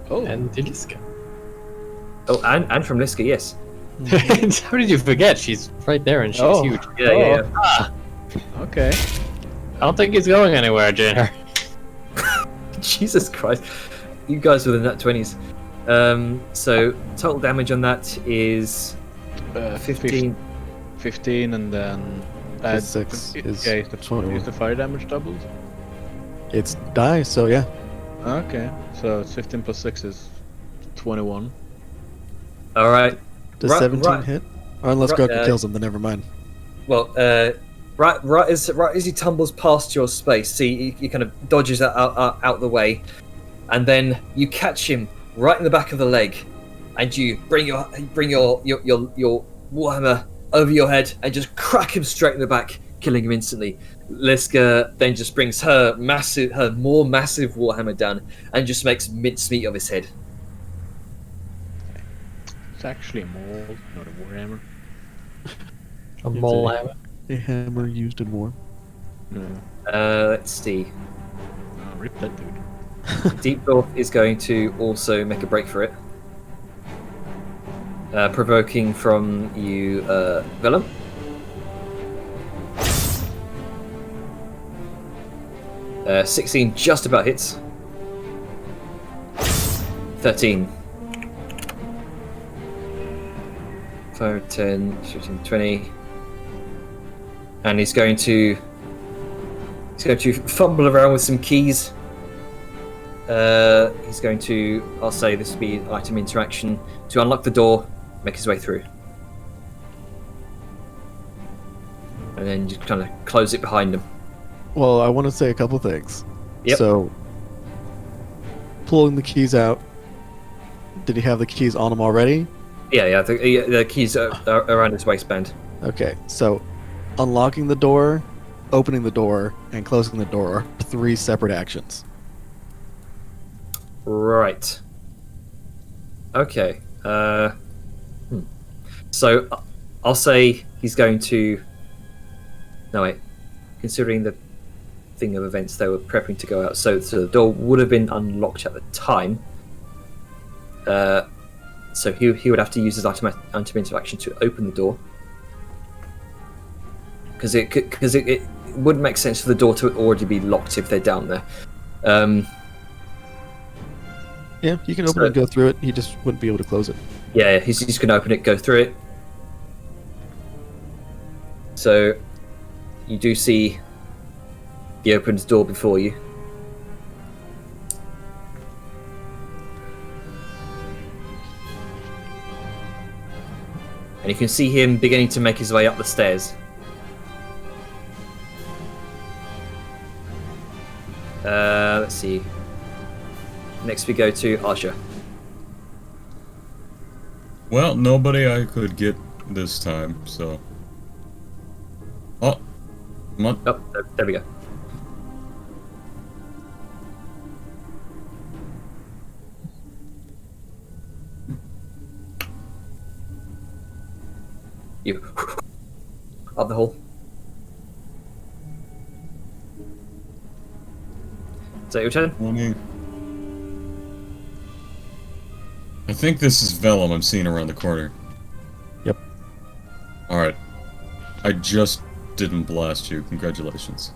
Oh, And Diliska. Oh, and from Liska, yes. How did you forget? She's right there and she's Oh. huge. Yeah. okay. I don't think he's going anywhere, Jenner. Jesus Christ. You guys were the nat 20s. So, total damage on that is 15. 15 and then Plus 6 is okay, 21. is the fire damage doubled? It's die, so yeah. Okay, so it's 15 plus 6 is 21. Alright. Does Right- 17 right- hit? Or unless right, Goku kills him, then never mind. Well, right as he tumbles past your space, see, he kind of dodges out the way, and then you catch him right in the back of the leg, and you bring your warhammer over your head and just crack him straight in the back, killing him instantly. Liska then just brings her more massive warhammer down and just makes mincemeat of his head. It's actually a maul, not a warhammer. A mole hammer. A hammer used in war. No, Let's see. no, rip that dude. Deep Dwarf is going to also make a break for it. Provoking from you, Vellum. Uh, 16 just about hits. 13. 5, 10, 15, 20. And he's going to fumble around with some keys. He's going to, I'll say this will be item interaction, to unlock the door, make his way through. And then just kind of close it behind him. Well, I want to say a couple things. Yep. So, pulling the keys out. Did he have the keys on him already? Yeah, the keys are around his waistband. Okay, so unlocking the door, opening the door, and closing the door are 3 separate actions. Right. Okay. So I'll say he's going to. No wait. Considering the thing of events, they were prepping to go out, so the door would have been unlocked at the time. So he would have to use his item interaction to open the door. Because it wouldn't make sense for the door to already be locked if they're down there. Yeah, you can open it and go through it. He just wouldn't be able to close it. Yeah, he's going to open it, go through it. So you do see the opened door before you. And you can see him beginning to make his way up the stairs. Let's see. Next we go to Asha. Well, nobody I could get this time, so. Oh, come on. Oh, there we go. You up the hole. Is that your turn? 20. I think this is Vellum I'm seeing around the corner. Yep. Alright. I just didn't blast you. Congratulations.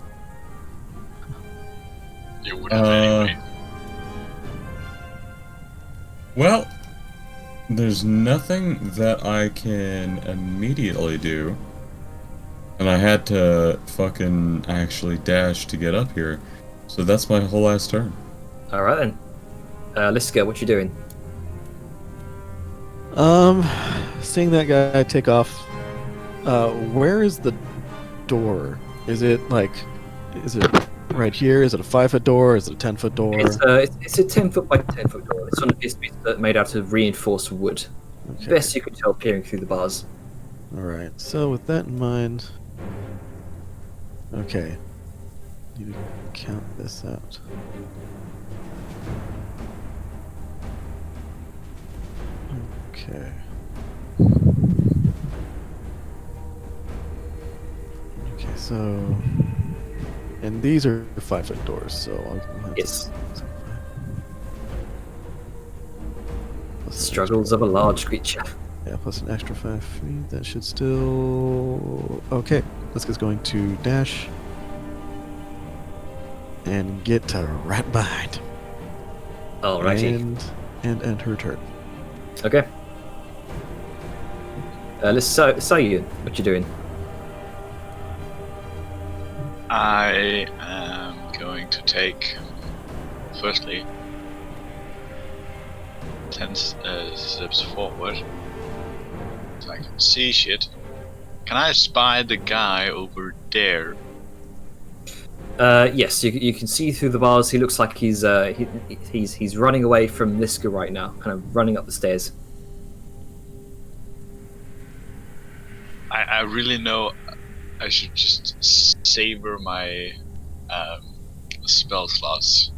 You would have anyway. Well, there's nothing that I can immediately do. And I had to fucking actually dash to get up here. So that's my whole last turn. Alright then. Liska, what you doing? Seeing that guy take off, where is the door? Is it right here? Is it a 5-foot door? Is it a 10-foot door? It's a 10-foot by 10-foot door. It's one of these made out of reinforced wood. Okay. Best you can tell peering through the bars. Alright, so with that in mind... Okay. Need to count this out. Okay. Okay, so... And these are 5-foot doors, so I'll have Yes. plus an Struggles of a large creature. Yeah, plus an extra 5 feet. That should still... Okay, Liska's going to dash. And get to right behind. Alrighty. And end her turn. Okay. Let's say you. What you doing? I am going to take, firstly, 10 steps forward, so I can see shit. Can I spy the guy over there? Yes, you can see through the bars. He looks like he's running away from Liska right now, kind of running up the stairs. I really know I should just savor my spell slots,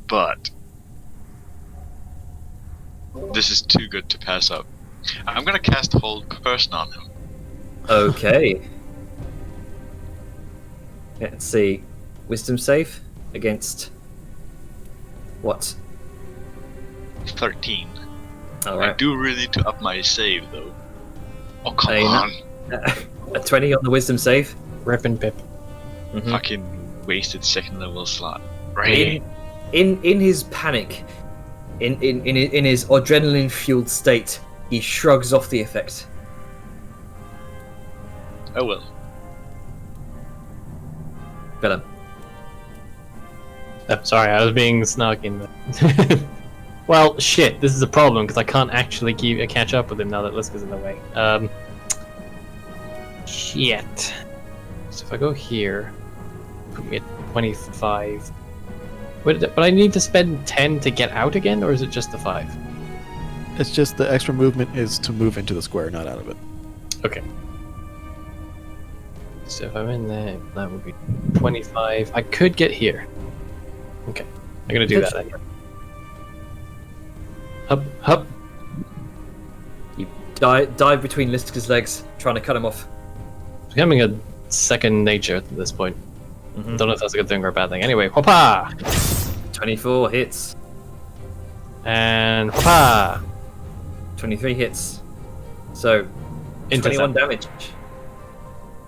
but this is too good to pass up. I'm gonna cast Hold Person on him. Okay. Let's see. Wisdom save against what? 13. I Alright. do really need to up my save though. Oh come Hey, on! A 20 on the wisdom save. Rip and Pip. Mhm. Fucking wasted 2nd level slot. Right? In his panic, in his adrenaline fueled state, he shrugs off the effect. Oh well. Vellum. Oh, sorry, I was being snarky. Well, shit, this is a problem because I can't actually catch up with him now that Liska's in the way. Shit. So if I go here, put me at 25. But I need to spend 10 to get out again, or is it just the 5? It's just the extra movement is to move into the square, not out of it. Okay. So if I'm in there, that would be 25. I could get here. Okay, I'm gonna do that then. Hup, hup. You dive between Liska's legs, trying to cut him off. It's becoming a second nature at this point. Mhm. Don't know if that's a good thing or a bad thing. Anyway, whoopah! 24 hits. And ha! 23 hits. So, 21 Intercept. damage.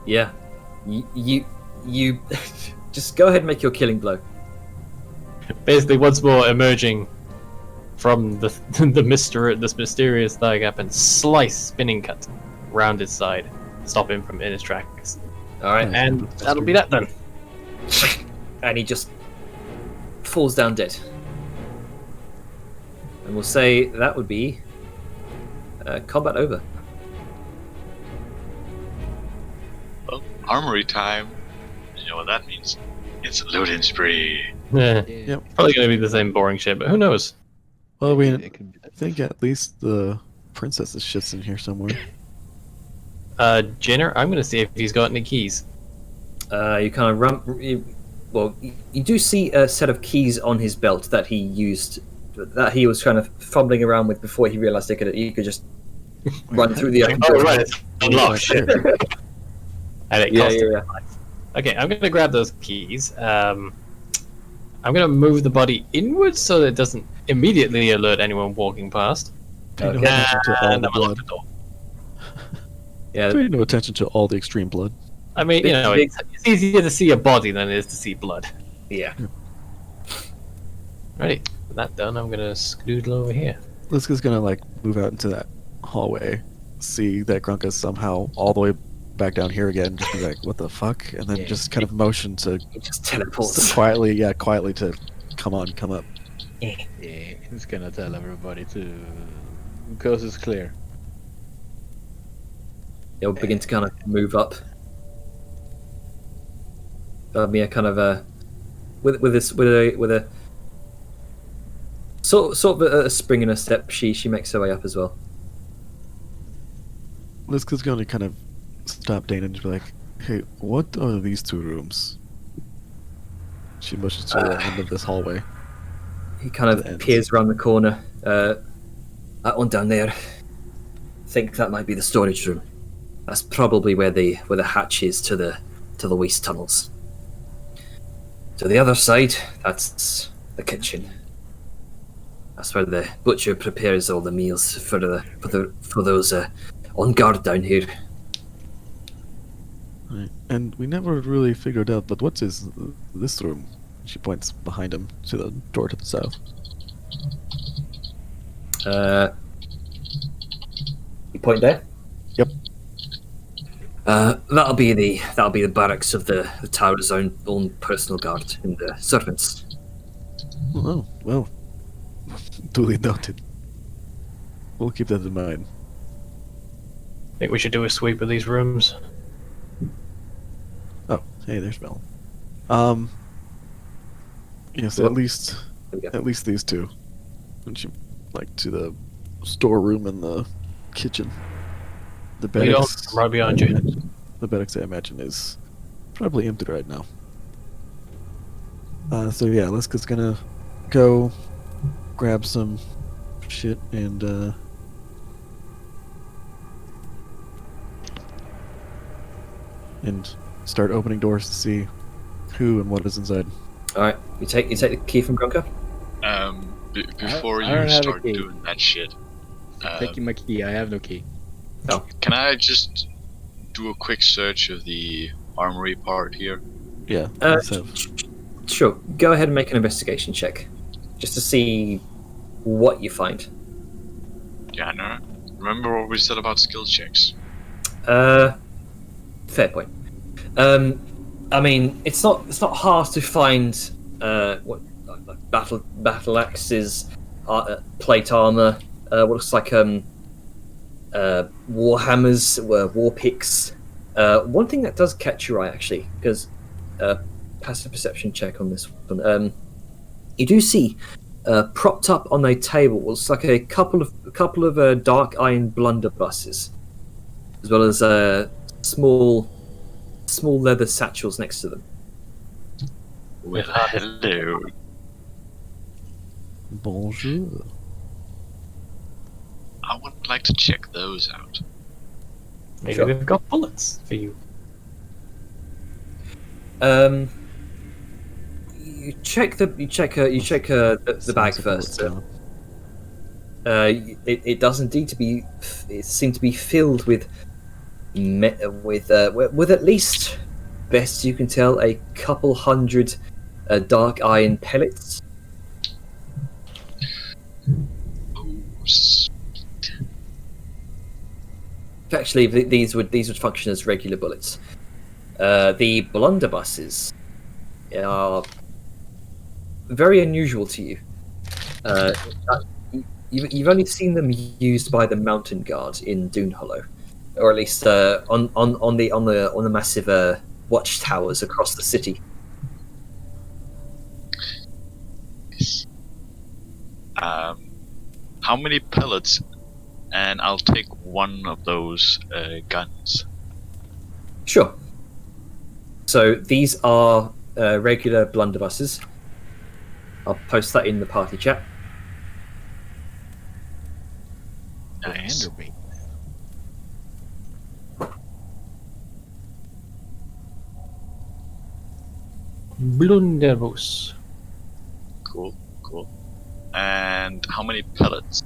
Yeah. You just go ahead and make your killing blow. Basically, once more emerging from this mysterious thigh gap and slice spinning cut round his side, stop him from in his tracks. Alright. And that'll be that then. And he just falls down dead. And we'll say that would be combat over. Well, armory time. You know what that means? It's a looting spree. Yeah. Probably gonna be the same boring shit, but who knows? Well, I mean, It could be I think at least the princess's shit's in here somewhere. Jenner, I'm gonna see if he's got any keys. You kind of you do see a set of keys on his belt that he used, that he was kind of fumbling around with before he realized he could just run through the open Oh, door. right, it's unlocked. And it Yeah, cost him yeah, life. Okay, I'm gonna grab those keys. I'm gonna move the body inwards so that it doesn't immediately alert anyone walking past. Pay no Okay. attention to all And the I'm gonna lock blood. the door. Yeah, Pay no attention to all the extreme blood. I mean, you know, it's easier to see a body than it is to see blood. yeah. Right, with that done, I'm gonna scoodle over here. Liska's gonna like move out into that hallway, see that Grunka's somehow all the way back down here again, just be like, "What the fuck?" And then Yeah. just kind of motion to He just teleports. quietly to come up. Yeah, he's gonna tell everybody to. Coast is clear. He'll begin to kind of move up. Mia kind of with a sort of a spring in her step. She makes her way up as well. Liska's gonna kind of stop Dana and just be like, "Hey, what are these two rooms?" She motions to the end of this hallway. He kind of Ends. peers around the corner. That one down there. Think that might be the storage room. That's probably where the hatch is to the waste tunnels. To the other side, that's the kitchen. That's where the butcher prepares all the meals for those on guard down here. Right. And we never really figured out, but what's this room? She points behind him to the door to the south. You point there. Yep. That'll be the barracks of the tower's own personal guard and the servants. Oh, well, duly noted. We'll keep that in mind. Think we should do a sweep of these rooms. Oh, hey, there's Mel. Yes, Well, at least There we go. at least these two. And she like to the storeroom and the kitchen. The Lead on, barracks. I'm right behind you. The barracks, I imagine, is probably empty right now. So yeah, Liska's gonna go grab some shit and start opening doors to see who and what is inside. All right, you take the key from Grunka. Before I don't you have a start key. doing that shit, Taking my key. I have no key. can I just do a quick search of the armory part here? Yeah. Uh, let's have- Sure, go ahead and make an investigation check, just to see what you find. Janner, remember what we said about skill checks? Fair point. I mean, it's not hard to find what like battle axes, plate armor, what looks like war hammers, war picks. One thing that does catch your eye actually, because passive perception check on this one. You do see propped up on a table looks like a couple of dark iron blunderbusses, as well as small leather satchels next to them. Well, hello. Bonjour. I would like to check those out. Maybe Sure. they've got bullets for you. You check the bag Sounds like a first. little town. It does indeed to be. It seemed to be filled with with at least, best you can tell, a couple hundred dark iron pellets. Actually, these would function as regular bullets. The blunderbusses are very unusual to you. You've only seen them used by the Mountain Guard in Dune Hollow, or at least on the massive watchtowers across the city. How many pellets? And I'll take one of those guns. Sure. So these are regular blunderbusses. I'll post that in the party chat. Nice. Blunderbuss. Cool, cool. And how many pellets?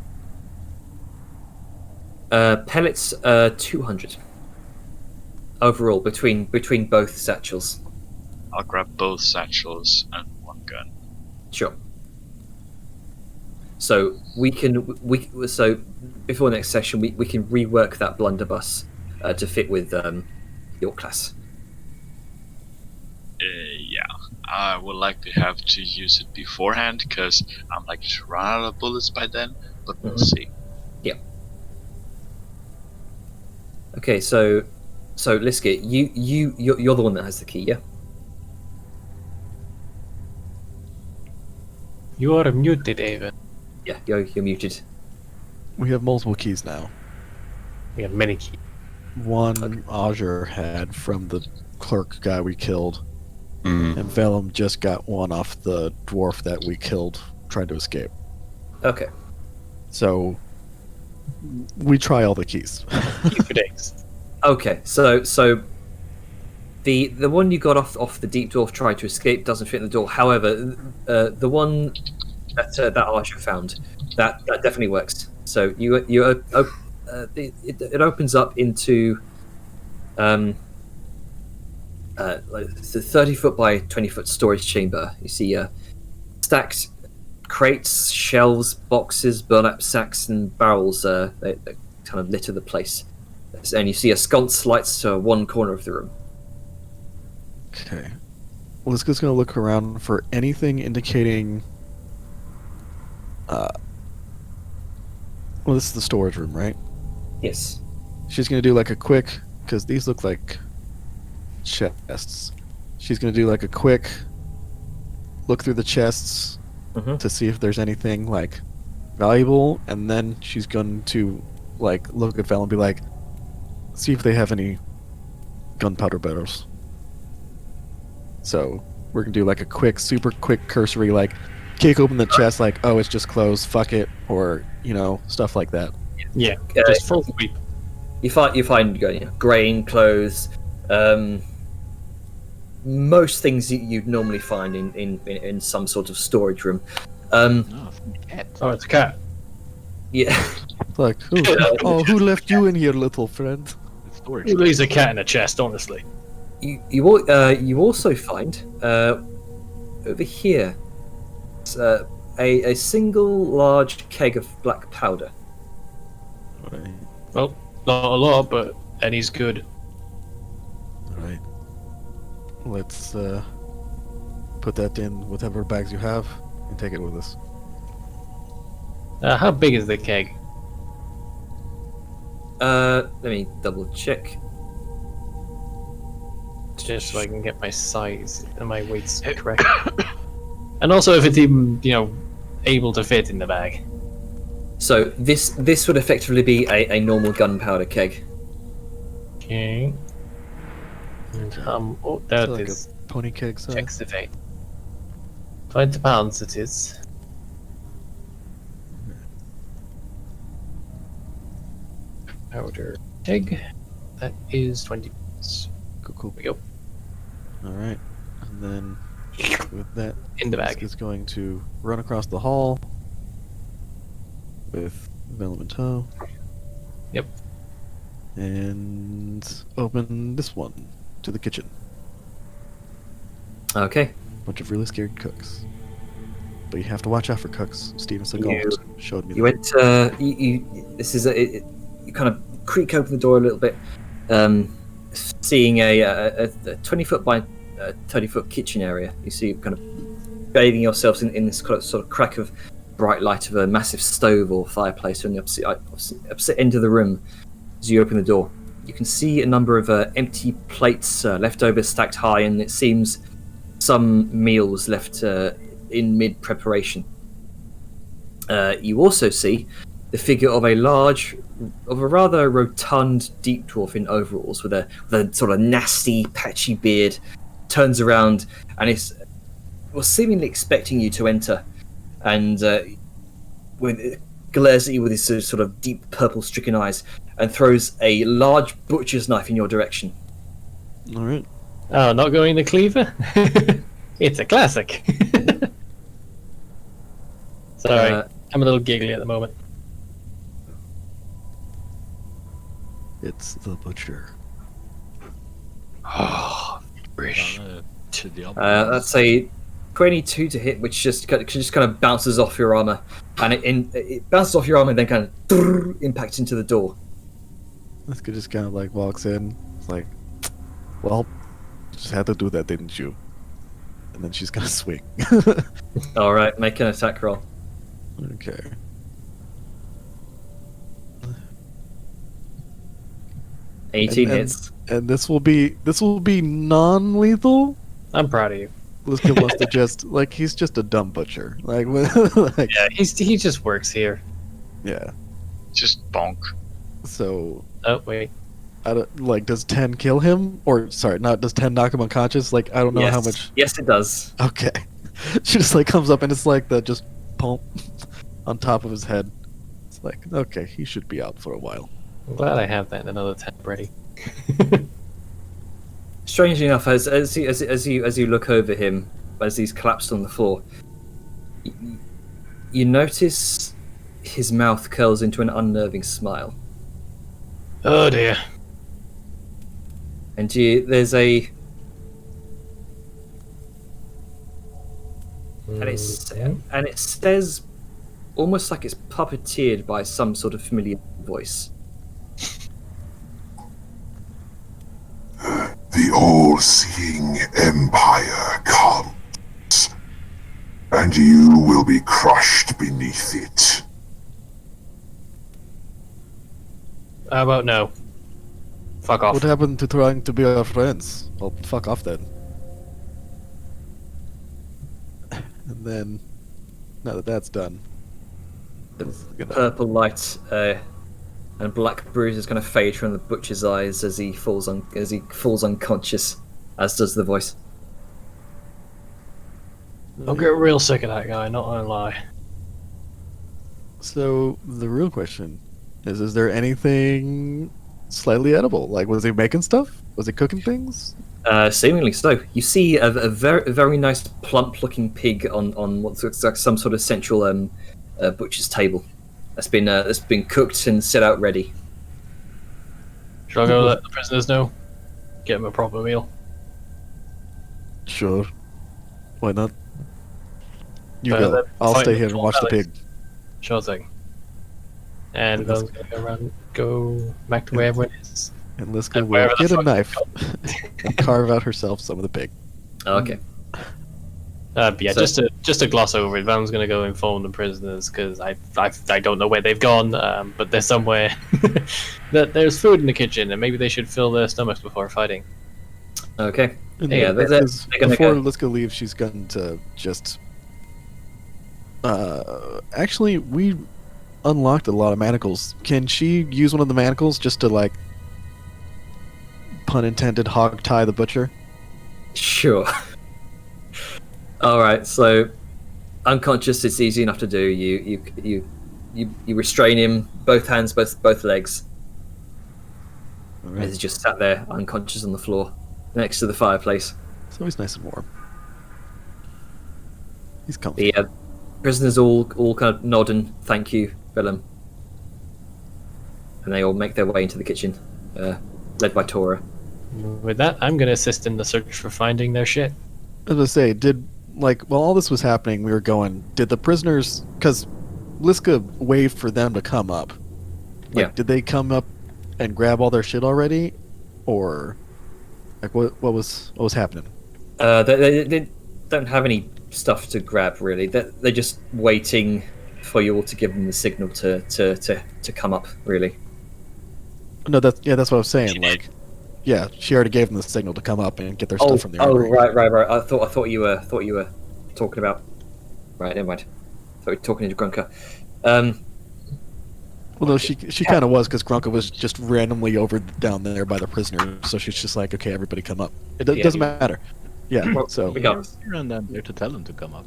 Pellets 200 overall between both satchels. I'll grab both satchels and one gun. Sure. So so before next session we can rework that blunderbuss to fit with your class. Yeah, I would like to have to use it beforehand because I'm likely to run out of bullets by then. But we'll see. Yeah. Okay, so Liskit, you're the one that has the key, yeah? You are muted, Avon. Yeah, you're muted. We have multiple keys now. We have many keys. One Azure had from the clerk guy we killed, Mhm. and Vellum just got one off the dwarf that we killed trying to escape. Okay. So we try all the keys. Keys for days. Okay, so the one you got off the deep dwarf trying to escape doesn't fit in the door. However, the one that Archer found that definitely works. So it opens up into like it's a 30-foot by 20-foot storage chamber. You see stacked crates, shelves, boxes, burlap sacks, and barrels. They kind of litter the place. And you see a sconce lights to one corner of the room. Okay. Well, this guy's going to look around for anything indicating. Well, this is the storage room, right? Yes. She's going to do like a quick, because these look like chests. She's going to do like a quick look through the chests Mhm. to see if there's anything like valuable, and then she's going to like look at Val and be like, see if they have any gunpowder barrels. So we're gonna do like a quick, super quick cursory, like kick open the chest, like, oh, it's just closed, fuck it, or stuff like that. Yeah, just full sweep. You find grain, clothes, most things you'd normally find in some sort of storage room. Oh, cat. Oh, it's a cat. Yeah. It's like, who left you in here, little friend? It's storage. Who leaves a cat in a chest, honestly? You also find over here a single large keg of black powder. Alright, Well, not a lot, but Eddie's good. alright. Let's put that in whatever bags you have and take it with us. How big is the keg? Let me double check. Just so I can get my size and my weights correct. And also if it's even, able to fit in the bag. So this would effectively be a normal gunpowder keg. Okay. Oh, there So it like is. a pony keg size. Checks the weight. 20 pounds it is. Powder keg. That is 20 pounds. Cool. There we go. Alright. And then with that, In the this bag. is going to run across the hall with Vellum in tow. Yep. And open this one to the kitchen. Okay. Bunch of really scared cooks. But you have to watch out for cooks. Steven Seagal showed me You that. went. This is you kind of creak open the door a little bit, seeing a 20-foot by 30-foot kitchen area. You see kind of bathing yourselves in this sort of crack of bright light of a massive stove or fireplace on the opposite end of the room. As you open the door, you can see a number of empty plates left over, stacked high, and it seems some meals left in mid preparation. You also see the figure of a rather rotund deep dwarf in overalls with a sort of nasty, patchy beard. Turns around and is seemingly expecting you to enter, and glares at you with his sort of deep purple stricken eyes, and throws a large butcher's knife in your direction. All right. Oh, not going the cleaver? It's a classic. Sorry, I'm a little giggly at the moment. It's the butcher. Oh, British. To the That's a 22 to hit, which just kind of bounces off your armor, and it bounces off your armor and then kind of impacts into the door. This kid just kind of like walks in. It's like, well, just had to do that, didn't you? And then she's gonna swing. All right, make an attack roll. Okay. And- 18 hits. And this will be non-lethal. I'm proud of you. This kid wants to just like he's just a dumb butcher. Like, like Yeah, he just works here. yeah. Just bonk. So Oh wait. I don't like. Does 10 kill him? Or sorry, not does 10 knock him unconscious? Like I don't know yes. how much. Yes, it does. Okay. She just like comes up and it's like the just pump on top of his head. It's like okay, he should be out for a while. I'm glad I have that in another tab ready. Strangely enough, as you look over him, as he's collapsed on the floor, you notice his mouth curls into an unnerving smile, Oh dear. and there's a and it stares almost like it's puppeteered by some sort of familiar voice. The all-seeing Empire comes, and you will be crushed beneath it. How about no? Fuck off. What happened to trying to be our friends? Well, fuck off then. And then, now that that's done, it's gonna- Purple light and black bruises kind of fade from the butcher's eyes as he falls unconscious, as does the voice. I'll get real sick of that guy, not gonna lie. So the real question is there anything slightly edible? Like, was he making stuff? Was he cooking things? Seemingly so. You see a very nice plump-looking pig on what looks like some sort of central butcher's table. That's been cooked and set out ready. Should I go let the prisoners know? Get them a proper meal. Sure. Why not? You Better go. than I'll fighting stay with here and full watch the bellies. pig. Sure thing. And Let's- Vel's gonna go around, go back to where everyone is. And Liska And will wherever the get a fuck knife and carve out herself some of the pig. Okay. Yeah, So- just to gloss over it, Van's gonna go inform the prisoners because I don't know where they've gone, but they're somewhere. That there's food in the kitchen, and maybe they should fill their stomachs before fighting. Okay. And Yeah, then- they're 'cause gonna before go. Liska leaves, she's going to just. Actually, we unlocked a lot of manacles. Can she use one of the manacles just to, like, pun intended, hog tie the butcher? Sure. All right. So, unconscious. It's easy enough to do. You restrain him, both hands, both legs, Alright. as he just sat there unconscious on the floor next to the fireplace. It's always nice and warm. He's comfy. The prisoners all kind of nod and thank you Willem. And they all make their way into the kitchen, led by Tora. With that, I'm going to assist in the search for finding their shit. I was gonna say, while all this was happening, we were going, did the prisoners, because Liska waved for them to come up. Yeah. Did they come up and grab all their shit already? Or, like, what was happening? They don't have any stuff to grab, really. They're just waiting for you all to give them the signal to come up, really. No, that's what I was saying. Like, yeah, she already gave them the signal to come up and get their stuff from the armory. Right. I thought you were talking about. Right, never mind. I thought you were talking to Grunka. Well, no, she kind of was, because Grunka was just randomly over down there by the prisoner, so she's just like, okay, everybody come up. It doesn't matter. Yeah, Well, so we got Run down there to tell them to come up.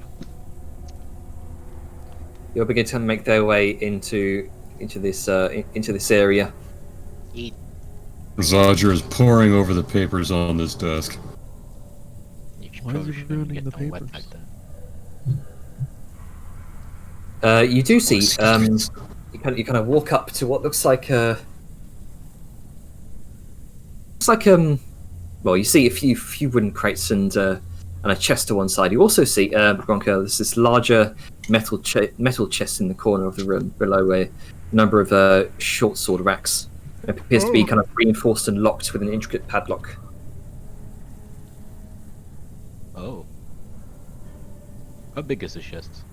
You'll begin to make their way into this area. Roger is poring over the papers on this desk. Why is he ruining the papers? You do see. You kind of walk up to what looks like well, you see a few wooden crates and a chest to one side. You also see, Bronco, there's this larger metal chest in the corner of the room below a number of short sword racks. It appears to be kind of reinforced and locked with an intricate padlock. Oh. How big is the chest?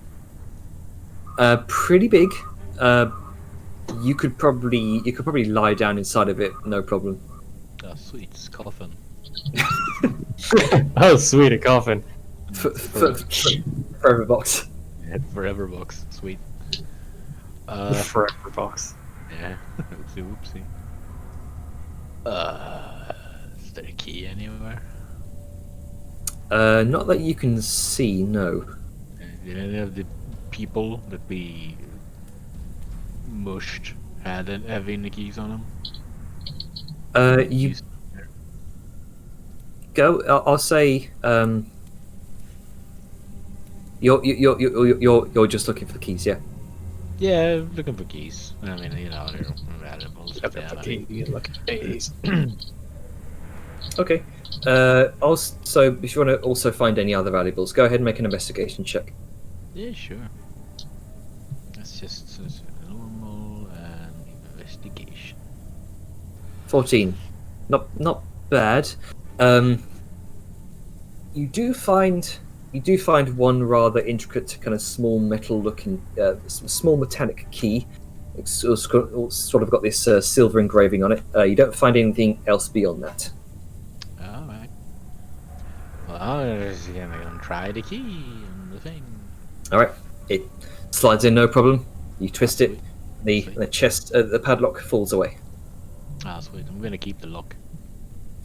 Pretty big. You could probably lie down inside of it, no problem. Oh, sweet. It's coffin. Oh, sweet, a coffin. Forever box. Yeah, forever box. Sweet. Forever box. Yeah. Oopsie. Is there a key anywhere? Not that you can see, no. Did any of the people that we mushed have any keys on them? You go. I'll say. You're just looking for the keys, yeah. Yeah, looking for keys. I mean, they're valuables. Look at these. Okay. So if you want to also find any other valuables, go ahead and make an investigation check. Yeah, sure. That's just normal investigation. 14. Not bad. You do find one rather intricate, kind of small metal-looking, small metallic key. It's sort of got this silver engraving on it. You don't find anything else beyond that. All right. Well, I'm just gonna try the key and the thing. All right. It slides in, no problem. You twist it. The chest, the padlock falls away. Ah, sweet. I'm gonna keep the lock.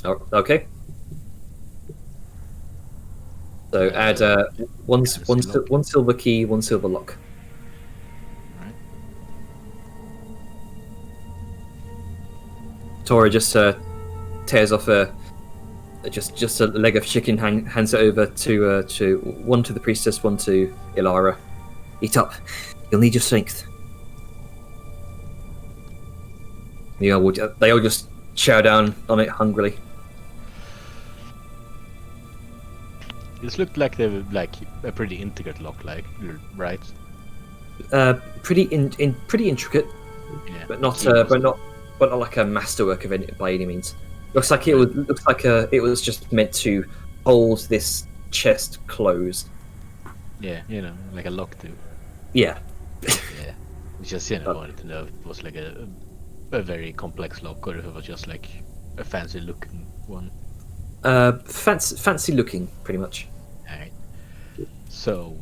Oh, okay. So add one silver key, one silver lock. Right. Tora just tears off just a leg of chicken, hands it over to one to the priestess, one to Ilara. Eat up. You'll need your strength. They all just chow down on it hungrily. This looked like they were like a pretty intricate lock, like right? Pretty intricate, Yeah. but not like a masterwork of any by any means. Looks like it was just meant to hold this chest closed. Yeah, like a lock too. Yeah. Yeah. It's just wanted to know if it was like a very complex lock or if it was just like a fancy looking one. Fancy looking, pretty much. Alright. So,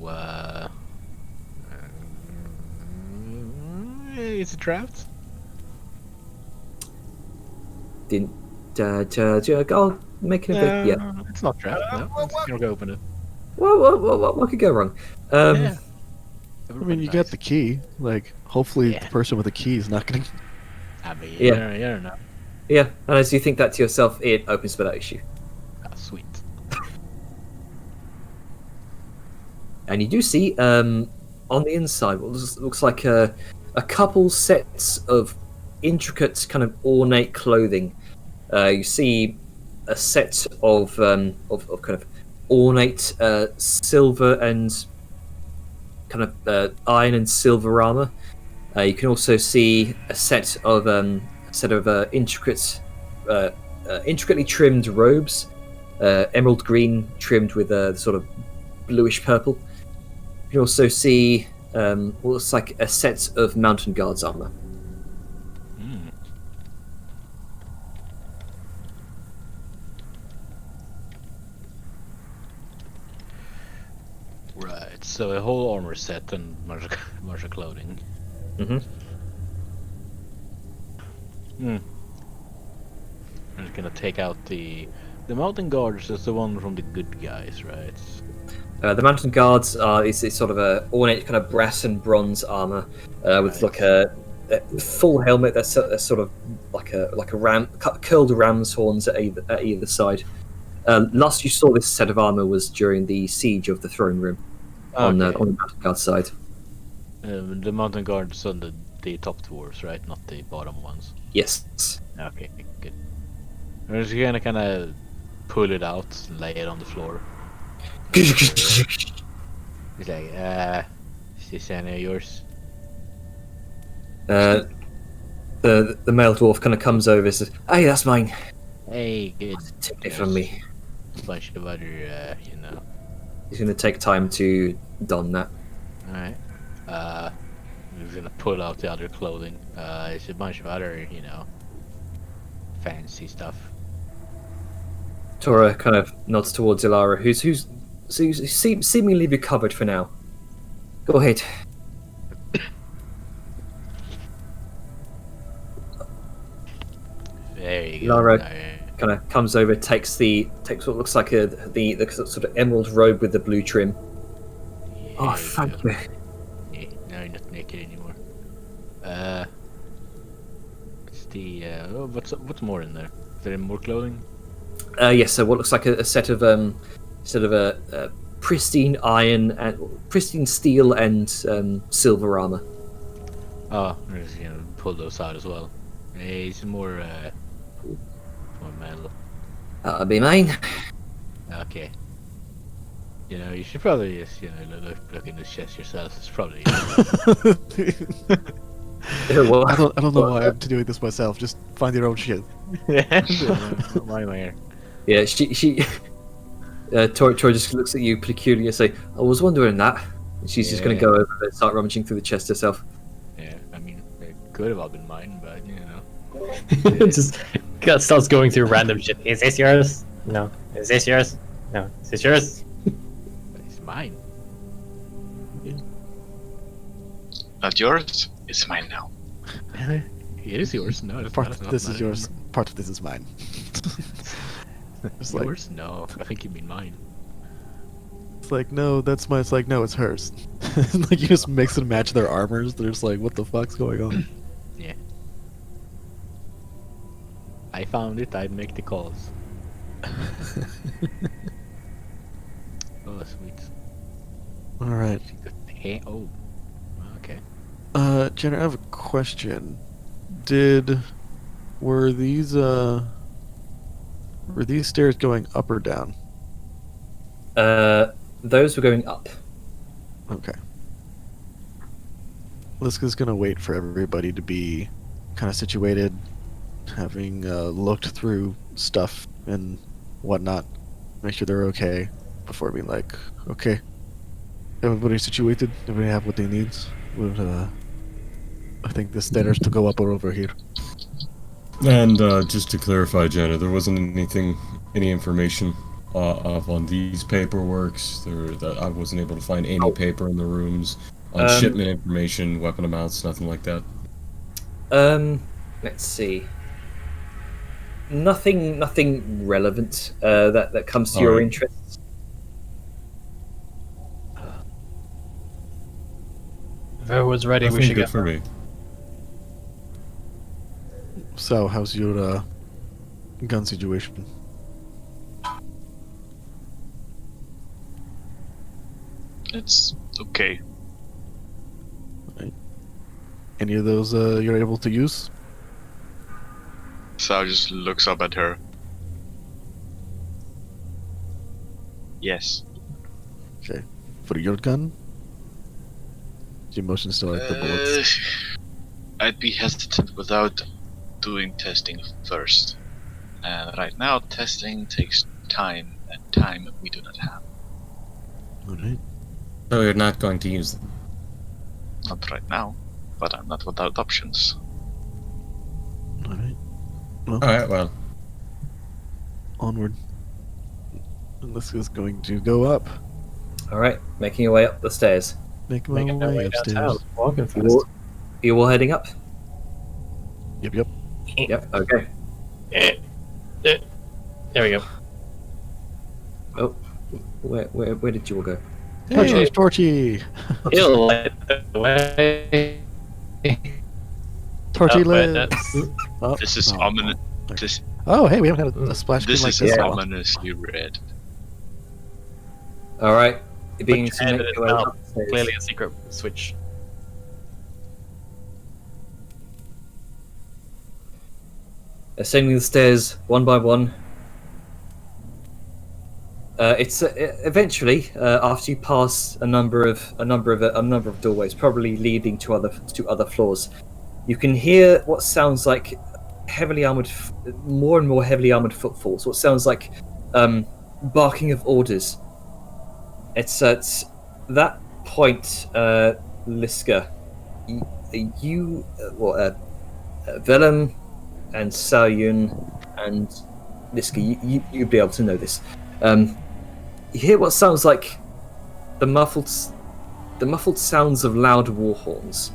is it trapped? I'll make it a bit. Yeah. It's not trapped. No, I'm gonna go open it. What could go wrong? Yeah. I mean, you got the key. Like, hopefully the person with the key is not gonna. I mean, Yeah. you don't know. Yeah, and as you think that to yourself, it opens without issue. Ah, sweet. And you do see on the inside what looks like a a couple sets of intricate, kind of ornate clothing. You see a set of kind of ornate silver and kind of iron and silver armor. You can also see a set of intricately trimmed robes, emerald green trimmed with a sort of bluish purple. You can also see what looks like a set of mountain guards armor. Right, so a whole armor set and much clothing. Mm-hmm. I'm just gonna take out the mountain guards. Is the one from the good guys, right? The mountain guards are is sort of a ornate kind of brass and bronze armor with like a full helmet that's sort of like a ram curled ram's horns at either side. Last you saw this set of armor was during the siege of the throne room on the mountain guard side. The mountain guards on the top dwarves, right? Not the bottom ones. Yes. Okay, good. I'm just gonna kind of pull it out and lay it on the floor. He's like, is this any of yours? The male dwarf kind of comes over and says, "Hey, that's mine. Hey, good. Take it from me." Bunch of other, you know. He's going to take time to don that. Alright. He's gonna pull out the other clothing. It's a bunch of other, you know, fancy stuff. Tora kind of nods towards Ilara, who's seemingly recovered for now. Go ahead. There you go. Lara kind of comes over, takes what looks like the sort of emerald robe with the blue trim. Oh, thank you. Yeah, now you're not naked anymore. It's the what's more in there? Is there more clothing? Yes. So what looks like a set of sort of a pristine iron and pristine steel and silver armor. Oh, I'm just gonna pull those out as well. Hey, some more metal. That'll be mine. Okay. You know, you should probably just, you know, look in the chest yourself. It's probably. Well, I don't know why I'm doing this myself. Just find your own shit. Not my hair. Yeah, she Tori just looks at you peculiarly, say, "I was wondering that." And she's just going to go over and start rummaging through the chest herself. Yeah, I mean, it could have all been mine, but you know. Just starts going through random shit. Is this yours? No. Is this yours? No. Is this yours? It's mine. Not yours. It's mine now. It is yours. No, it's Part not. of this is yours. Part of this is mine. It's like, Yours? No, I think you mean mine. it's like, no, that's mine. It's like, no, it's hers. Like you just mix and match their armors. They're just like, what the fuck's going on? Yeah. I found it. I'd make the calls. Oh, sweet. All right. Hey, oh. Okay. Jenna, I have a question. Were these stairs going up or down? Those were going up. Okay. Liska's gonna wait for everybody to be kind of situated, having looked through stuff and whatnot, make sure they're okay before being like, okay, everybody situated, everybody have what they need. I think the stairs to go up or over here. And just to clarify, Jenna, there wasn't any information on these paperworks. That I wasn't able to find any paper in the rooms on shipment information, weapon amounts, nothing like that. Let's see. Nothing relevant that comes to your Alright. interests. If everyone's ready, we Nothing should good get for me. So, how's your gun situation? It's okay. Any of those you're able to use? Sal just looks up at her. Yes. Okay. For your gun? Your motions to like the bullets. I'd be hesitant without doing testing first. And right now, testing takes time, and time we do not have. Alright. So you're not going to use them. Not right now, but I'm not without options. Alright. Well, Alright, well. onward. And this is going to go up. All right, making your way up the stairs. Make my Making our way way upstairs. downtown. Walking fast. You all heading up? Yep, yep. Yep. Okay. There we go. Oh, where did you all go? Hey, Torchy! He'll light the way. Torchy Oh, wait, lives! that's- Oh, This is oh, ominous. oh. This Oh, hey, we haven't had a splash screen this like is this in a while. ominously red. All right, you're beginning Put to your make hand in your way his mouth. up the stairs. Clearly a secret switch. Ascending the stairs one by one. It's eventually after you pass a number of doorways, probably leading to other floors. You can hear what sounds like more and more heavily armored footfalls. What sounds like barking of orders. It's at that point, Liska, Velum and Saoyun and Liska, you'd be able to know this. You hear what sounds like the muffled sounds of loud war horns.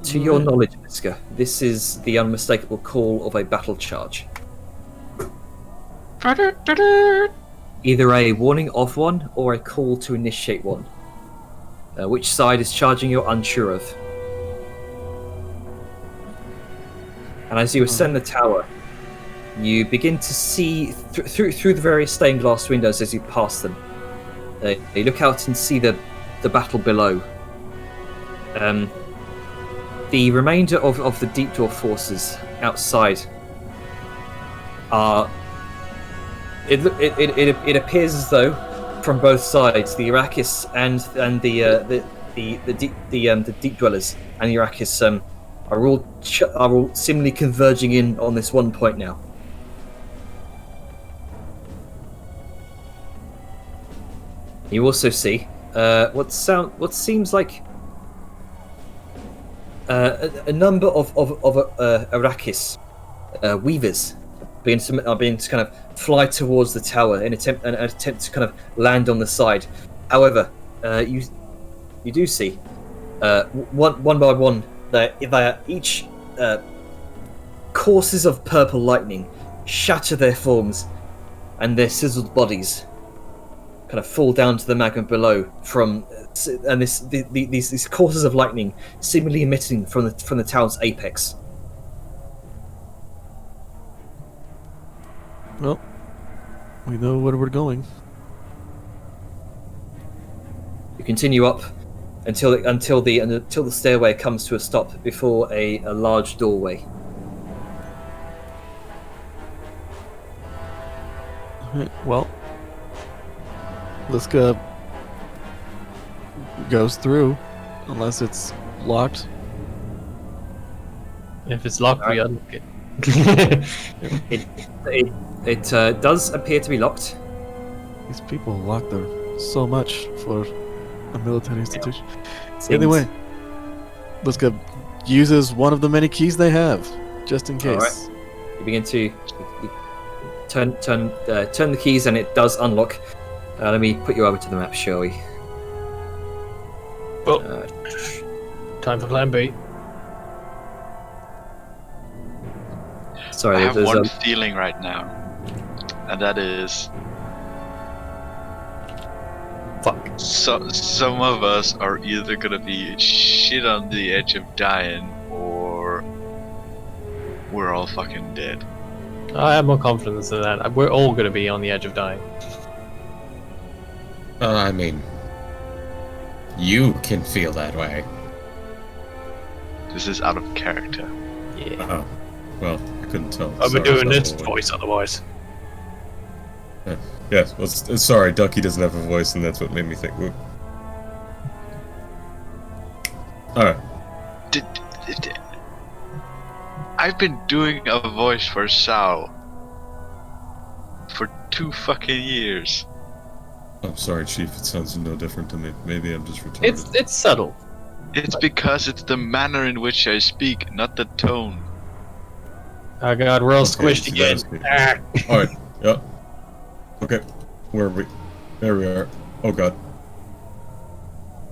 To your knowledge, Liska, this is the unmistakable call of a battle charge. Either a warning of one or a call to initiate one. Which side is charging, you're unsure of. And as you ascend the tower, you begin to see through the various stained glass windows as you pass them. You look out and see the battle below. The remainder of the Deep Dwarf forces outside are. It appears as though, from both sides, the Arrakis and the Deep Dwellers and the Arrakis are all seemingly converging in on this one point now. You also see what seems like a number of Arrakis weavers are beginning to kind of fly towards the tower in an attempt to kind of land on the side. However, you do see one by one they are each courses of purple lightning shatter their forms, and their sizzled bodies kind of fall down to the magma below and these courses of lightning seemingly emitting from the tower's apex. Well, we know where we're going. You continue up until the stairway comes to a stop before a large doorway. Alright, well, Liska goes through, unless it's locked. If it's locked, we Alright. unlock it. It does appear to be locked. These people lock them so much for a military institution. Seems- Anyway, Liska uses one of the many keys they have, just in case. You begin to you turn the keys, and it does unlock. Let me put you over to the map, shall we? Well, Uh, time for plan B. sorry, I have there's one feeling right now, and that is Fuck. some of us are either gonna be shit on the edge of dying, or we're all fucking dead. I have more confidence in that. We're all going to be on the edge of dying. I mean, You can feel that way. This is out of character. Yeah. Oh, well, I couldn't tell. I'll be Sorry, doing it's this not a voice otherwise. Yes, well, sorry, Ducky doesn't have a voice, and that's what made me think. Whoop. Alright. I've been doing a voice for Sao for 2 fucking years. I'm sorry, Chief, it sounds no different to me. Maybe I'm just retarded. It's subtle. It's because it's the manner in which I speak, not the tone. Oh god, we're all Okay, squished so again. that was good. Alright, yeah. Okay, where are we? There we are. Oh god.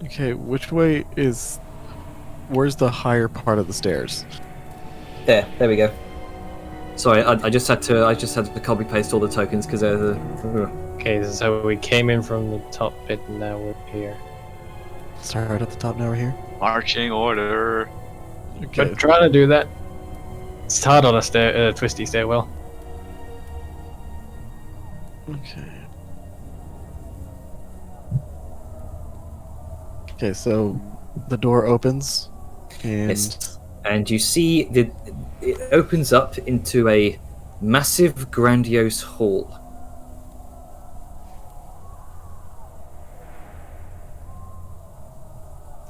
Okay, which way is? Where's the higher part of the stairs? There we go. Sorry, I just had to copy paste all the tokens because they're the. Okay, so we came in from the top bit and now we're here. Start right at the top. Now we're here. Marching order. Okay. But trying to do that. It's hard on a twisty stairwell. Okay. Okay, so the door opens, and Yes. And you see it opens up into a massive, grandiose hall.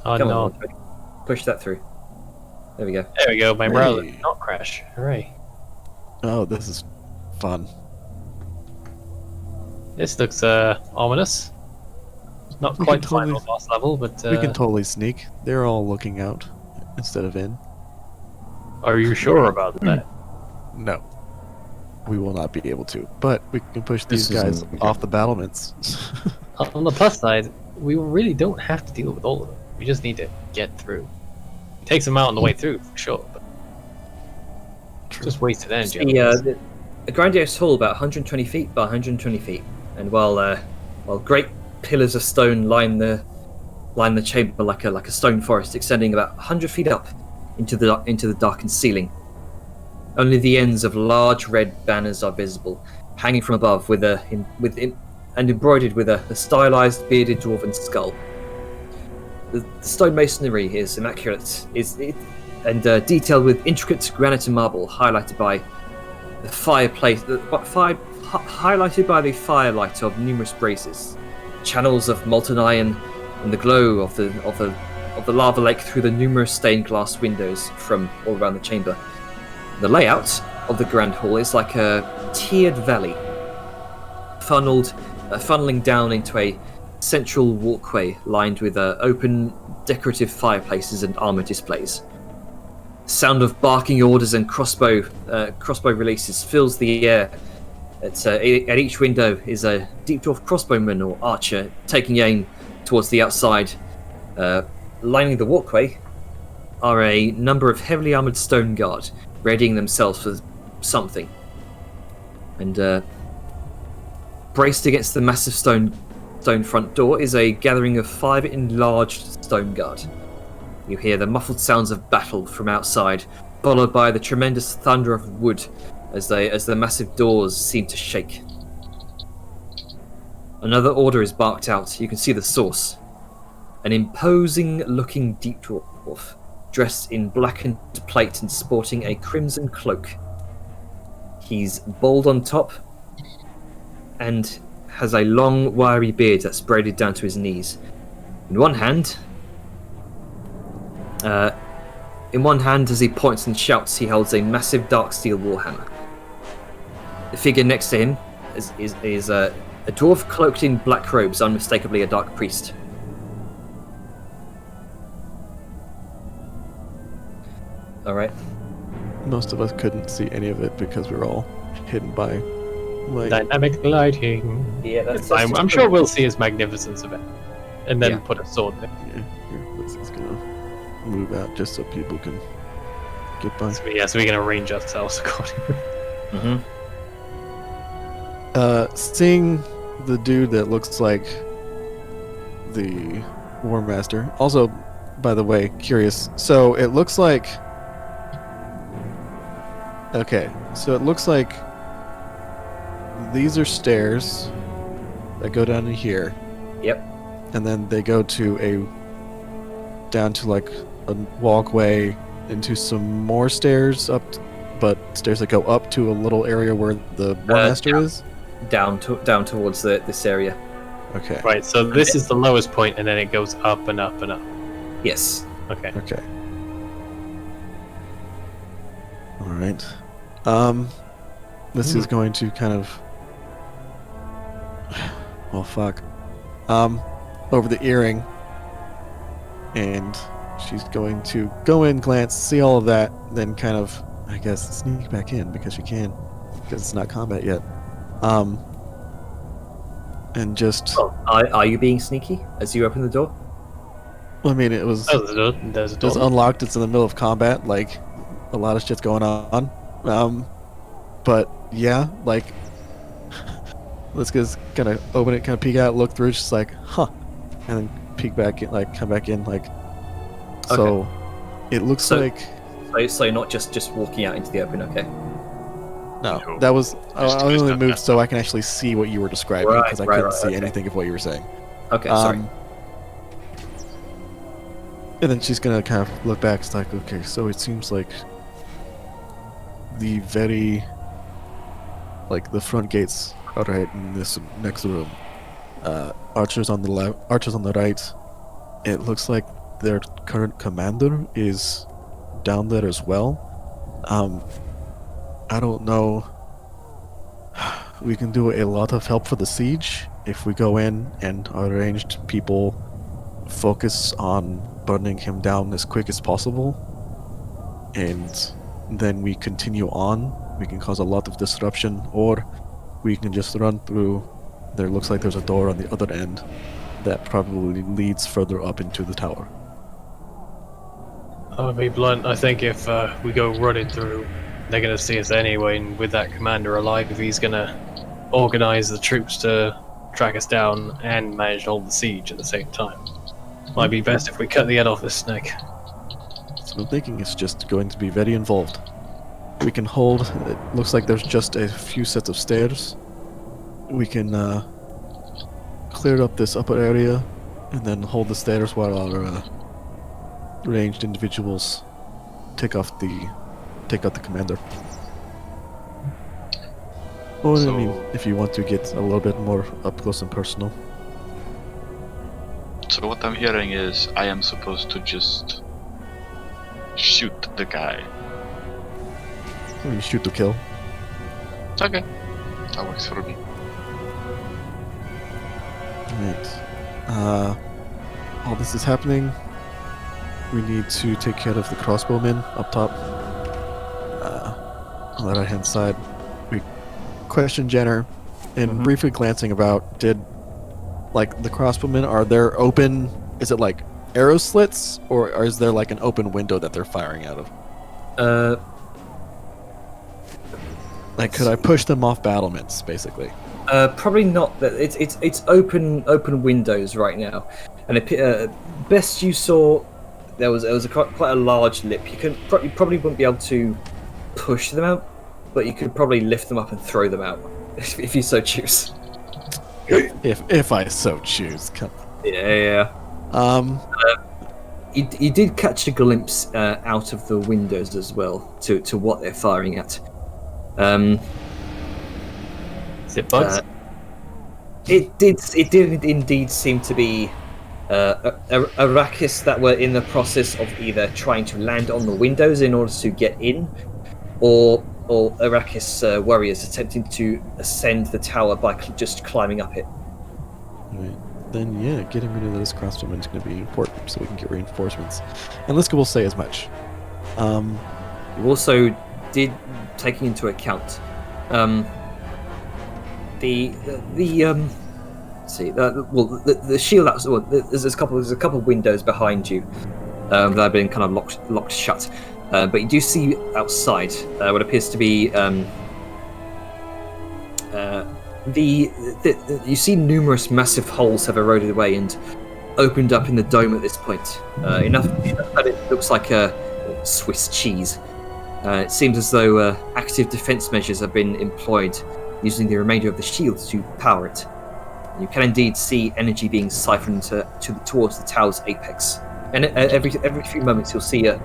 Oh Come no. on, push that through. There we go. There we go, my browser Hey. did not crash. Hooray. oh, this is fun. This looks ominous. Not We quite can final totally- boss level, but We can totally sneak. They're all looking out instead of in. are you sure about that? No, we will not be able to. But we can push This these guys isn't okay. off the battlements. On the plus side, we really don't have to deal with all of them. We just need to get through. It takes them out on the way through, for sure. But just wasted energy. The grandiose hall, about 120 feet by 120 feet, and while great pillars of stone line the chamber like a stone forest, extending about 100 feet up into the darkened ceiling. Only the ends of large red banners are visible, hanging from above, and embroidered with a stylized bearded dwarven skull. The stone masonry is immaculate, and detailed with intricate granite and marble, highlighted by the fireplace, highlighted by the firelight of numerous braziers, channels of molten iron, and the glow of the lava lake through the numerous stained glass windows from all around the chamber. The layout of the grand hall is like a tiered valley, funneling down into a central walkway lined with open decorative fireplaces and armor displays. Sound of barking orders and crossbow releases fills the air. At each window is a deep dwarf crossbowman or archer taking aim towards the outside. Lining the walkway are a number of heavily armored stone guard, readying themselves for something. And braced against the massive stone front door is a gathering of 5 enlarged stone guard. You hear the muffled sounds of battle from outside, followed by the tremendous thunder of wood as the massive doors seem to shake. Another order is barked out. You can see the source. An imposing-looking deep dwarf, dressed in blackened plate and sporting a crimson cloak. He's bald on top and has a long, wiry beard that's braided down to his knees. In one hand, as he points and shouts, he holds a massive dark steel warhammer. The figure next to him is a dwarf cloaked in black robes, unmistakably a dark priest. Alright. Most of us couldn't see any of it because we were all hidden by light. Dynamic lighting. Yeah, I'm sure we'll see his magnificence of it. And then Yeah. put a sword there. Yeah, here, this is gonna move out just so people can get by. So we can arrange ourselves accordingly. Mm-hmm. Seeing the dude that looks like the War Master. Also, by the way, curious. So it looks like. Okay, so it looks like these are stairs that go down in here. Yep. And then they go to a down to like a walkway into some more stairs but stairs that go up to a little area where the War Master is. Down towards this area. Okay. Right, so this is the lowest point, and then it goes up and up and up. Yes. Okay. Okay. All right. This is going to kind of. Well, fuck. Over the earring, and she's going to go in, glance, see all of that, then kind of, I guess, sneak back in because she can, because it's not combat yet. And just. Oh, are you being sneaky as you open the door? I mean, it was. Oh, there's a door. It's unlocked. It's in the middle of combat. Like, a lot of shit's going on. But yeah, like, let's just kind of open it, kind of peek out, look through, just like, huh, and then peek back in, like, come back in, like. So, it looks So- like. So you're not just walking out into the open, okay? No, No. that was. Just I to only step moved back. so I can actually see what you were describing Right, because I right, couldn't right, see okay. anything of what you were saying. Okay, sorry. And then she's gonna kind of look back. It's like, okay, so it seems like the very, like the front gates are right in this next room. Archers on the left, archers on the right. It looks like their current commander is down there as well. I don't know. We can do a lot of help for the siege if we go in and our ranged people focus on burning him down as quick as possible, and then we continue on. We can cause a lot of disruption, or we can just run through. There looks like there's a door on the other end that probably leads further up into the tower. I'll be blunt. I think if we go running through, they're going to see us anyway, and with that commander alive, if he's going to organize the troops to track us down and manage to hold the siege at the same time. Might be best if we cut the head off this snake. So I'm thinking it's just going to be very involved. We can hold. It looks like there's just a few sets of stairs. We can clear up this upper area, and then hold the stairs while our ranged individuals take out the commander. Or I mean, So- if you want to get a little bit more up close and personal. So what I'm hearing is I am supposed to just shoot the guy. You shoot to kill. Okay. That works for me. Right. All this is happening. We need to take care of the crossbowmen up top. On the right hand side. We questioned Jenner, and briefly glancing about, did like the crossbowmen, are there open, is it like arrow slits, or is there like an open window that they're firing out of? Like, could I push them off battlements, basically? Probably not. It's open windows right now, and best you saw, there was quite a large lip. You probably wouldn't be able to push them out, but you could probably lift them up and throw them out if you so choose. If I so choose. Come Yeah. on. You did catch a glimpse out of the windows as well to what they're firing at. Is it bugs? It did indeed seem to be Arrakis that were in the process of either trying to land on the windows in order to get in, or Arrakis warriors attempting to ascend the tower by just climbing up it. Right. Then yeah, getting rid of those crossbowmen is going to be important so we can get reinforcements. And Liska will say as much. You also did, taking into account the shield. There's a couple of windows behind you that have been kind of locked shut. But you do see outside what appears to be you see numerous massive holes have eroded away and opened up in the dome at this point. Enough that it looks like a Swiss cheese. It seems as though active defense measures have been employed using the remainder of the shield to power it. You can indeed see energy being siphoned towards the tower's apex. and every few moments you'll see a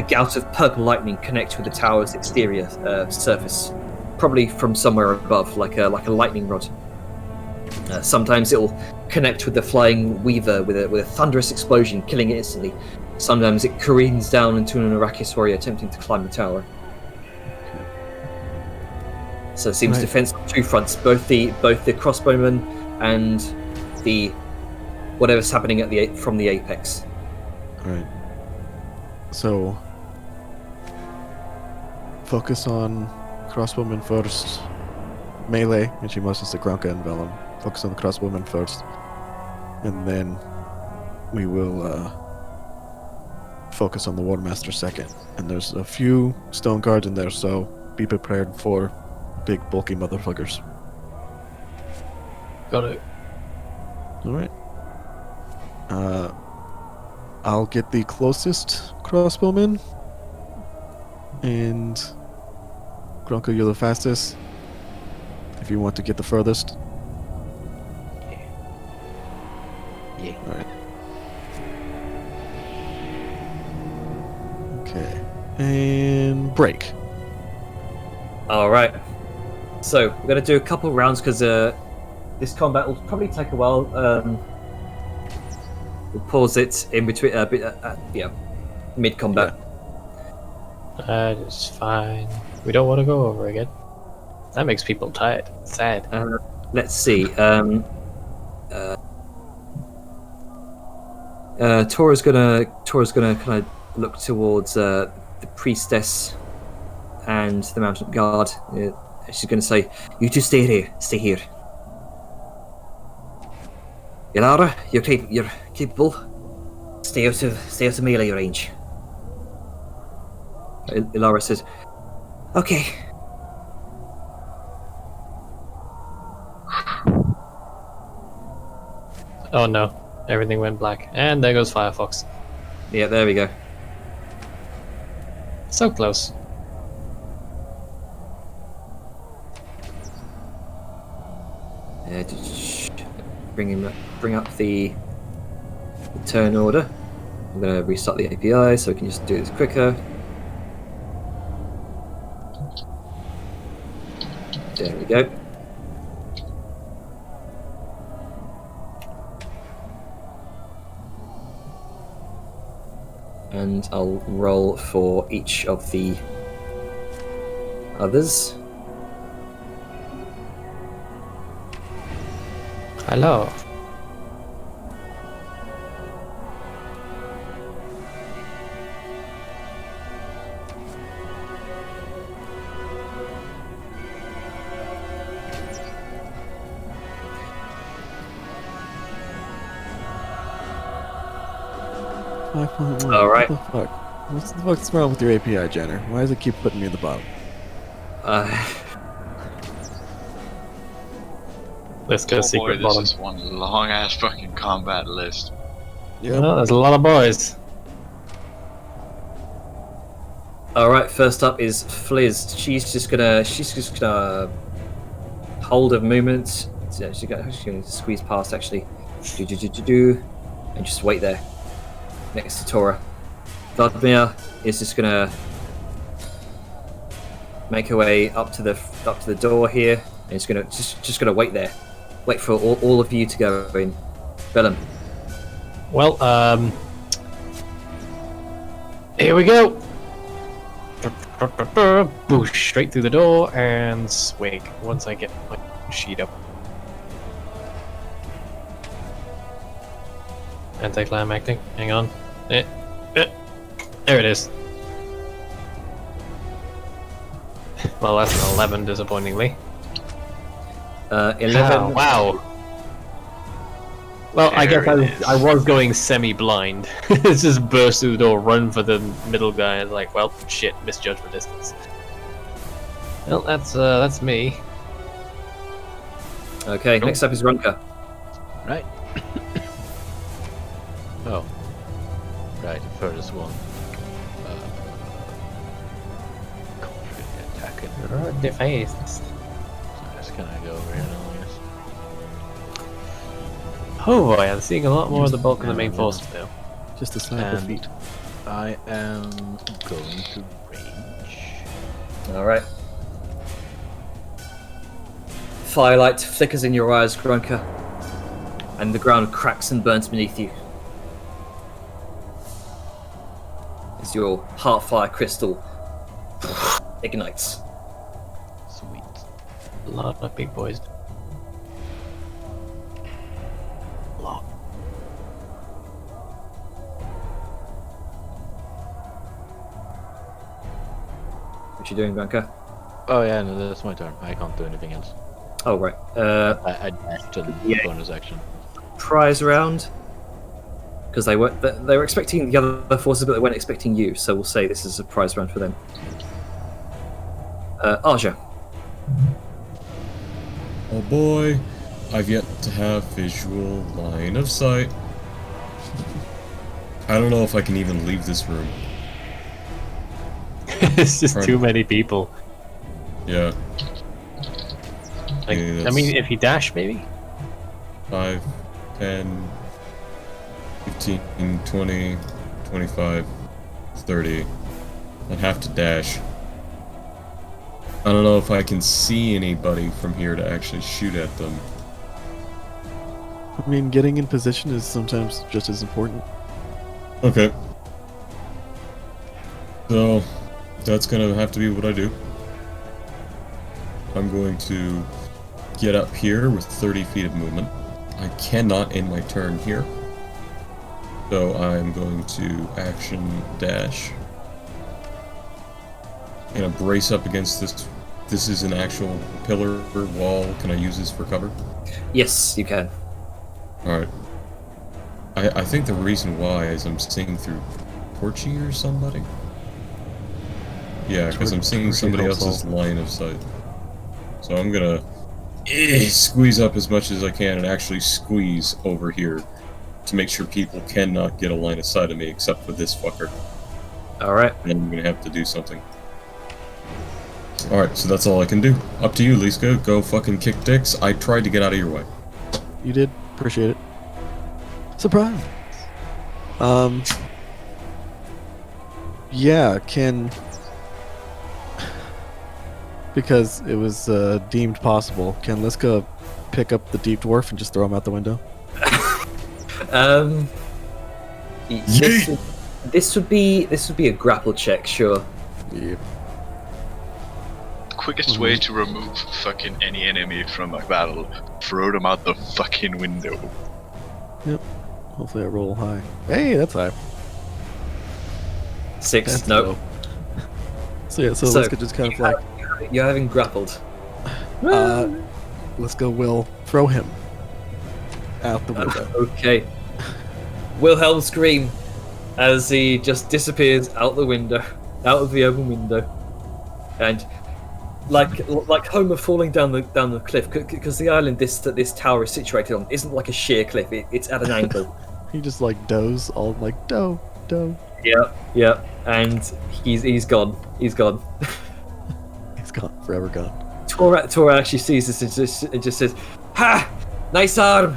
gout of purple lightning connect with the tower's exterior surface, probably from somewhere above, like a lightning rod. Sometimes it'll connect with the flying weaver with a thunderous explosion, killing it instantly. Sometimes it careens down into an Arrakis warrior attempting to climb the tower. So it seems defense on two fronts, both the crossbowmen and the whatever's happening from the apex. Right. So focus on crossbowmen first. Melee, and she motions to Gronka and Vellum. Focus on the crossbowmen first, and then we will focus on the Warmaster second. And there's a few stone guards in there, so be prepared for big, bulky motherfuckers. Got it. Alright. I'll get the closest crossbowman. And Gronka, you're the fastest. If you want to get the furthest. Yeah. Alright. Okay. And break. Alright. So, we're going to do a couple rounds because this combat will probably take a while. We'll pause it in between, mid-combat. That is fine. We don't want to go over again. That makes people tired. Sad. Let's see. Tora's gonna kind of look towards the priestess and the mountain guard. She's gonna say, "You two stay here. Stay here." Ilara, you're capable. Stay out of melee range. Ilara says, "Okay." Oh no. Everything went black. And there goes Firefox. Yeah, there we go. So close. Bring up the turn order. I'm going to restart the API so we can just do this quicker. There we go. And I'll roll for each of the others. Hello. All right. What the fuck's wrong with your API, Jenner? Why does it keep putting me in the bottom? Let's go secret this bottom. is one long ass fucking combat list. Yeah. Oh, there's a lot of boys. All right. First up is Fliz. She's just gonna hold of movement. Yeah, she's gonna squeeze past actually. And just wait there next to Tora. Vladimir is just gonna make her way up to the door here, and it's gonna just gonna wait there, wait for all of you to go in. Vellum. Well, here we go. Boosh, straight through the door and swig once I get my sheet up. Anticlimactic. Hang on. There it is. Well, that's an 11, disappointingly. 11. Oh, wow. Well, I guess I was going semi-blind. It's just burst through the door, run for the middle guy, and like, well, shit, misjudged for distance. Well, that's me. Okay, next up is Runka. Right. Oh. Right, the furthest one. Attacking. Defiance. So just gonna go over here now, I guess. Oh boy, I'm seeing a lot more of the bulk of the main forces now. Just a sniper And- feat. I am going to rage. All right. Firelight flickers in your eyes, Grunker, and the ground cracks and burns beneath you. As your Heartfire crystal ignites. Sweet. A lot of big boys. A lot. What you doing, Grunker? Oh yeah, no, that's my turn. I can't do anything else. Oh, right. I dashed to the Yeah. bonus action. Prize round. Because they were expecting the other forces, but they weren't expecting you. So we'll say this is a prize round for them. Arja. Oh boy, I've yet to have visual line of sight. I don't know if I can even leave this room. It's just Right. too many people. Yeah, Like, Yeah, I mean, that's- if you dash, maybe. 5, 10, 15, 20, 25, 30. I'd have to dash. I don't know if I can see anybody from here to actually shoot at them. I mean, getting in position is sometimes just as important. Okay. So, that's gonna have to be what I do. I'm going to get up here with 30 feet of movement. I cannot end my turn here. So I'm going to action dash. I'm gonna brace up against this. This is an actual pillar or wall. Can I use this for cover? Yes, you can. Alright. I think the reason why is I'm seeing through Torchy or somebody. Yeah, because I'm seeing Torchy somebody helps else's all. line of sight. So I'm gonna squeeze up as much as I can and actually squeeze over here to make sure people cannot get a line of sight of me except for this fucker. All right. And I'm gonna have to do something. Alright, so that's all I can do. Up to you, Liska. Go fucking kick dicks. I tried to get out of your way. You did. Appreciate it. Surprise! Yeah, can... Because it was deemed possible, can Liska pick up the deep dwarf and just throw him out the window? This would be a grapple check, sure. Yeah. Quickest way to remove fucking any enemy from a battle, throw them out the fucking window. Hopefully I roll high. Hey, that's high. 6. That's No. low. So yeah, so So- Liska just kind of like, You're having grappled. Liska will throw him out the window. Okay. Wilhelm scream as he just disappears out the window, out of the open window, and like Homer falling down the cliff, because the island this tower is situated on isn't like a sheer cliff; it's at an angle. He just like does all like doe. Yeah, and he's gone. He's gone. He's gone, forever gone. Tora actually sees this and just says, "Ha! Nice arm."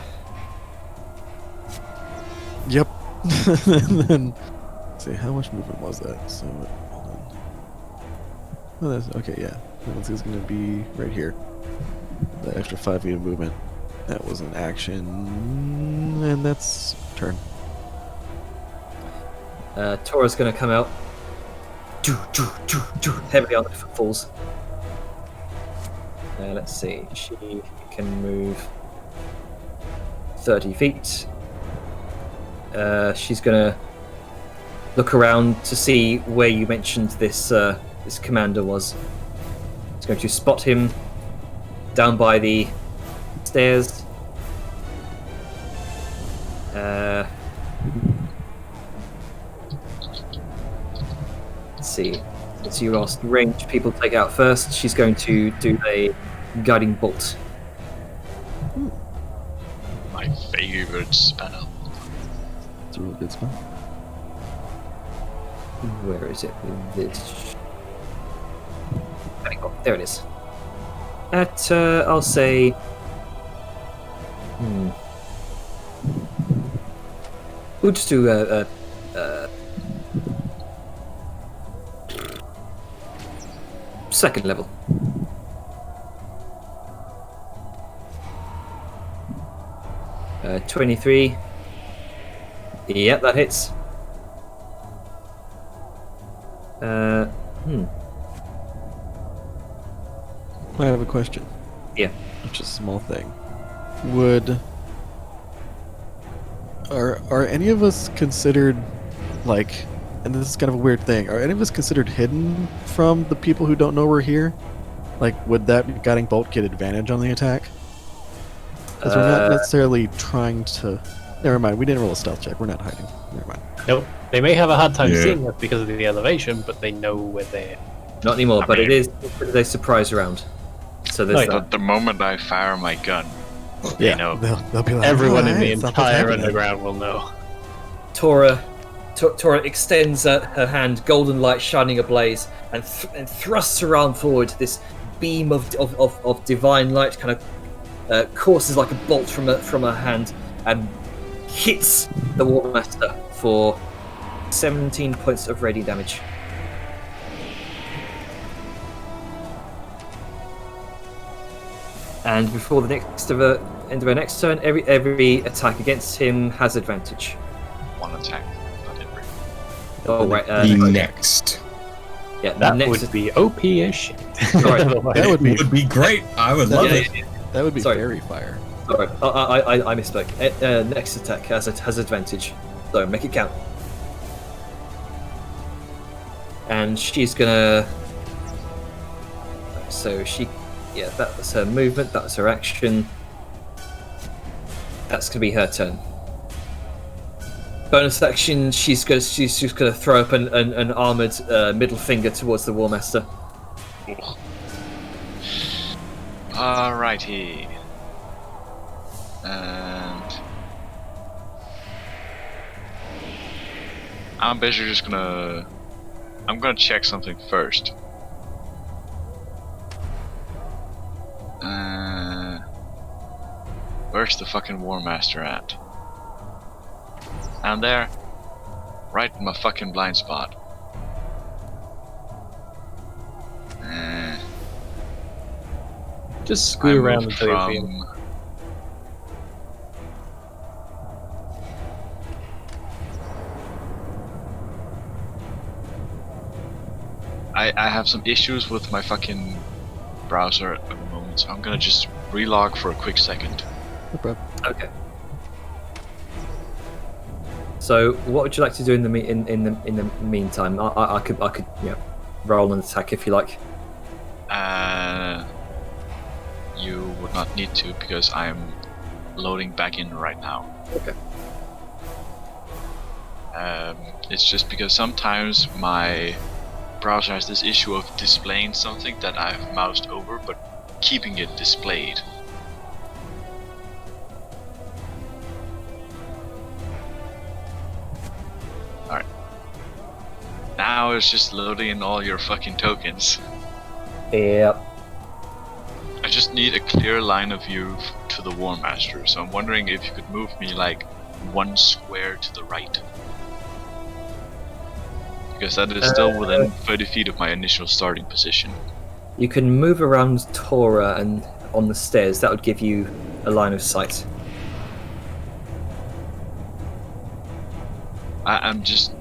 Yep. And then, let's see, how much movement was that? So, hold on. Oh, that's, okay, yeah. That one's going to be right here. The extra 5 feet of movement. That was an action, and that's turn. Tora's gonna come out. Heavily on the footfalls. Let's see. She can move 30 feet. She's gonna look around to see where you mentioned this this commander was. She's going to spot him down by the stairs. Let's see. Since you asked range people to take out first, she's going to do a guiding bolt. My favorite spell. It's a really good spell. Where is it? There it is. At I'll say. We'll just do Second level. Uh, 23. Yep, that hits. I have a question. Yeah. Which is a small thing. Are any of us considered like, and this is kind of a weird thing, are any of us considered hidden from the people who don't know we're here? Like, would that guiding bolt get advantage on the attack? Because we're not necessarily trying to. Never mind, we didn't roll a stealth check. We're not hiding. Never mind. Nope. They may have a hard time Yeah. seeing us because of the elevation, but they know we're there. Not anymore, I but it mean- is a surprise round. So there's Right. that. The moment I fire my gun, Yeah, they know. they'll be like, Everyone in "Oh, the hey, something's entire happening." underground will know. Tora extends her hand, golden light shining ablaze, and thrusts her arm forward. This beam of divine light kind of courses like a bolt from her hand and hits the War Master for 17 points of radiant damage. And before the end of her next turn, every attack against him has advantage. One attack, not every. Oh right, The next. yeah, the That next would be OP as shit. Sorry. That would be It would be great. I would That love would- it. that would be Sorry. fairy fire. Sorry, I misspoke. Next attack has advantage, so make it count. And she's gonna. So that was her movement. That was her action. That's gonna be her turn. Bonus action. She's just gonna throw up an armored middle finger towards the War Master. Alrighty. And I'm basically just gonna. I'm gonna check something first. Where's the fucking War Master at? I'm there. Right in my fucking blind spot. Just screw I around moved until you feel. from. I have some issues with my fucking browser at the moment, so I'm gonna just relog for a quick second. No problem. Okay. So, what would you like to do in the meantime? I could roll an attack if you like. You would not need to because I'm loading back in right now. Okay. It's just because sometimes my browser has this issue of displaying something that I've moused over, but keeping it displayed. Alright. Now it's just loading in all your fucking tokens. Yep. I just need a clear line of view to the War Master, so I'm wondering if you could move me like 1 square to the right. Because that is still within 30 feet of my initial starting position. You can move around Tora and on the stairs. That would give you a line of sight. I'm just...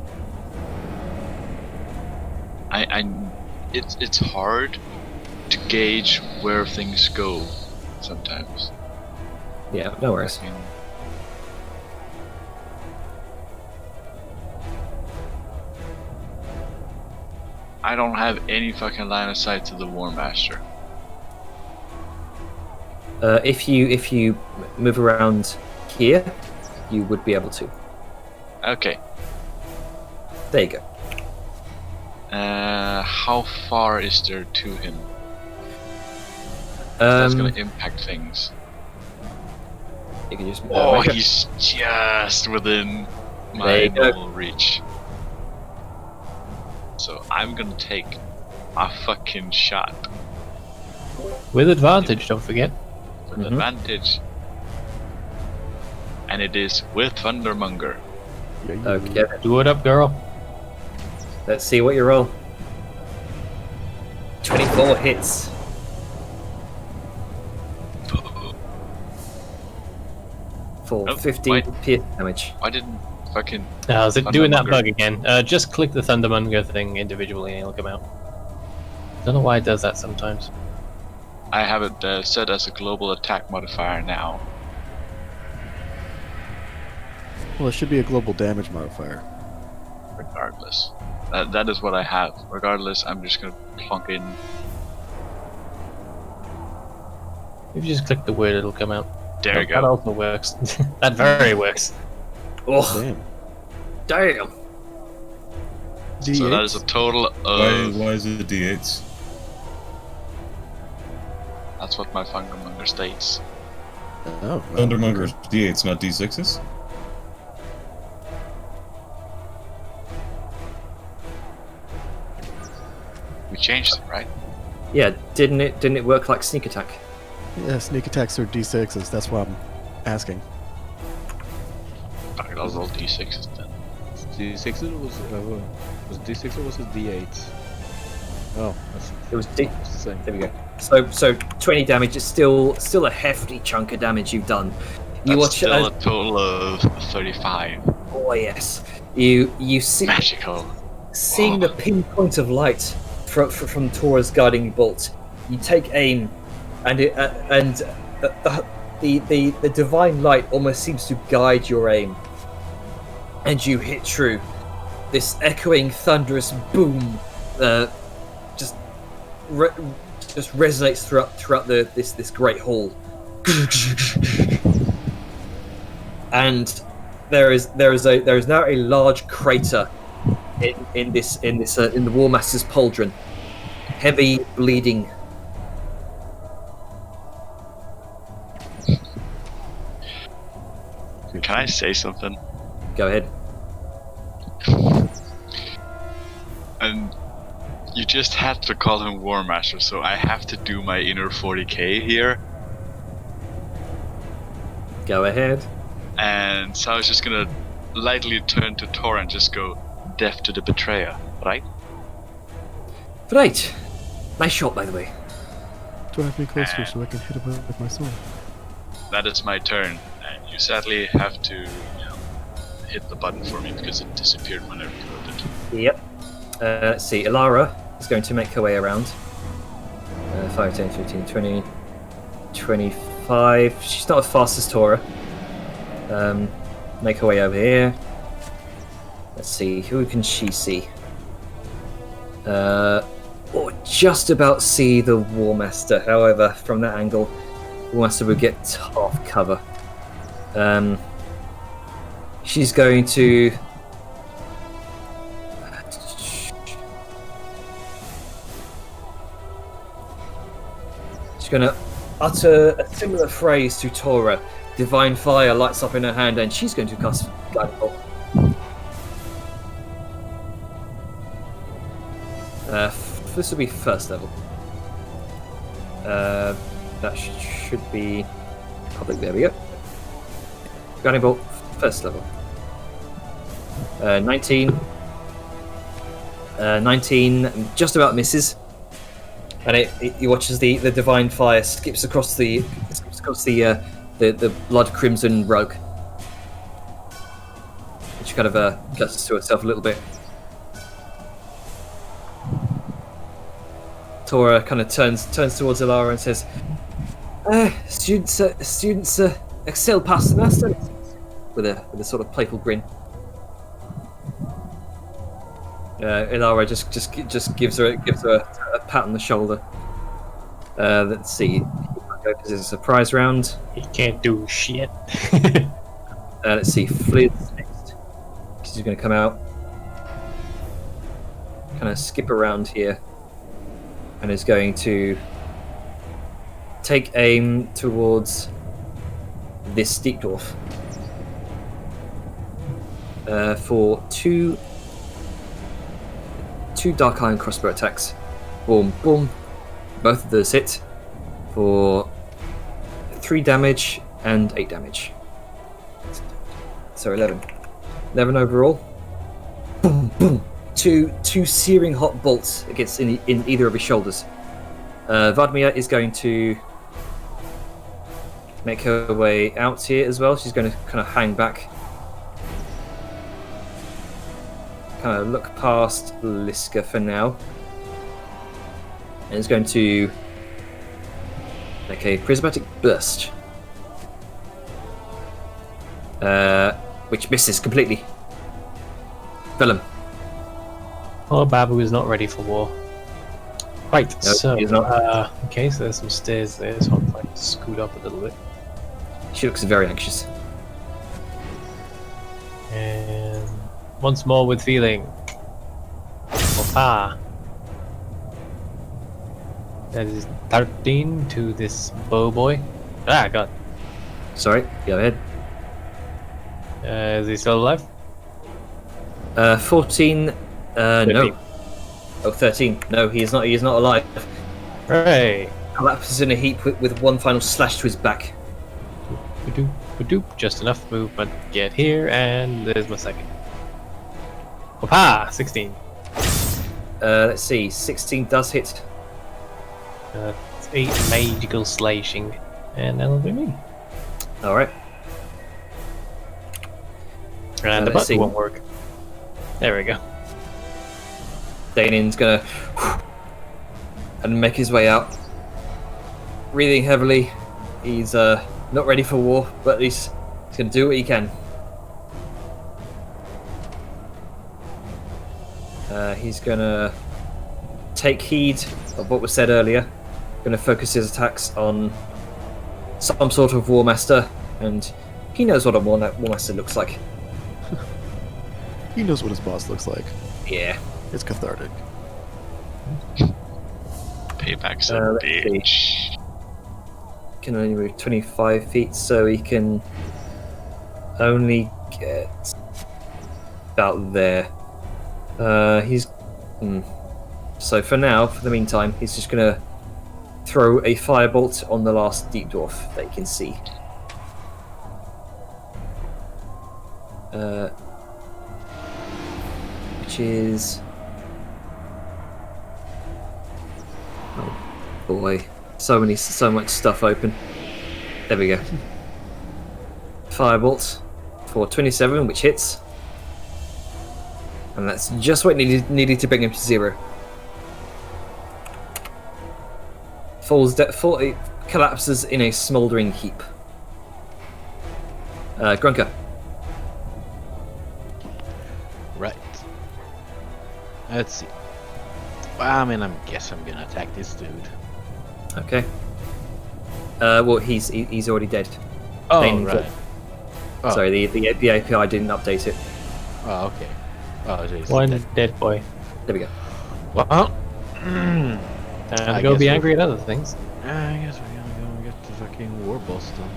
It's hard to gauge where things go sometimes. Yeah, no worries. I mean, I don't have any fucking line of sight to the War Master. If you move around here, you would be able to. Okay. There you go. How far is there to him? That's gonna impact things. You can just. Oh, make a- he's just within There my you go. normal reach. So I'm gonna take a fucking shot With advantage, don't forget. with Mhm. advantage. And it is with Thundermonger. Okay, Do it up, girl. let's see what you roll. 24 hits. For Oh, 15 wait. pierce damage. Why didn't fucking Is it doing that Thundermonger. bug again? Just click the Thundermonger thing individually and it'll come out. Don't know why it does that sometimes. I have it set as a global attack modifier now. Well, it should be a global damage modifier. Regardless, that is what I have. Regardless, I'm just gonna plunk in. If you just click the word, it'll come out. There you That go. also works. That very works. Oh, Damn. damn. So that is a total of. Why is it D8s? That's what my Thundermonger states. Oh, well, Thundermonger D8s, not D6s? We changed it, right? Yeah, didn't it work like sneak attack? Yeah, sneak attacks are D6s. That's why I'm asking. Fuck it, I'll roll d6s then. D6 was D6 or was it D8? Oh, that's It was D. the same. There we go. So 20 damage is still a hefty chunk of damage you've done. You That's watch still a total of 35. oh yes. You see Magical. seeing the pinpoint of light from Tora's guiding bolt. You take aim, and the divine light almost seems to guide your aim, and you hit true. This echoing, thunderous boom, just resonates throughout this great hall, and there is now a large crater in the War Master's pauldron, heavy bleeding. Can I say something? Go ahead. And you just had to call him War Master, so I have to do my inner 40k here. Go ahead. And so I was just gonna lightly turn to Tor and just go, death to the betrayer, right? Right. Nice shot, by the way. Drive me closer so I can hit him with my sword. That is my turn, and you sadly have to, hit the button for me because it disappeared when I reloaded. Yep. Let's see. Ilara is going to make her way around. 5, 10, 15, 20, 25. She's not as fast as Tora. Make her way over here. Let's see. Who can she see? Or just about see the War Master. However, from that angle, the War Master would get half cover. She's going to. She's going to utter a similar phrase to Tora. Divine fire lights up in her hand, and she's going to cast Guiding Bolt. This will be first level. That should be public. There we go. Guiding Bolt, first level. 19. 19 just about misses, and it watches the divine fire skips across the blood crimson rogue, which kind of gets to itself a little bit. Tora kind of turns towards Ilara and says, "Students excel past the master," with a sort of playful grin. Ilara just gives her a pat on the shoulder. Let's see. This is a surprise round. He can't do shit. Let's see. Fliz next. She's going to come out, kind of skip around here, and is going to take aim towards this steep dwarf for two Dark Iron crossbow attacks. Boom, boom. Both of those hit for 3 damage and 8 damage. So 11. 11 overall. Boom, boom. Two searing hot bolts against in either of his shoulders. Vadmir is going to make her way out here as well. She's going to kind of hang back. Kind of look past Liska for now. And is going to make a prismatic burst. Which misses completely. Vellum. Oh, Babu is not ready for war. Right, No, so, he's not. okay, so there's some stairs there, so I'm trying to scoot up a little bit. She looks very anxious. And once more with feeling. Opa. That is 13 to this bow boy. Ah, God. Sorry, go ahead. Is he still alive? 14. No. 13. Oh, 13. No, he is not. He is not alive. Hooray! Collapses in a heap with one final slash to his back. Ba-doop, ba-doop. Just enough movement. Get here, and there's my second. Opa! 16. Let's see. 16 does hit. It's 8 magical slashing, and that'll be me. All right. And the let's see. button won't work. There we go. Danin's gonna and make his way out, breathing heavily. He's not ready for war, but at least he's gonna do what he can. He's gonna take heed of what was said earlier. Gonna focus his attacks on some sort of War Master, and he knows what a War Master looks like. He knows what his boss looks like. Yeah. It's cathartic. Payback's a let's see. bitch. Can only move 25 feet, so he can only get about there. So for now, for the meantime, he's just gonna throw a firebolt on the last deep dwarf that you can see. Which is... Oh boy, so much stuff open. There we go. Firebolt for 27, which hits. And that's just what needed to bring him to 0. It collapses in a smouldering heap. Grunker. Right. Let's see. Well, I mean, I guess I'm gonna attack this dude. Okay. Well, he's already dead. Oh, Dane's right. dead. Oh. Sorry, the API didn't update it. Oh, okay. Oh, jeez. One dead boy. There we go. Well, And I go guess be we'll- angry at other things. I guess we're gonna go and get the fucking war boss done.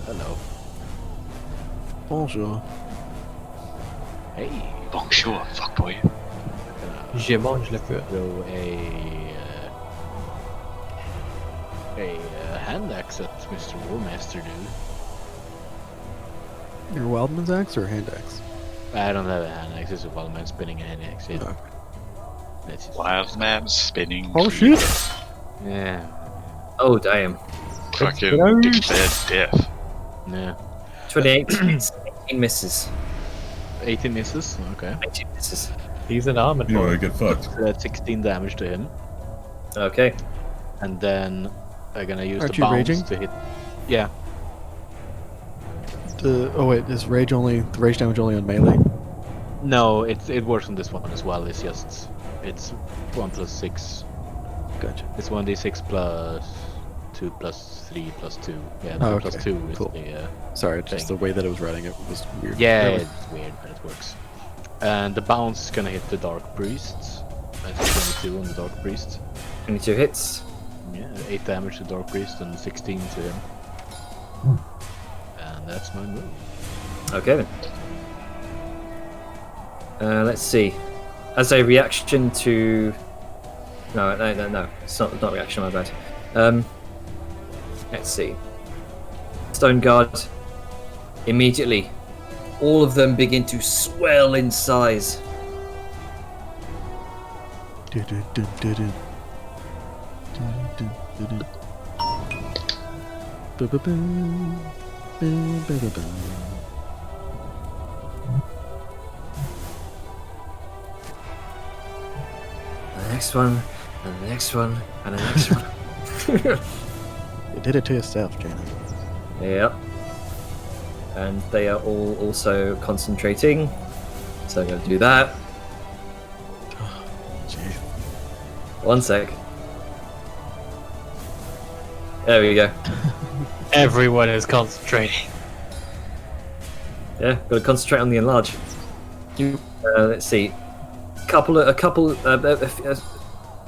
Hello. Bonjour. Hey. Bonjour, fuckboy. Je mange le feu. Throw a hand axe at Mr. Warmaster, dude. Your Wildman's axe or hand axe? I don't have a hand axe. It's a wild man spinning a hand axe. Yeah. Okay. That's just, Wild man spinning. Oh shit! yeah. Oh damn. Fucking declared death. Yeah. 28 hits, 18 misses. 18 misses. Okay. 18 misses. He's an armored You know, I boy. get fucked. So that's 16 damage to him. Okay. And then I'm gonna use Aren't the you bounce raging? to hit. Yeah. Oh wait, is the rage damage only on melee? No, it works on this one as well. It's 1 plus 6. Gotcha. It's 1d6 plus 2 plus 3 plus 2. Yeah, Oh, 2 plus okay. 2 is Cool. the Sorry, just the way that it was writing it was weird. yeah, Really? it's weird, but it works. And the bounce is gonna hit the Dark Priest. That's 22 on the Dark Priest. 22 hits. Yeah, 8 damage to Dark Priest and 16 to him. And that's my move. Okay then. Let's see. As a reaction to... No. It's not a reaction, my bad. Let's see. Stone Guard Immediately, all of them begin to swell in size. The next one, and the next one, and the next one. You did it to yourself, Janet. Yep. And they are all also concentrating. So I'm going to do that. Jeez. 1 sec. There we go. Everyone is concentrating. Yeah, got to concentrate on the enlarge. Let's see. A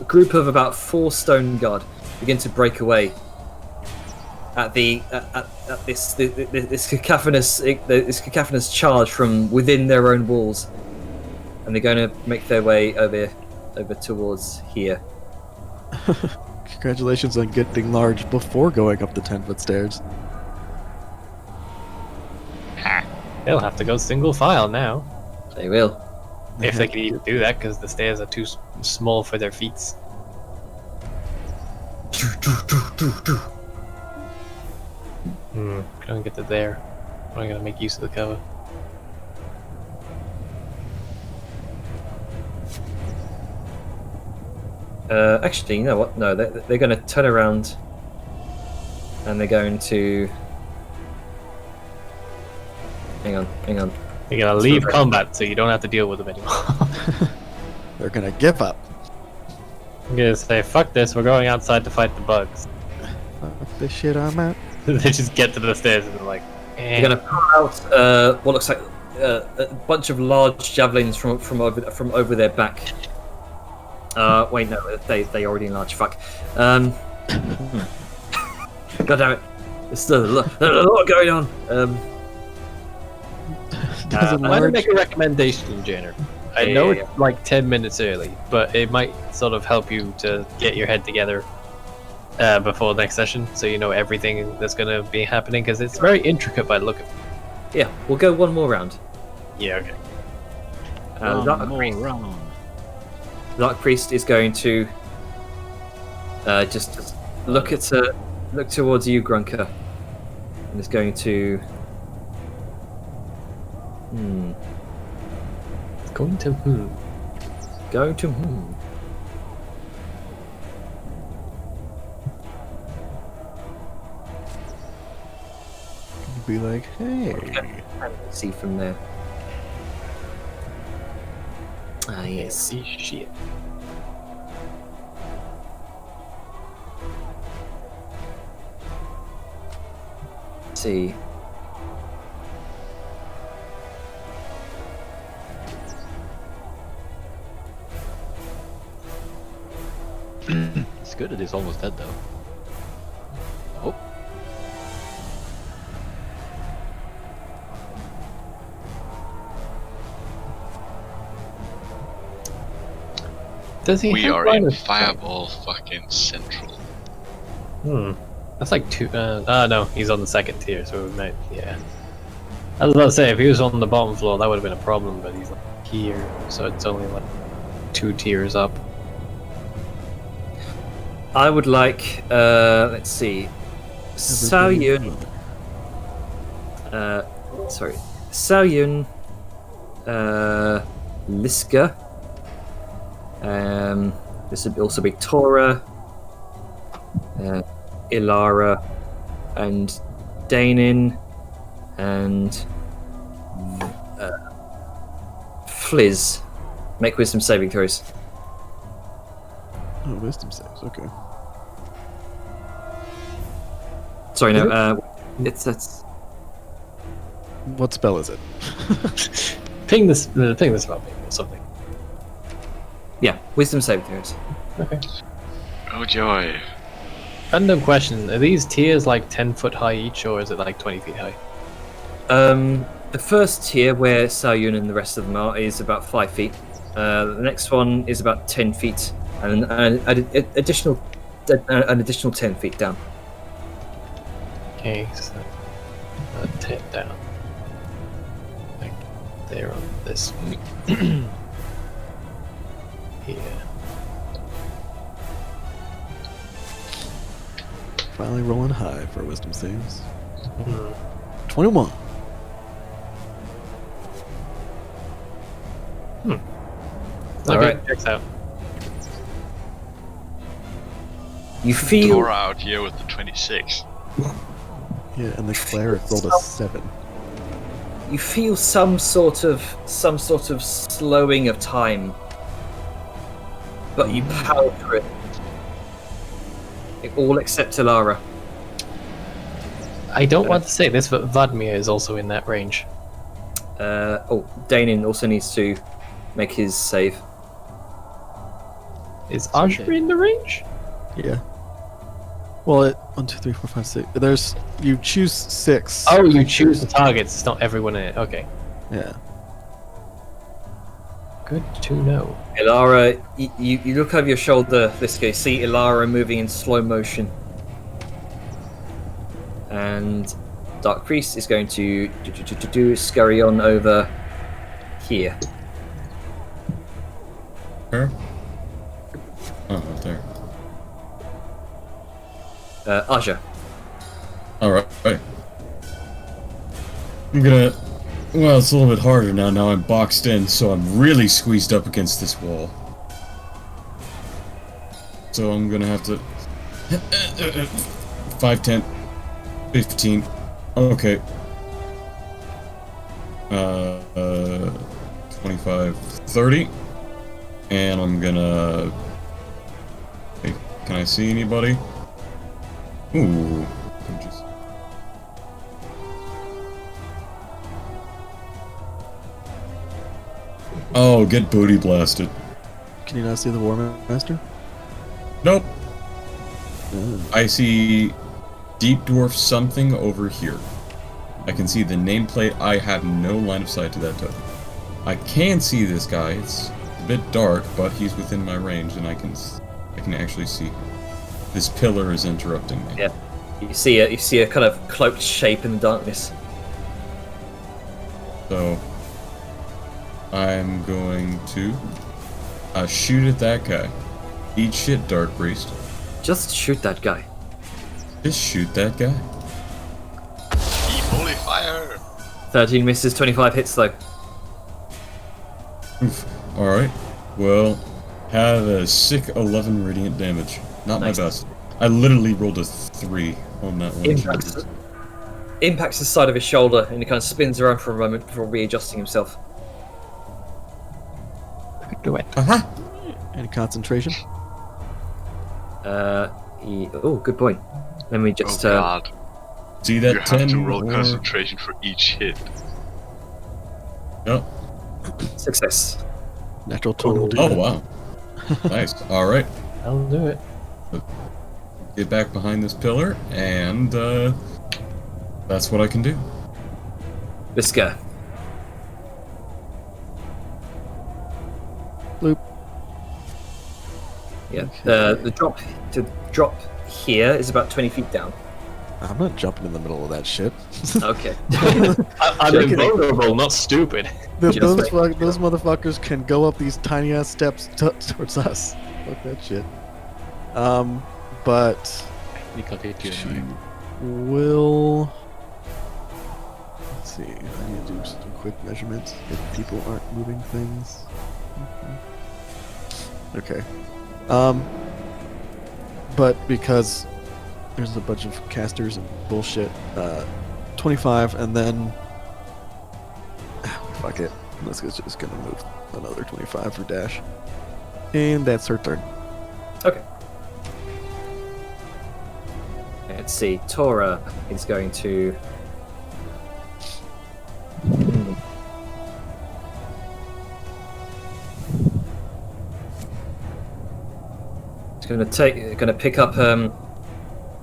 group of about 4 stone guard begin to break away at this cacophonous charge from within their own walls, and they're going to make their way over towards here. Congratulations on getting large before going up the 10-foot stairs. They'll have to go single file now. They will. If they can even do that, because the stairs are too small for their feet. Couldn't get to there. I'm gonna make use of the cover. Actually, you know what? No, they're going to turn around, and they're going to. Hang on. You're gonna leave combat so you don't have to deal with them anymore. They're gonna give up. I'm gonna say, fuck this, we're going outside to fight the bugs. Fuck this shit, I'm out. They just get to the stairs and they're like, They're going to pull out what looks like a bunch of large javelins from over their back. Wait, no, they already enlarged. Fuck. God damn it! There's a lot going on. Doesn't I'm gonna large. make a recommendation, Jenner. I know it's like 10 minutes early, but it might sort of help you to get your head together before the next session, so you know everything that's gonna be happening, because it's very intricate by the look of it. Yeah, we'll go one more round. Yeah, okay. Dark Priest is going to just look towards you, Grunker, and is going to. It's going to Going to. Be like, hey. Let's see from there. Ah, yes. see shit. Let's see. It's good. It is almost dead though. Oh. Does he We have are line in of sight? Fireball fucking Central. That's like 2. No, he's on the second tier, so we might. Yeah. I was about to say, if he was on the bottom floor, that would have been a problem, but he's like here, so it's only like 2 tiers up. I would like. Let's see. Sao Yun. Sorry. Sao Yun. Liska. This would also be Tora. Ilara. And Danin. And. Fliz. Make wisdom saving throws. Oh, wisdom saves. Okay. Sorry, no. It's What spell is it? Ping this about me or something. yeah. Wisdom saving throws. Okay. Oh joy. Random question: are these tiers like 10 foot high each, or is it like 20 feet high? The first tier where Sao Yun and the rest of them are is about 5 feet. The next one is about 10 feet, and an additional 10 feet down. Okay, so 10 down. there on this. Here. Finally rolling high for wisdom saves. Hmm. 21. Okay, Alright. checks out. You feel Tora out here with the 26. Yeah, and the cleric rolled a 7. you feel some sort of slowing of time, but you power through it. All except Ilara. I don't want to say this, but Vladimir is also in that range. Danin also needs to make his save. Is Audrey in the range? Yeah. Well, 1, 2, 3, 4, 5, 6. There's you choose 6. Oh, you choose the targets. It's not everyone in it. Okay, Yeah. good to know. Ilara, you look over your shoulder, Liska, see Ilara moving in slow motion. And Dark Priest is going to scurry on over here. Where? Oh, right there. Aja. Alright. I'm gonna... Well, it's a little bit harder now. Now I'm boxed in, so I'm really squeezed up against this wall. So I'm gonna have to... 5, 10, 15. Okay. 25, 30. And I'm gonna... Hey, can I see anybody? Ooh. Just... Oh, get booty blasted. Can you not see the War Master? Nope. Oh. I see Deep Dwarf something over here. I can see the nameplate. I have no line of sight to that token. I can see this guy. It's a bit dark, but he's within my range, and I can actually see him. This pillar is interrupting me. Yeah. You see a kind of cloaked shape in the darkness. So I'm going to shoot at that guy. Eat shit, Dark Priest. Just shoot that guy. Just shoot that guy. Keep holy fire! 13 misses, 25 hits though. Oof. Alright. Well, have a sick 11 radiant damage. Not Nice. my best. I literally rolled a 3 on that one. Impacts the side of his shoulder, and he kind of spins around for a moment before readjusting himself. Do it. Aha! Any concentration? Oh, good point. Let me just. Oh god. See that You have 10 to roll or... concentration for each hit. Oh. Success. Natural 20 will do Oh, that. wow. Nice. Alright. I'll do it. Get back behind this pillar, and that's what I can do. Liska. Loop. Yeah. The drop here is about 20 feet down. I'm not jumping in the middle of that shit. Okay. I'm Checking it. invulnerable, not stupid. those Just like- those motherfuckers can go up these tiny ass steps towards us. Fuck that shit. But He can't hit you she anyway. will. Let's see. I need to do some quick measurements if people aren't moving things. Okay. But because there's a bunch of casters and bullshit, 25, and then fuck it. Let's just gonna move another 25 for dash, and that's her turn. Okay. Let's see. Tora is going to. It's gonna pick up.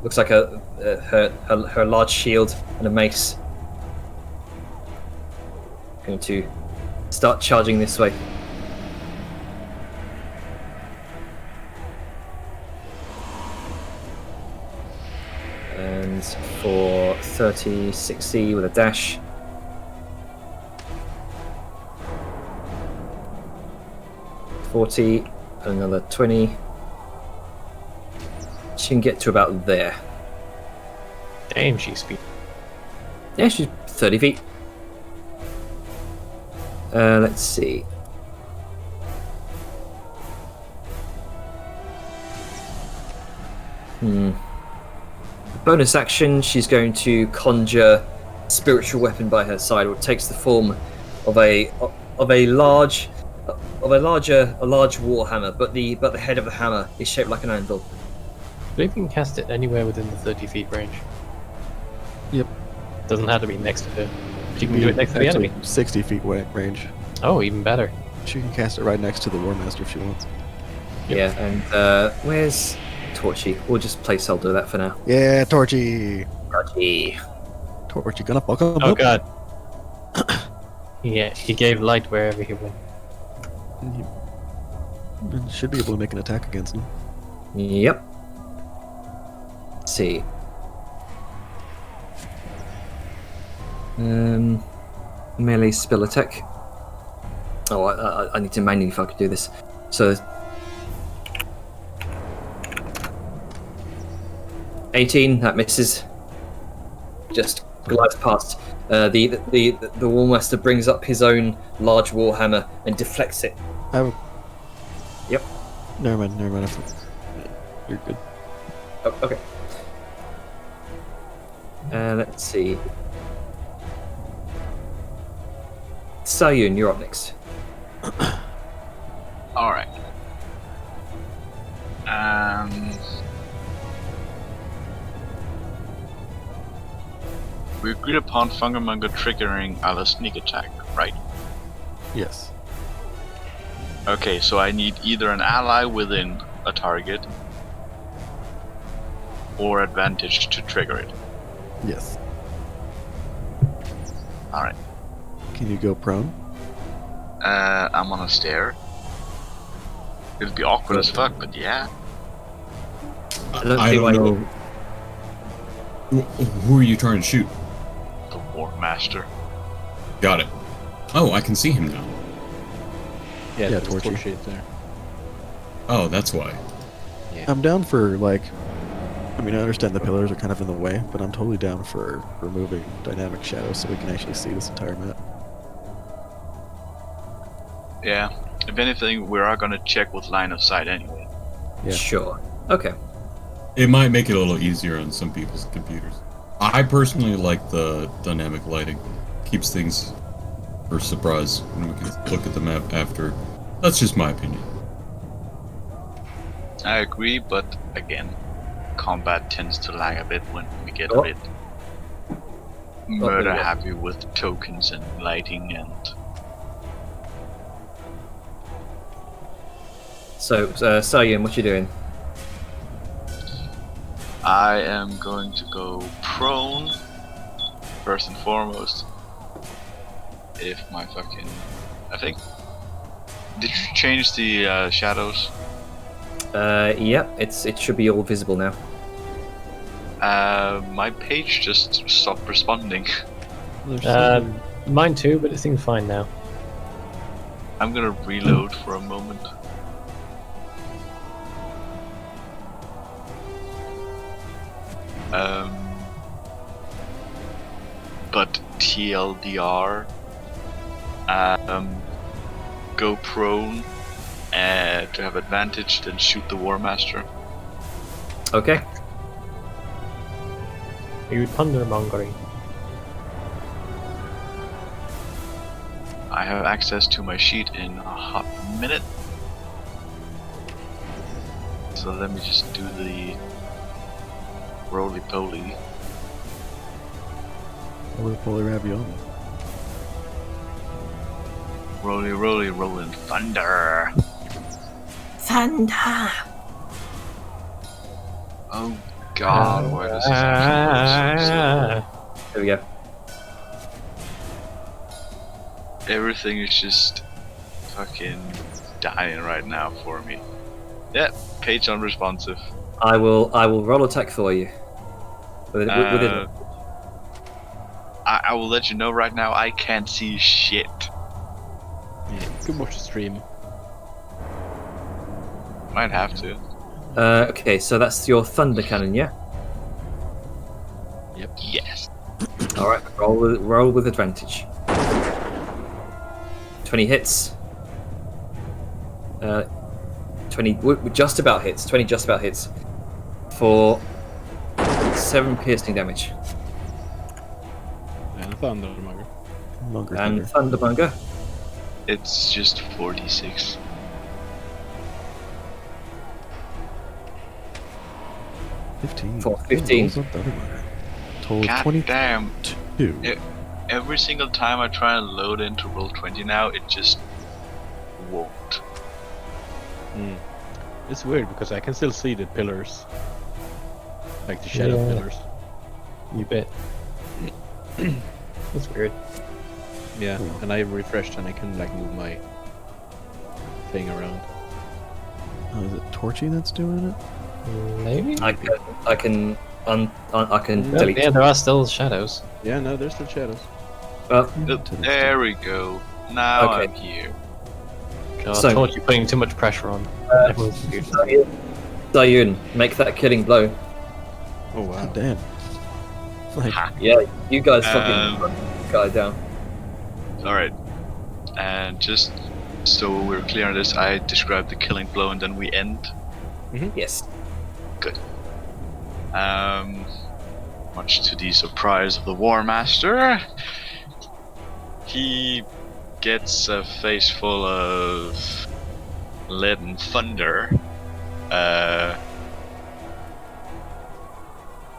Looks like her large shield and a mace. Going to start charging this way. And for 30, 60 with a dash. 40, another 20. She can get to about there. Damn, she's speed. Yeah, she's 30 feet. Let's see. Bonus action, she's going to conjure a spiritual weapon by her side, which takes the form of a large warhammer, but the head of the hammer is shaped like an anvil. I believe you can cast it anywhere within the 30 feet range. Yep. Doesn't have to be next to her. You can do it next to the Actually, enemy. 60 feet range. Oh, even better. She can cast it right next to the War Master if she wants. Yeah, and where's Torchy? We'll just placeholder that for now. Yeah, Torchy. Torchy. Torchy gonna fuck him Oh up. god. Yeah, he gave light wherever he went. You should be able to make an attack against him. Yep. Let's see. Melee spell attack. Oh, I need to manually if I could do this. So 18, that misses. Just glides past. The Warmaster brings up his own large warhammer and deflects it. Yep. Never mind. You're good. Oh, okay. Let's see. Sayun, you're up next. Alright. We agreed upon Fungermonger triggering a sneak attack, right? Yes. Okay, so I need either an ally within a target or advantage to trigger it. Yes. Alright. Can you go prone? I'm on a stair. It'll be awkward as fuck, but yeah. I don't I see don't why know. Who are you trying to shoot? The War Master. Got it. Oh, I can see him now. Yeah, Yeah, there's Torchy. Torchy there. Oh, that's why. I'm down for, like... I mean, I understand the pillars are kind of in the way, but I'm totally down for removing dynamic shadows so we can actually see this entire map. Yeah. If anything, we are gonna check with line of sight anyway. Yeah. Sure. Okay. It might make it a little easier on some people's computers. I personally like the dynamic lighting. Keeps things for surprise when we can look at the map after. That's just my opinion. I agree, but again, combat tends to lag a bit when we get Oh. a bit murder yeah. happy with tokens and lighting and So, Sayun, what you doing? I am going to go prone first and foremost. If my fucking, I think. Did you change the shadows? Yep, it should be all visible now. My page just stopped responding. Mine too, but it seems fine now. I'm gonna reload for a moment. But TLDR, go prone to have advantage, then shoot the War Master. Okay. Are you pondermongering? I have access to my sheet in a hot minute. So let me just do the roly-poly. Roly-poly ravioli. Roly roly rolling thunder. Thunder. Oh god, why does this actually go so There we go. slow? Everything is just fucking dying right now for me. Yeah, page unresponsive. I will roll attack for you. With it. I will let you know right now, I can't see shit. Yeah, you can watch the stream. Might have to. Okay, so that's your thunder cannon, yeah. Yes. All right, roll with advantage. 20 hits. 20 just about hits. 20 just about hits for 7 piercing damage. And Thundermonger. And Thundermonger. It's just 46. For 15. Total God 22. damn. Every single time I try and load into roll 20 now, it just won't. It's weird because I can still see the pillars. Like the shadow Yeah. pillars. You bet. That's weird. Yeah, and I refreshed and I can like move my thing around. Oh, is it Torchy that's doing it? Maybe? I can No, delete. yeah, there are still shadows. Yeah, no, there's still shadows. There we go. Now Okay. I'm here. God, So- I thought you putting too much pressure on. Everyone's confused. Dayun, make that a killing blow. Oh wow. God damn. Like, Yeah, you guys Um, fucking put this guy down. Alright. And just so we're clear on this, I describe the killing blow and then we end. Yes. Much to the surprise of the War Master, he gets a face full of lead and thunder,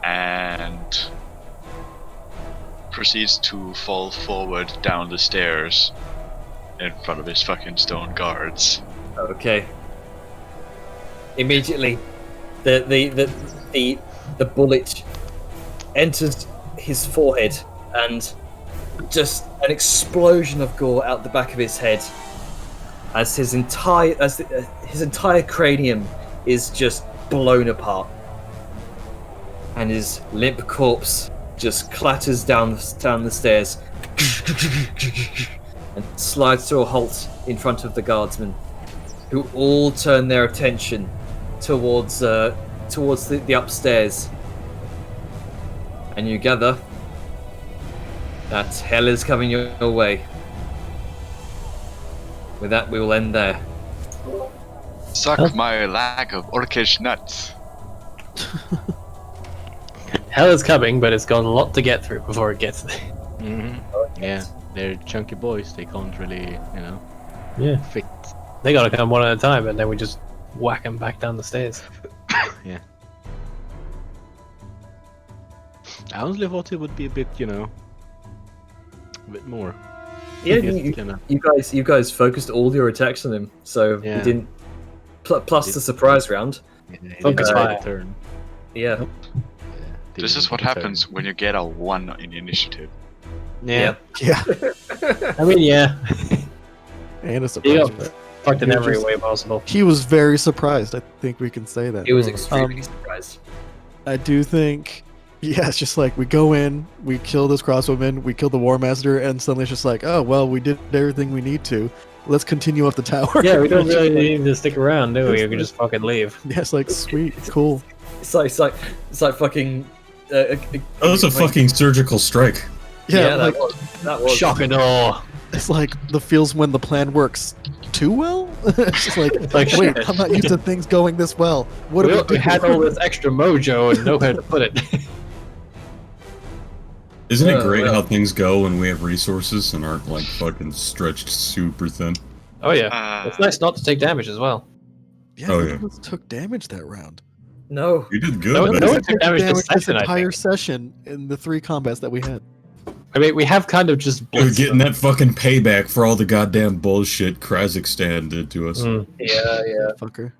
and proceeds to fall forward down the stairs in front of his fucking stone guards. Okay. Immediately, the bullet enters his forehead, and just an explosion of gore out the back of his head, as his entire cranium is just blown apart, and his limp corpse just clatters down the stairs and slides to a halt in front of the guardsmen, who all turn their attention towards the upstairs. And you gather that hell is coming your way. With that, we will end there. Suck my lack of orcish nuts. Hell is coming, but it's got a lot to get through before it gets there. Yeah, they're chunky boys. They can't really, Yeah. fit. They gotta come one at a time, and then we just whack them back down the stairs. Yeah. I honestly thought it would be a bit, a bit more. Yeah, Just kinda- you guys focused all your attacks on him, so Yeah. you didn't. Plus the surprise round. Focus didn't fire. take a turn. Yeah. This is what happens when you get a 1 in initiative. Yeah. yeah. I mean, yeah. And a You surprise. got fucked in You're every just- way possible. He was very surprised. I think we can say that. He was extremely Um, surprised. I do think, yeah, it's just like we go in, we kill this crossbowman, we kill the war master, and suddenly it's just like, oh well, we did everything we need to. Let's continue up the tower. Yeah, we don't It's just really like- need to stick around, do we? We can just fucking leave. Yeah, it's like sweet, cool. It's like fucking. That was a fucking surgical strike. Yeah, that like was. That was. Shock and awe. it's like the feels when the plan works too well. It's just like, It's like, wait, shit. I'm not used to things going this well. What do We had all this extra mojo and nowhere to put it. Isn't it Oh, great well. how things go when we have resources and aren't like fucking stretched super thin? Oh yeah, it's nice not to take damage as well. Yeah, Oh, none yeah. of us took damage that round. No. You did good. No, man. no one We took damage this this session, I entire think. session in the 3 combats that we had. I mean, we have kind of just We're blitzed getting them. that fucking payback for all the goddamn bullshit Kazakhstan did to us. Mm, Yeah. Fucker.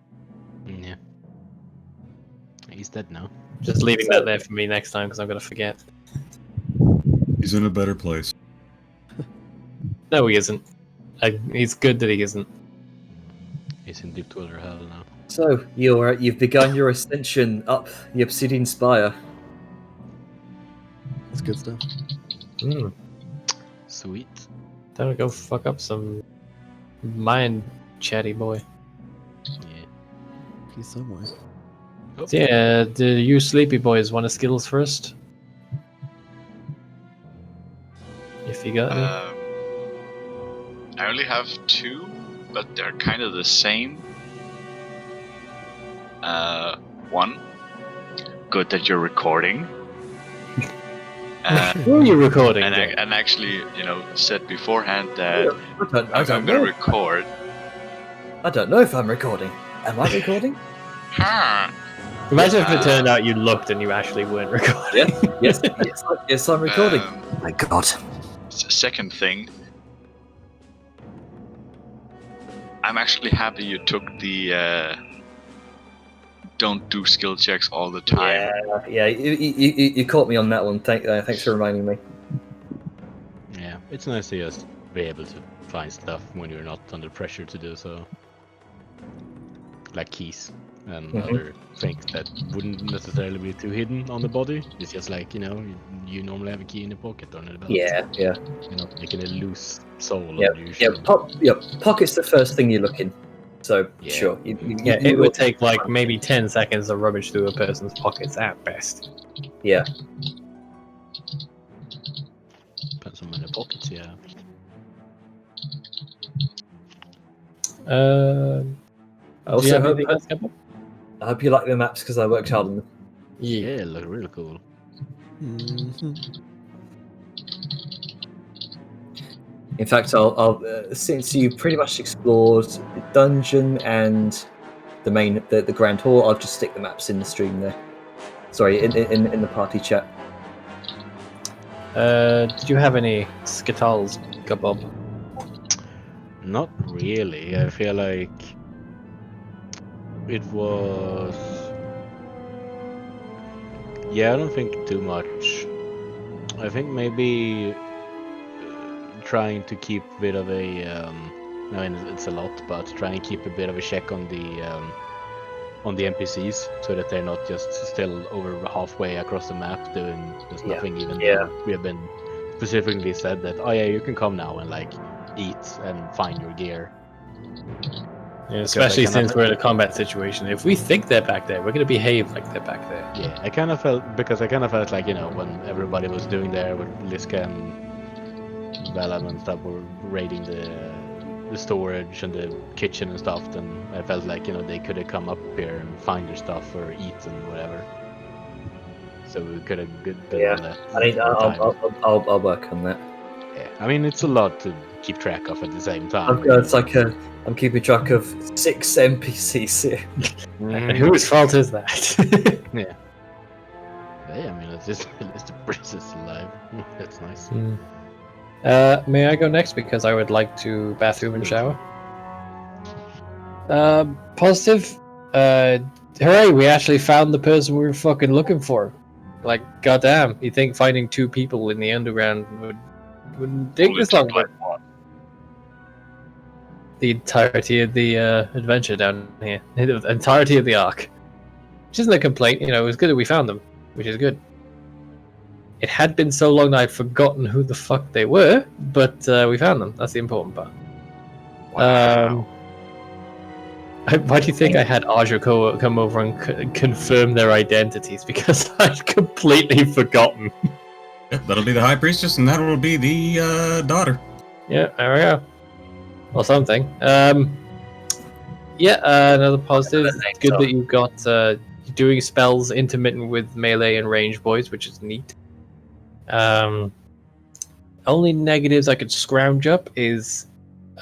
Yeah. He's dead now. just leaving that there for me next time because I'm gonna forget. He's in a better place. No, he isn't. He's good that he isn't. He's in deep Twitter hell now. So you've begun your ascension up the Obsidian Spire. That's good stuff. Mm, Sweet. don't go fuck up some mind chatty boy. Yeah. He's somewhere. Oh, So yeah, do you sleepy boys want a skills first? If you got any. I only have 2, but they're kind of the same. 1, good that you're recording. Who are you recording? And actually, said beforehand that I don't I'm gonna know. record. I don't know if I'm recording. Am I recording? Imagine if it turned out you looked and you actually weren't recording. Yes, yes, I'm recording. Um, My God. Second thing, I'm actually happy you took the don't do skill checks all the time. Yeah, you caught me on that one. Thanks for reminding me. yeah, it's nice to just be able to find stuff when you're not under pressure to do so. Like keys and other things that wouldn't necessarily be too hidden on the body. It's just like, you normally have a key in the pocket or in the belt. Yeah. You're not making a loose soul Yeah, on you. should. Pocket's the first thing you look in. So, Yeah. sure. Yeah, it would take like maybe 10 seconds to rummage through a person's pockets at best. Yeah. Depends on many pockets, yeah. I Do you also have hope, anything else, Gabbo? I hope you like the maps because I worked hard on them. Yeah, it looked really cool. Mhm. In fact, I'll since you pretty much explored the dungeon and the main, the grand hall, I'll just stick the maps in the stream there. Sorry, in the party chat. Did you have any skittles, Gabob? Not really. I feel like it was. Yeah, I don't think too much. I think maybe trying to keep a bit of a. I mean, it's a lot, but try and keep a bit of a check on the NPCs so that they're not just still over halfway across the map doing just Yeah. nothing. Even Yeah. though we have been specifically said that, oh yeah, you can come now and like eat and find your gear. Yeah, especially I kinda- since we're in a combat situation. If we think they're back there, we're going to behave like they're back there. Yeah, I kind of felt like when everybody was doing there with Liska and Valan and stuff were raiding the storage and the kitchen and stuff, then I felt like they could have come up here and find their stuff or eat and whatever. So we could have done Yeah, that. I think over time. I'll work on that. Yeah, I mean it's a lot to keep track of at the same time. It's like I'm keeping track of 6 NPCs here. And whose fault is that? Yeah, I mean it's just the princess alive. That's nice. May I go next because I would like to bathroom and shower? Positive. Hooray! We actually found the person we were fucking looking for. Like, goddamn! You think finding 2 people in the underground wouldn't take this long? Like what? The entirety of the adventure down here, the entirety of the arc, which isn't a complaint. It was good that we found them, which is good. It had been so long that I'd forgotten who the fuck they were, but we found them. That's the important part. Wow. Why do you think I had Aja come over and confirm their identities? Because I'd completely forgotten. Yeah, that'll be the high priestess, and that will be the daughter. Yeah, there we go. Or something. Another positive. It's good that you've got doing spells intermittent with melee and range boys, which is neat. Only negatives I could scrounge up is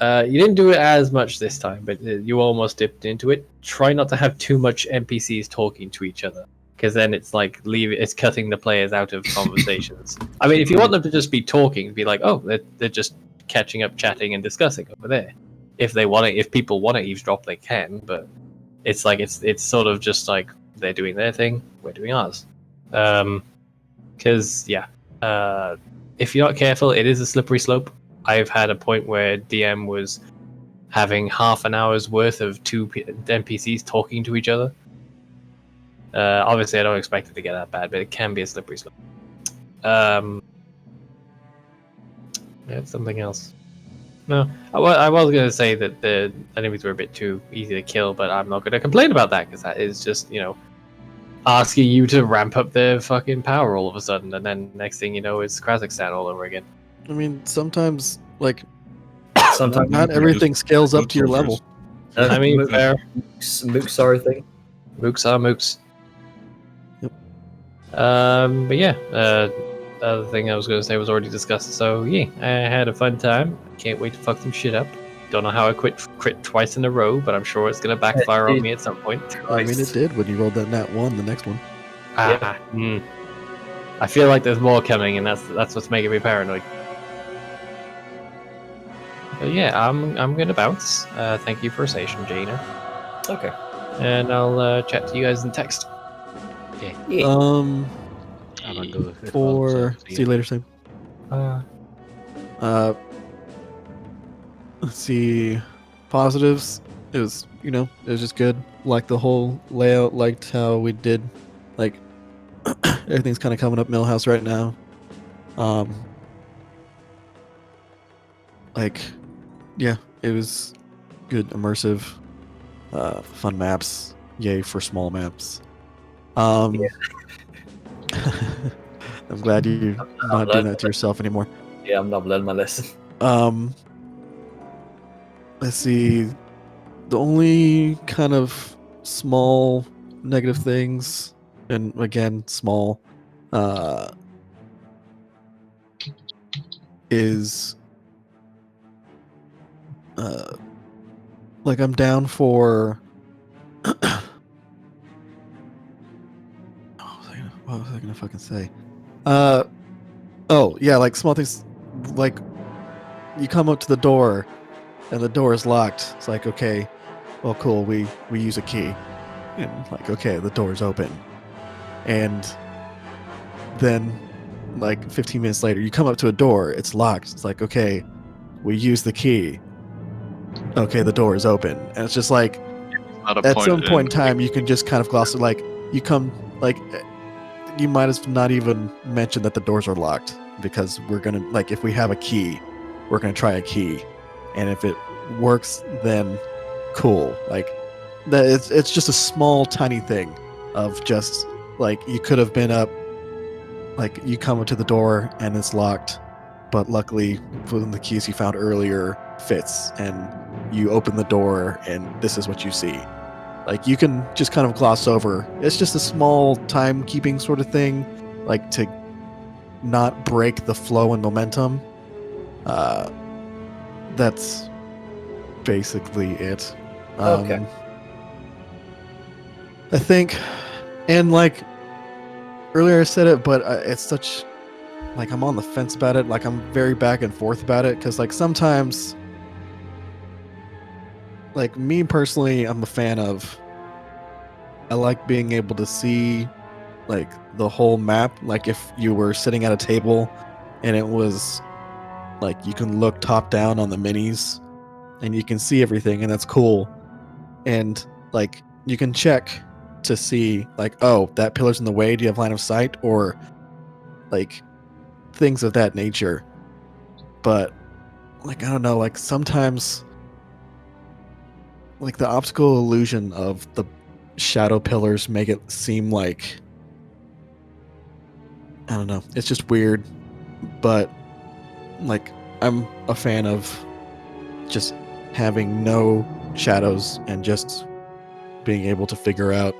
you didn't do it as much this time, but you almost dipped into it. Try not to have too much NPCs talking to each other, because then it's like it's cutting the players out of conversations. I mean, if you want them to just be talking, be like, oh, they're just catching up, chatting, and discussing over there. If people want to eavesdrop, they can. But it's like it's sort of just like they're doing their thing, we're doing ours. Because if you're not careful, it is a slippery slope. I've had a point where DM was having half an hour's worth of 2 NPCs talking to each other. Obviously, I don't expect it to get that bad, but it can be a slippery slope. It's something else. No, I was going to say that the enemies were a bit too easy to kill, but I'm not going to complain about that because that is just, asking you to ramp up their fucking power all of a sudden, and then next thing you know, it's Kazakhstan all over again. I mean, sometimes like Sometimes not everything scales up to your level. I mean, fair. Mooks are a thing. Mooks are mooks. Yep. But yeah, the other thing I was going to say was already discussed. So yeah, I had a fun time. Can't wait to fuck some shit up. Don't know how I crit twice in a row, but I'm sure it's gonna backfire on me at some point. I mean, it did when you rolled that nat 1, the next one. I feel like there's more coming, and that's what's making me paranoid. But yeah, I'm gonna bounce. Thank you for a station, Jaina. Okay. And I'll chat to you guys in text. Yeah. I'm gonna go as well, so See you later, Sam. Let's see. Positives. It was just good. Liked the whole layout. Liked how we did, like, everything's kind of coming up Millhouse right now. Yeah, it was good, immersive, fun maps. Yay for small maps. I'm glad you're not doing that to yourself anymore. Yeah, I'm not learning my lesson. Let's see. The only kind of small negative things, and again, small, is like I'm down for. What was I gonna fucking say? Oh yeah, like small things, like you come up to the door, and the door is locked. It's like, okay, well, cool. We use a key, and like, okay, the door's open, and then like 15 minutes later, you come up to a door. It's locked. It's like, okay, we use the key. Okay, the door is open, and it's just like at some point in time, you can just kind of gloss it. Like you come, like you might as not even mention that the doors are locked because we're gonna, like, if we have a key, we're gonna try a key, and if it works, then cool. Like that, it's just a small, tiny thing of just like you could have been up, like you come up to the door and it's locked, but luckily one of the keys you found earlier fits, and you open the door and this is what you see. Like you can just kind of gloss over. It's just a small timekeeping sort of thing, like to not break the flow and momentum. That's basically it. Okay. I think, and like earlier I said it, but it's such, like I'm on the fence about it. Like I'm very back and forth about it because like sometimes, like me personally, I'm a fan of, I like being able to see like the whole map. Like if you were sitting at a table and it was like you can look top down on the minis and you can see everything, and that's cool. And like you can check to see like, oh, that pillar's in the way, do you have line of sight, or like things of that nature. But like I don't know, like sometimes like the optical illusion of the shadow pillars make it seem like, I don't know, it's just weird. But like I'm a fan of just having no shadows and just being able to figure out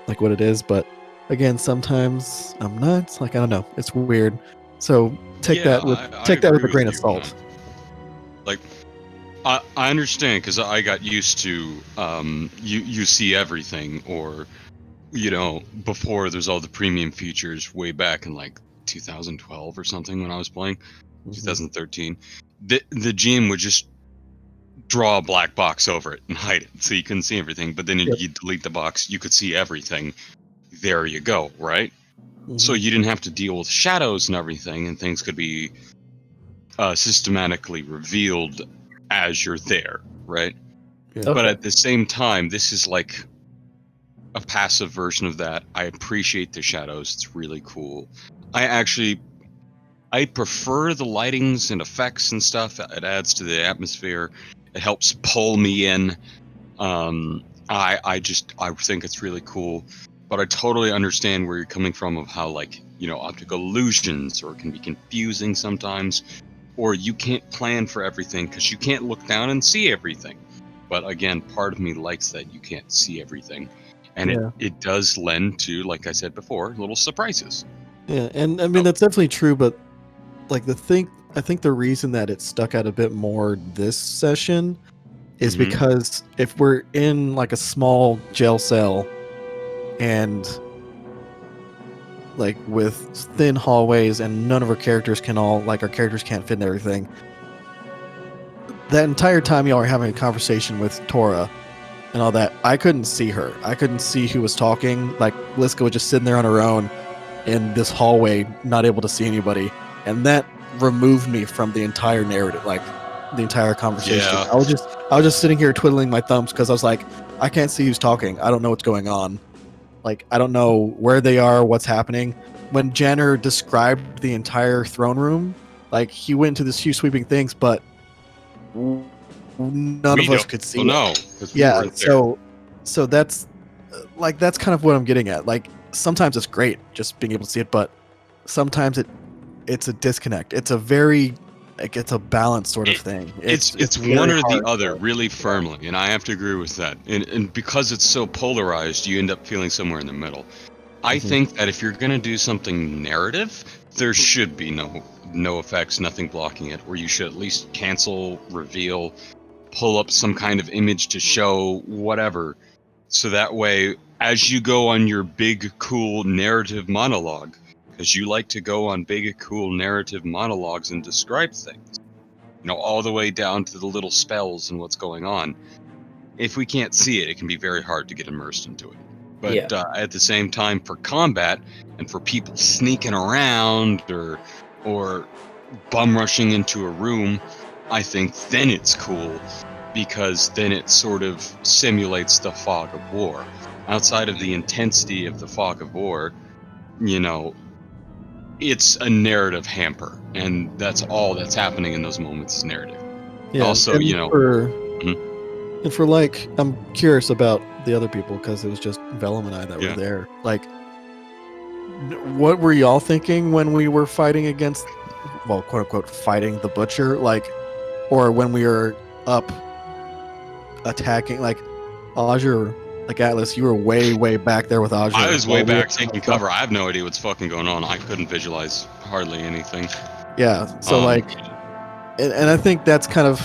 like what it is. But again, sometimes I'm not. Like I don't know, it's weird. So take that with a grain of salt. Like I understand, because I got used to you see everything, or before there's all the premium features way back in like 2012 or something when I was playing. 2013, the GM would just draw a black box over it and hide it so you couldn't see everything, but then you delete the box, you could see everything. There you go, right? So you didn't have to deal with shadows and everything, and things could be systematically revealed as you're there, right? But at the same time, this is like a passive version of that. I appreciate the shadows, it's really cool. I I prefer the lightings and effects and stuff. It adds to the atmosphere. It helps pull me in. I think it's really cool, but I totally understand where you're coming from of how, like, you know, optical illusions, or it can be confusing sometimes, or you can't plan for everything because you can't look down and see everything. But again, part of me likes that you can't see everything, and Yeah. it does lend to, like I said before, little surprises. Yeah, and I mean that's definitely true, but like I think the reason that it stuck out a bit more this session is Mhm. because if we're in like a small jail cell and like with thin hallways and none of our characters can't fit in everything, that entire time y'all are having a conversation with Tora and all that, I couldn't see her. I couldn't see who was talking. Like Liska was just sitting there on her own in this hallway, not able to see anybody, and that removed me from the entire narrative, like the entire conversation. Yeah. I was just sitting here twiddling my thumbs because I was like, I can't see who's talking. I don't know what's going on. Like I don't know where they are, what's happening. When Janner described the entire throne room, like he went into this huge sweeping things, but none We of us don't- could see well, it. no, 'cause we Yeah, weren't there. so that's like that's kind of what I'm getting at. Like sometimes it's great just being able to see it, but sometimes it's a disconnect. It's a very like it's a balance sort of thing. It's very one or the hard other to- really firmly, and I have to agree with that. And because it's so polarized, you end up feeling somewhere in the middle. I Mhm. think that if you're gonna do something narrative, there should be no effects, nothing blocking it, or you should at least cancel, reveal, pull up some kind of image to show whatever, so that way, as you go on your big cool narrative monologue, because you like to go on big cool narrative monologues and describe things, you know, all the way down to the little spells and what's going on. If we can't see it, it can be very hard to get immersed into it. But Yeah. at the same time, for combat and for people sneaking around or bum rushing into a room, I think then it's cool, because then it sort of simulates the fog of war. Outside of the intensity of the fog of war, you know, it's a narrative hamper, and that's all that's happening in those moments is narrative. Yeah, Also, and you know, and for like, I'm curious about the other people because it was just Vellum and I that Yeah. were there. Like, what were y'all thinking when we were fighting against, well, quote unquote, fighting the butcher? Like, or when we were up attacking, like Azure, like Atlas, you were way back there with Azure. I was while way we were back taking cover. I have no idea what's fucking going on. I couldn't visualize hardly anything. Yeah, so Um, like, and I think that's kind of,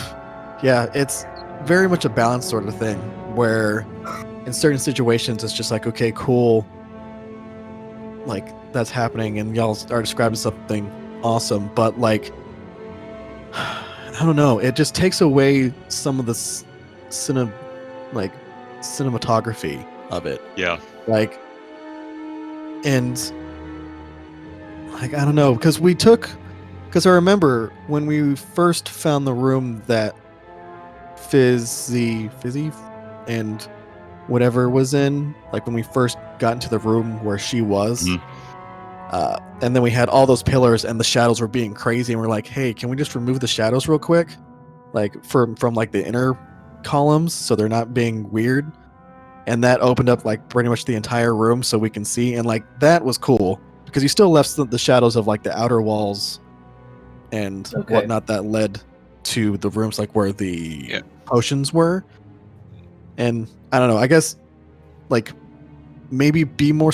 yeah, it's very much a balance sort of thing where in certain situations it's just like, okay, cool, like that's happening and y'all are describing something awesome, but like, I don't know, it just takes away some of the cinematography of it. Yeah. Like, and like, I don't know, because I remember when we first found the room that Fizzy and whatever was in, like when we first got into the room where she was, Mhm. and then we had all those pillars and the shadows were being crazy, and we're like, hey, can we just remove the shadows real quick, like from like the inner columns so they're not being weird? And that opened up like pretty much the entire room so we can see, and like that was cool because you still left the shadows of like the outer walls and Okay. whatnot that led to the rooms like where the Yeah. potions were. And I don't know, I guess like maybe be more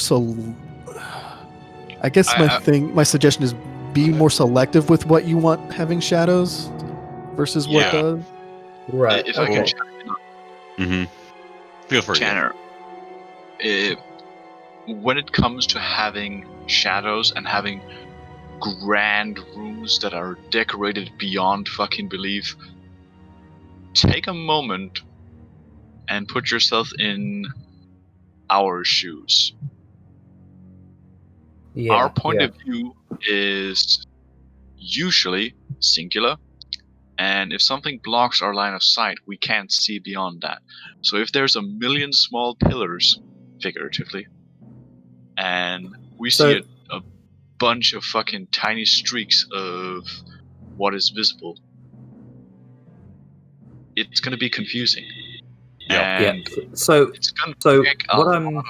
I guess my suggestion is be more selective with what you want having shadows versus what Yeah. does. Right. If I Okay. can Mm-hmm. Feel free. Janner, when it comes to having shadows and having grand rooms that are decorated beyond fucking belief, take a moment and put yourself in our shoes. Yeah. Our point yeah. of view is usually singular, and if something blocks our line of sight, we can't see beyond that. So if there's a million small pillars, figuratively, and we So- see a bunch of fucking tiny streaks of what is visible, it's gonna be confusing. Yeah. Yeah. And So it's gonna so take a what lot I'm of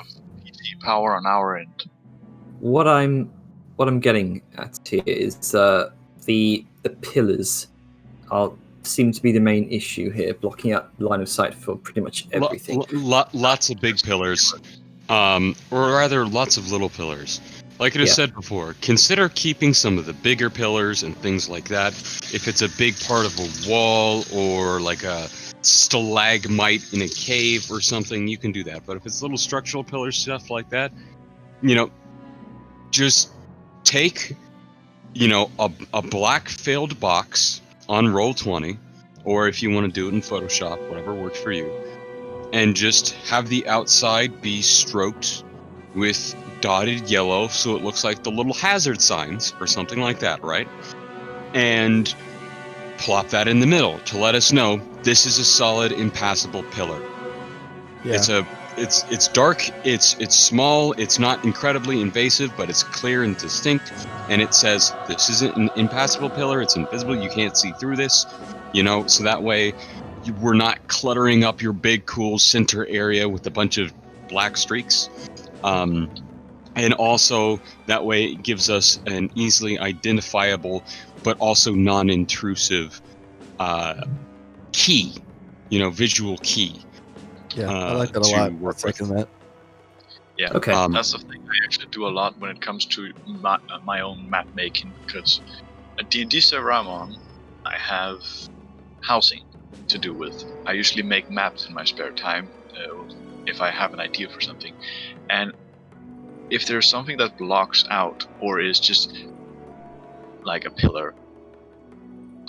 PC power on our end. what I'm getting at here is the pillars seem to be the main issue here, blocking out line of sight for pretty much everything. Lots of big pillars, or rather, lots of little pillars. Like it is said before, consider keeping some of the bigger pillars and things like that. If it's a big part of a wall or like a stalagmite in a cave or something, you can do that. But if it's little structural pillars, stuff like that, just take, a black filled box on Roll20, or if you want to do it in Photoshop, whatever works for you, and just have the outside be stroked with dotted yellow so it looks like the little hazard signs or something like that, right? And plop that in the middle to let us know this is a solid impassable pillar. Yeah. It's dark, it's small, it's not incredibly invasive, but it's clear and distinct, and it says this isn't an impassable pillar, it's invisible, you can't see through this, so that way we're not cluttering up your big cool center area with a bunch of black streaks. And also that way it gives us an easily identifiable but also non-intrusive key, visual key. Yeah, I like that a lot. I second that. Yeah, Okay. That's the thing I actually do a lot when it comes to my own map making, because a D&D server I'm on, I have housing to do with. I usually make maps in my spare time if I have an idea for something. And if there's something that blocks out or is just like a pillar,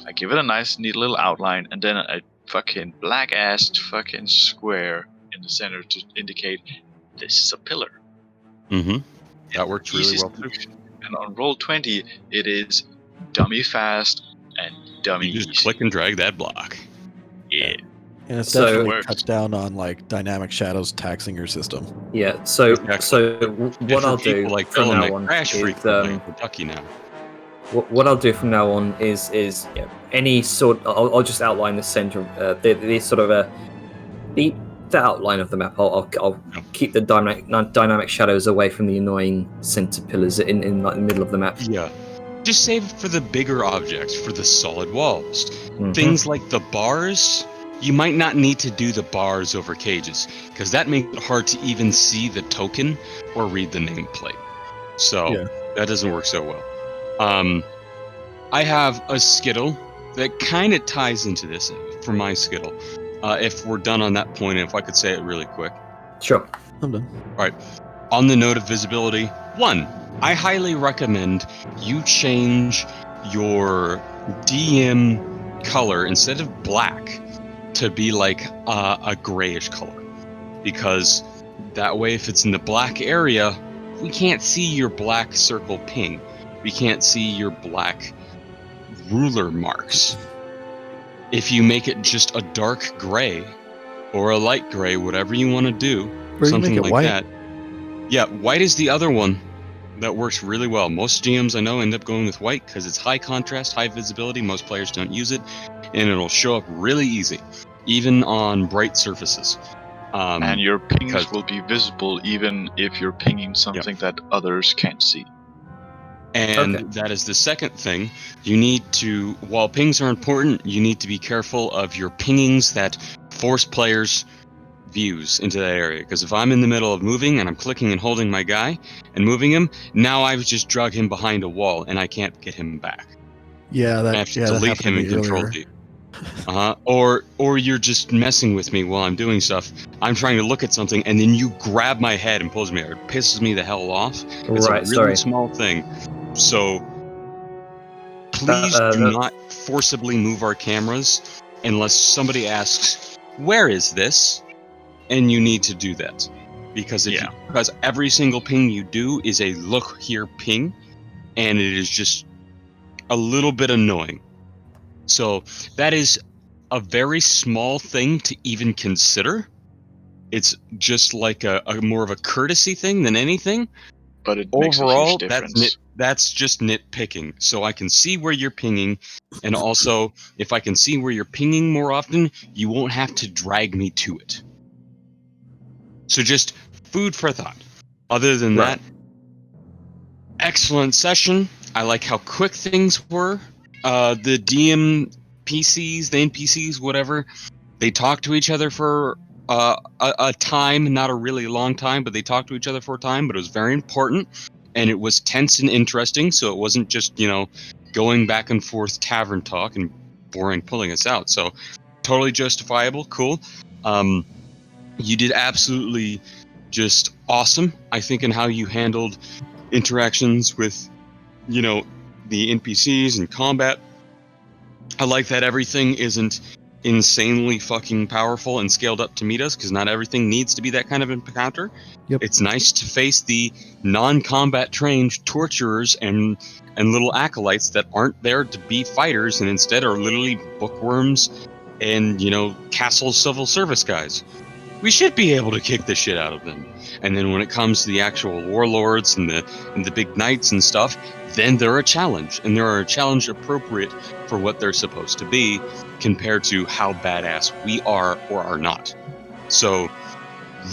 I give it a nice neat little outline and then a fucking black-assed fucking square in the center to indicate this is a pillar. Mm-hmm. That works really well too. And on Roll20, it is dummy fast and dummy You just easy. click and drag that block. Yeah. And it's So- definitely Works. cuts down on like dynamic shadows taxing your system. Yeah. So Exactly. what I'll do Like from Phil now and on Crash is frequently in Kentucky now. what I'll do from now on is any sort. I'll just outline the center, the sort of the outline of the map. I'll keep the dynamic shadows away from the annoying center pillars in like the middle of the map. Yeah. Just save it for the bigger objects, for the solid walls. Mhm. Things like the bars, you might not need to do the bars over cages, because that makes it hard to even see the token or read the nameplate. So Yeah. that doesn't work so well. I have a skittle that kind of ties into this for my skittle. If we're done on that point, if I could say it really quick. Sure. I'm done. On the note of visibility, 1, I highly recommend you change your DM color instead of black to be like a grayish color, because that way if it's in the black area, we can't see your black circle ping. We can't see your black ruler marks. If you make it just a dark gray or a light gray, whatever you want to do, Or you something make it like white. that. Yeah, white is the other one that works really well. Most GMs I know end up going with white because it's high contrast, high visibility. Most players don't use it, and it'll show up really easy, even on bright surfaces. And your pings because- will be visible even if you're pinging something that others can't see. And Okay. that is the second thing. You need to, while pings are important, you need to be careful of your pingings that force players' views into that area. Because if I'm in the middle of moving and I'm clicking and holding my guy and moving him, now I've just drug him behind a wall and I can't get him back. Yeah, I have to that delete happened him to and me control earlier. D. Or you're just messing with me while I'm doing stuff. I'm trying to look at something and then you grab my head and pulls me out. It pisses me the hell off. It's Right. a really Sorry. small thing. So please do not forcibly move our cameras unless somebody asks, "Where is this?" And you need to do that. Because because every single ping you do is a look here ping, and it is just a little bit annoying. So that is a very small thing to even consider. It's just like a more of a courtesy thing than anything. But it makes a Overall, huge difference. that's just nitpicking. So I can see where you're pinging, and also if I can see where you're pinging more often, you won't have to drag me to it. So just food for thought. Other than Right. that, excellent session. I like how quick things were. The DM PCs, the NPCs, whatever, they talked to each other for a time, not a really long time, but they talked to each other for a time, but it was very important, and it was tense and interesting, so it wasn't just, going back and forth tavern talk and boring pulling us out. So totally justifiable, cool. You did absolutely just awesome, I think, in how you handled interactions with, the NPCs and combat. I like that everything isn't insanely fucking powerful and scaled up to meet us, because not everything needs to be that kind of encounter. Yep. It's nice to face the non-combat trained torturers and little acolytes that aren't there to be fighters and instead are literally bookworms and, castle civil service guys. We should be able to kick the shit out of them. And then when it comes to the actual warlords and the big knights and stuff, then they're a challenge, and they're a challenge appropriate for what they're supposed to be compared to how badass we are or are not. So,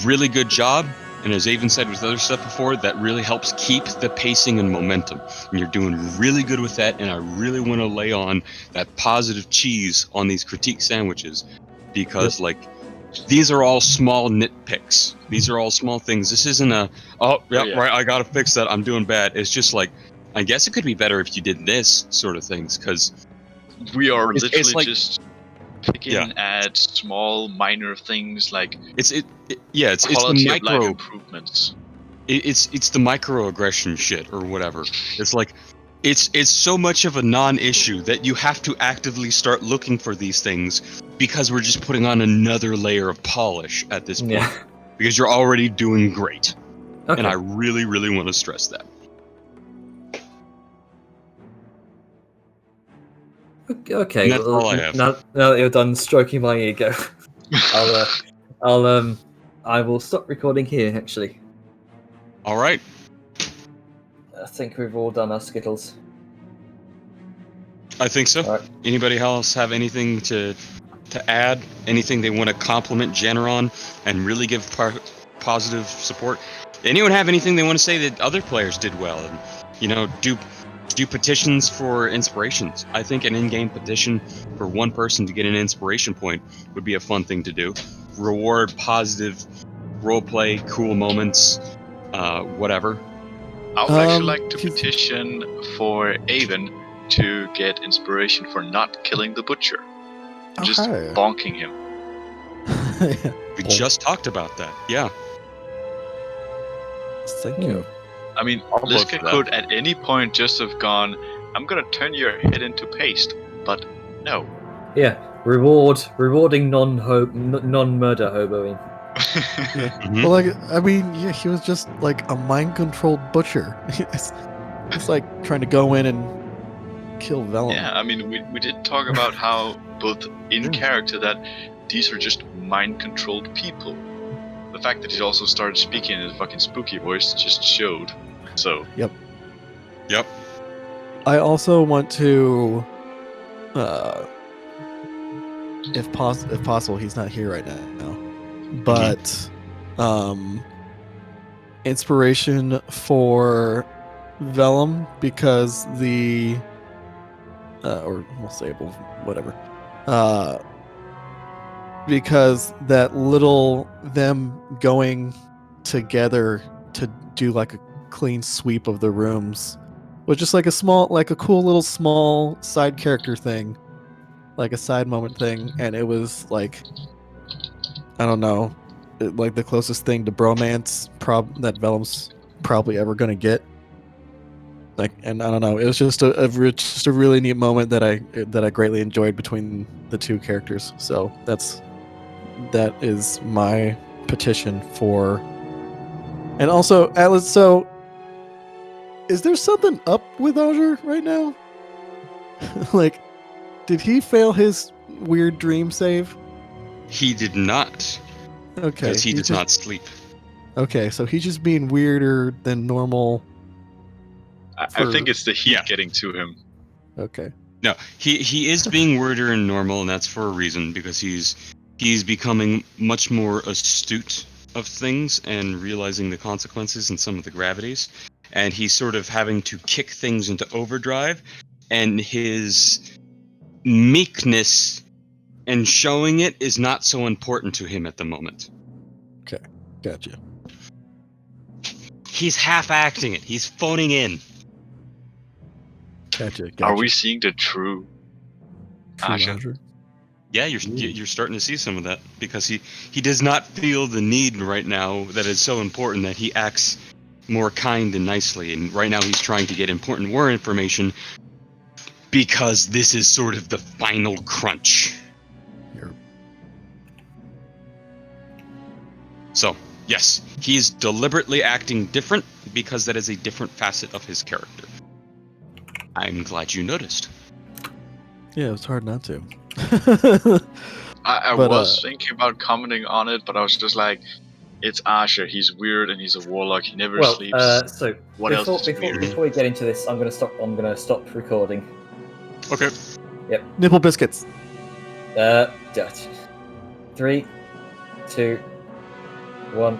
really good job. And as Avon said with other stuff before, that really helps keep the pacing and momentum. And you're doing really good with that, and I really want to lay on that positive cheese on these critique sandwiches, because, these are all small nitpicks. These are all small things. This isn't right, I gotta fix that, I'm doing bad. It's just I guess it could be better if you did this sort of things, because We are It's literally like- just picking at small, minor things like it's the quality of life micro improvements. it's the microaggression shit or whatever. It's it's so much of a non-issue that you have to actively start looking for these things, because we're just putting on another layer of polish at this point. Yeah. Because you're already doing great. Okay. And I really, really want to stress that. Okay. And that's all I have. Now that you're done stroking my ego, I will stop recording here. Actually, All right. I think we've all done our skittles. I think so. All right. Anybody else have anything to add? Anything they want to compliment Jenner on and really give positive support? Anyone have anything they want to say that other players did well, and do petitions for inspirations? I think an in-game petition for one person to get an inspiration point would be a fun thing to do. Reward positive roleplay, cool moments, whatever. I would actually like to if you- petition for Avon to get inspiration for not killing the butcher. Just Okay. bonking him. We just talked about that. Yeah. Thank you. I mean, I'll vote Liska for that. could at any point just have gone, I'm gonna turn your head into paste. But no. Yeah, rewarding non-murder hoboing. Mhm. Well, he was just like a mind-controlled butcher. it's like trying to go in and kill Vellum. Yeah, I mean, we did talk about how, both in character, that these are just mind-controlled people. The fact that he also started speaking in a fucking spooky voice just showed. So, Yep. I also want to, if possible, he's not here right now, but inspiration for Vellum, because or we'll say whatever, because that little them going together to do like a clean sweep of the rooms was just like a cool little small side character thing, like a side moment thing, and it was like, I don't know, like the closest thing to bromance that Vellum's probably ever gonna get. Like, and I don't know, it was just a really neat moment that I greatly enjoyed between the two characters. So that is my petition for. And also, Atlas, so is there something up with Azure right now? Like, did he fail his weird dream save? He did not, Okay. because he does not sleep. Okay, so he's just being weirder than normal. I think it's the heat Yeah. getting to him. Okay. No, he is being weirder and normal, and that's for a reason, because he's becoming much more astute of things and realizing the consequences and some of the gravities, and he's sort of having to kick things into overdrive, and his meekness and showing it is not so important to him at the moment. Gotcha. He's half acting it. He's phoning in. Gotcha. Are we seeing the true True Asha? Roger? Yeah, you're starting to see some of that, because he does not feel the need right now that is so important that he acts more kind and nicely, and right now he's trying to get important war information because this is sort of the final crunch. You're So, yes, he's deliberately acting different because that is a different facet of his character. I'm glad you noticed. Yeah, it was hard not to. I But, was thinking about commenting on it, but I was just like, it's Asher. He's weird and he's a warlock. He never Well, sleeps. so What else is weird? before we get into this, I'm gonna stop recording. Okay. Nipple biscuits. 3, 2, 1.